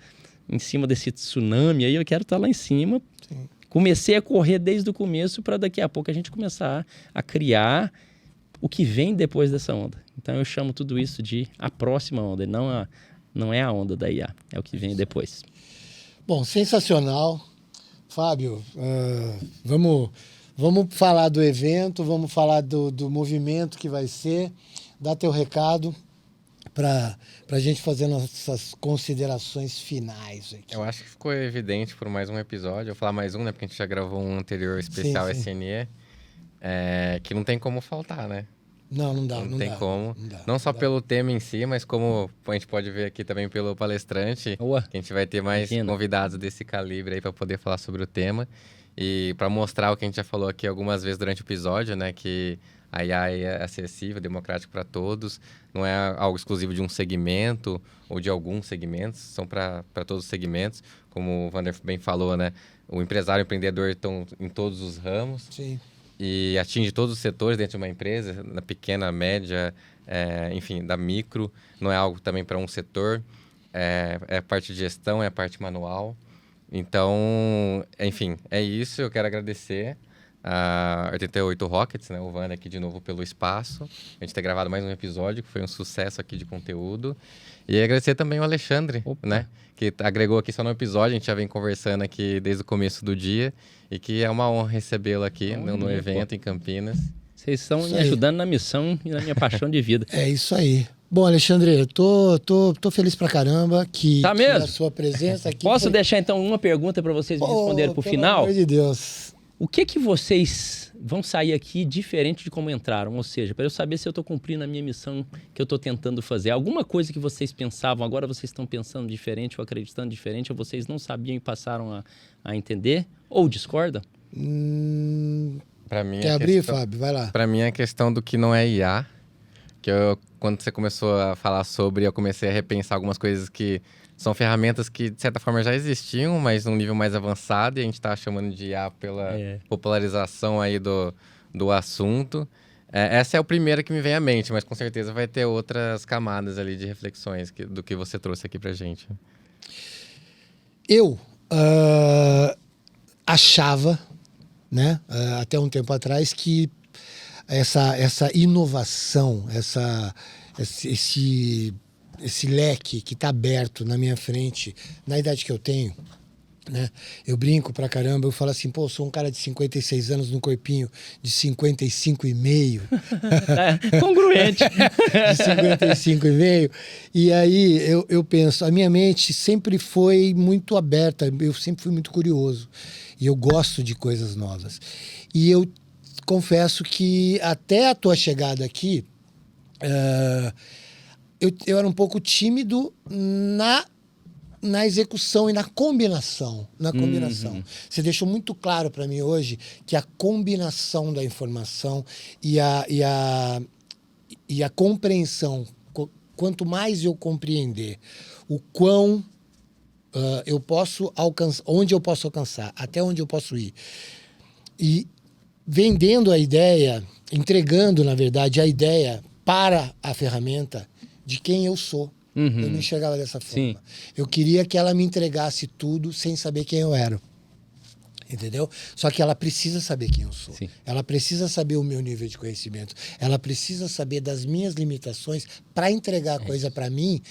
em cima desse tsunami aí, eu quero estar lá em cima. Sim. Comecei a correr desde o começo para daqui a pouco a gente começar a criar o que vem depois dessa onda. Então eu chamo tudo isso de a próxima onda, não é a onda da IA, é o que vem depois. Bom, sensacional. Fábio, vamos falar do evento, vamos falar do movimento que vai ser. Dá teu recado para a gente fazer nossas considerações finais aqui. Eu acho que ficou evidente por mais um episódio. Eu vou falar mais um, né? Porque a gente já gravou um anterior especial Sim. SNE. Que não tem como faltar, né? Não dá. Não tem como. Não só pelo tema em si, mas como a gente pode ver aqui também pelo palestrante, que a gente vai ter mais convidados desse calibre aí para poder falar sobre o tema. E para mostrar o que a gente já falou aqui algumas vezes durante o episódio, né? Que a IA é acessível, democrático para todos. Não é algo exclusivo de um segmento ou de alguns segmentos. São para todos os segmentos. Como o Wander bem falou, né? O empresário e o empreendedor estão em todos os ramos. Sim. E atinge todos os setores dentro de uma empresa. Na pequena, média, enfim, da micro. Não é algo também para um setor. É a parte de gestão, é a parte manual. Então, enfim, é isso. Eu quero agradecer a 88 Rockets, né? O Wander aqui de novo pelo espaço. A gente ter gravado mais um episódio, que foi um sucesso aqui de conteúdo. E agradecer também o Alexandre, né? Que agregou aqui só no episódio. A gente já vem conversando aqui desde o começo do dia. E que é uma honra recebê-lo aqui no evento em Campinas. Vocês estão me ajudando na missão e na minha paixão de vida. É isso aí. Bom, Alexandre, eu tô feliz pra caramba que a sua presença aqui. Posso deixar então uma pergunta para vocês me responderem pro final? Pelo amor de Deus. O que vocês vão sair aqui diferente de como entraram? Ou seja, para eu saber se eu estou cumprindo a minha missão que eu estou tentando fazer. Alguma coisa que vocês pensavam, agora vocês estão pensando diferente ou acreditando diferente, ou vocês não sabiam e passaram a entender? Ou discordam? Pra mim, quer abrir, Fábio? Vai lá. Para mim, a questão do que não é IA, que quando você começou a falar sobre, eu comecei a repensar algumas coisas que são ferramentas que, de certa forma, já existiam, mas num nível mais avançado, e a gente está chamando de IA pela popularização aí do assunto. Essa é a primeira que me vem à mente, mas com certeza vai ter outras camadas ali de reflexões do que você trouxe aqui pra gente. Eu achava, né, até um tempo atrás, que essa inovação, esse leque que está aberto na minha frente, na idade que eu tenho, né? Eu brinco pra caramba, eu falo assim, pô, eu sou um cara de 56 anos num corpinho de 55,5. Congruente. De 55,5. E aí eu penso, a minha mente sempre foi muito aberta, eu sempre fui muito curioso. E eu gosto de coisas novas. E eu confesso que até a tua chegada aqui, eu era um pouco tímido na na execução e na combinação. Você deixou muito claro para mim hoje que a combinação da informação e a compreensão, quanto mais eu compreender o quão eu posso alcançar, onde eu posso alcançar, até onde eu posso ir, e vendendo a ideia, entregando, na verdade, a ideia para a ferramenta de quem eu sou. Eu não enxergava dessa forma. Sim. Eu queria que ela me entregasse tudo sem saber quem eu era. Entendeu? Só que ela precisa saber quem eu sou. Sim. Ela precisa saber o meu nível de conhecimento. Ela precisa saber das minhas limitações para entregar a coisa para mim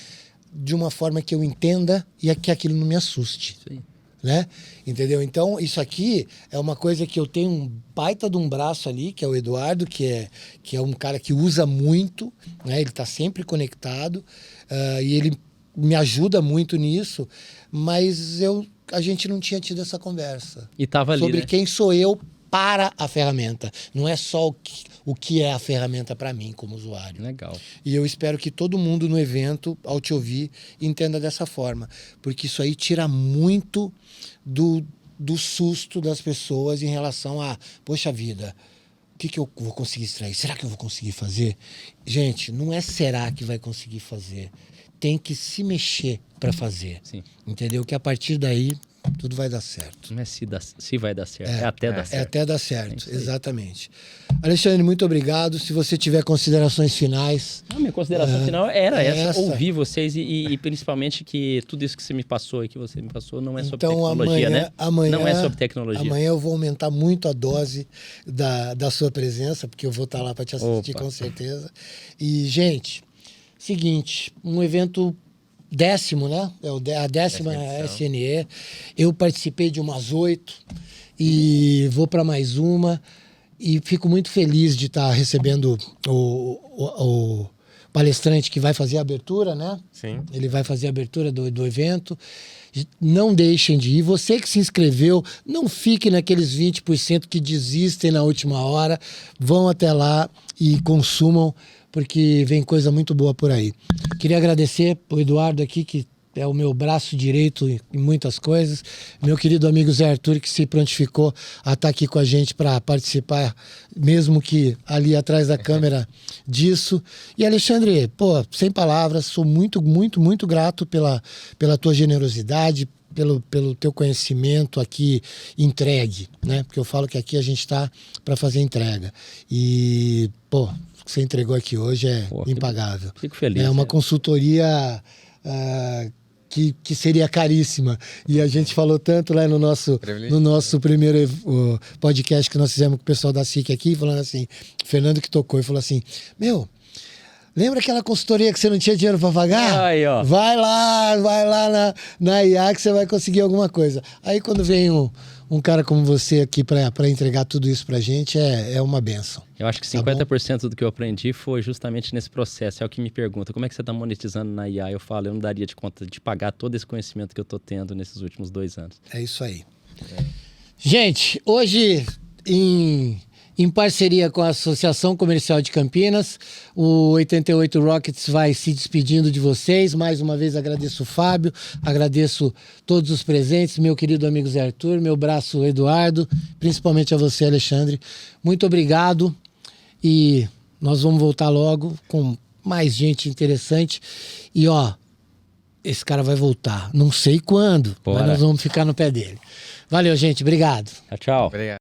de uma forma que eu entenda e que aquilo não me assuste. Sim. Né? Entendeu? Então, isso aqui é uma coisa que eu tenho um baita de um braço ali, que é o Eduardo, que é um cara que usa muito, né? Ele está sempre conectado, e ele me ajuda muito nisso, mas a gente não tinha tido essa conversa. E tava ali, sobre né? quem sou eu para a ferramenta. Não é só o que é a ferramenta para mim como usuário. Legal. E eu espero que todo mundo no evento, ao te ouvir, entenda dessa forma. Porque isso aí tira muito do susto das pessoas em relação a, poxa vida, o que eu vou conseguir extrair? Será que eu vou conseguir fazer? Gente, não é será que vai conseguir fazer. Tem que se mexer para fazer. Sim. Entendeu? Que a partir daí tudo vai dar certo. Não é se vai dar certo, é até dar certo. É até dar certo, exatamente. Alexandre, muito obrigado. Se você tiver considerações finais... A minha consideração final era essa, essa. ouvir vocês e principalmente que tudo isso que você me passou e que você me passou não é sobre Então, tecnologia, né? amanhã, não é sobre tecnologia. Amanhã eu vou aumentar muito a dose da sua presença, porque eu vou estar lá para te assistir. Opa. Com certeza. E, gente, seguinte, um evento 10º, né? É a 10ª SNE. Eu participei de umas 8 e vou para mais uma. E fico muito feliz de estar recebendo o palestrante que vai fazer a abertura, né? Sim. Ele vai fazer a abertura do evento. Não deixem de ir. Você que se inscreveu, não fique naqueles 20% que desistem na última hora. Vão até lá e consumam, porque vem coisa muito boa por aí. Queria agradecer o Eduardo aqui, que é o meu braço direito em muitas coisas. Meu querido amigo Zé Arthur, que se prontificou a estar aqui com a gente para participar, mesmo que ali atrás da câmera disso. E Alexandre, pô, sem palavras, sou muito, muito, muito grato pela tua generosidade, pelo teu conhecimento aqui entregue, né? Porque eu falo que aqui a gente está para fazer entrega. E, pô, o que você entregou aqui hoje é impagável. Fico feliz. É uma consultoria que seria caríssima. E a gente falou tanto lá no nosso primeiro podcast que nós fizemos com o pessoal da SIC aqui, falando assim, o Fernando que tocou e falou assim, lembra aquela consultoria que você não tinha dinheiro para pagar? Aí, ó. Vai lá na IA que você vai conseguir alguma coisa. Aí quando vem um cara como você aqui para entregar tudo isso pra gente, é uma benção. Eu acho que 50% do que eu aprendi foi justamente nesse processo. É o que me pergunta, como é que você está monetizando na IA? Eu falo, eu não daria de conta de pagar todo esse conhecimento que eu estou tendo nesses últimos 2 anos. É isso aí. Gente, hoje em parceria com a Associação Comercial de Campinas, o 88 Rockets vai se despedindo de vocês. Mais uma vez agradeço o Fábio, agradeço todos os presentes, meu querido amigo Zé Arthur, meu braço Eduardo, principalmente a você, Alexandre. Muito obrigado e nós vamos voltar logo com mais gente interessante. E ó, esse cara vai voltar, não sei quando, mas nós vamos ficar no pé dele. Valeu, gente, obrigado. Tchau. Obrigado.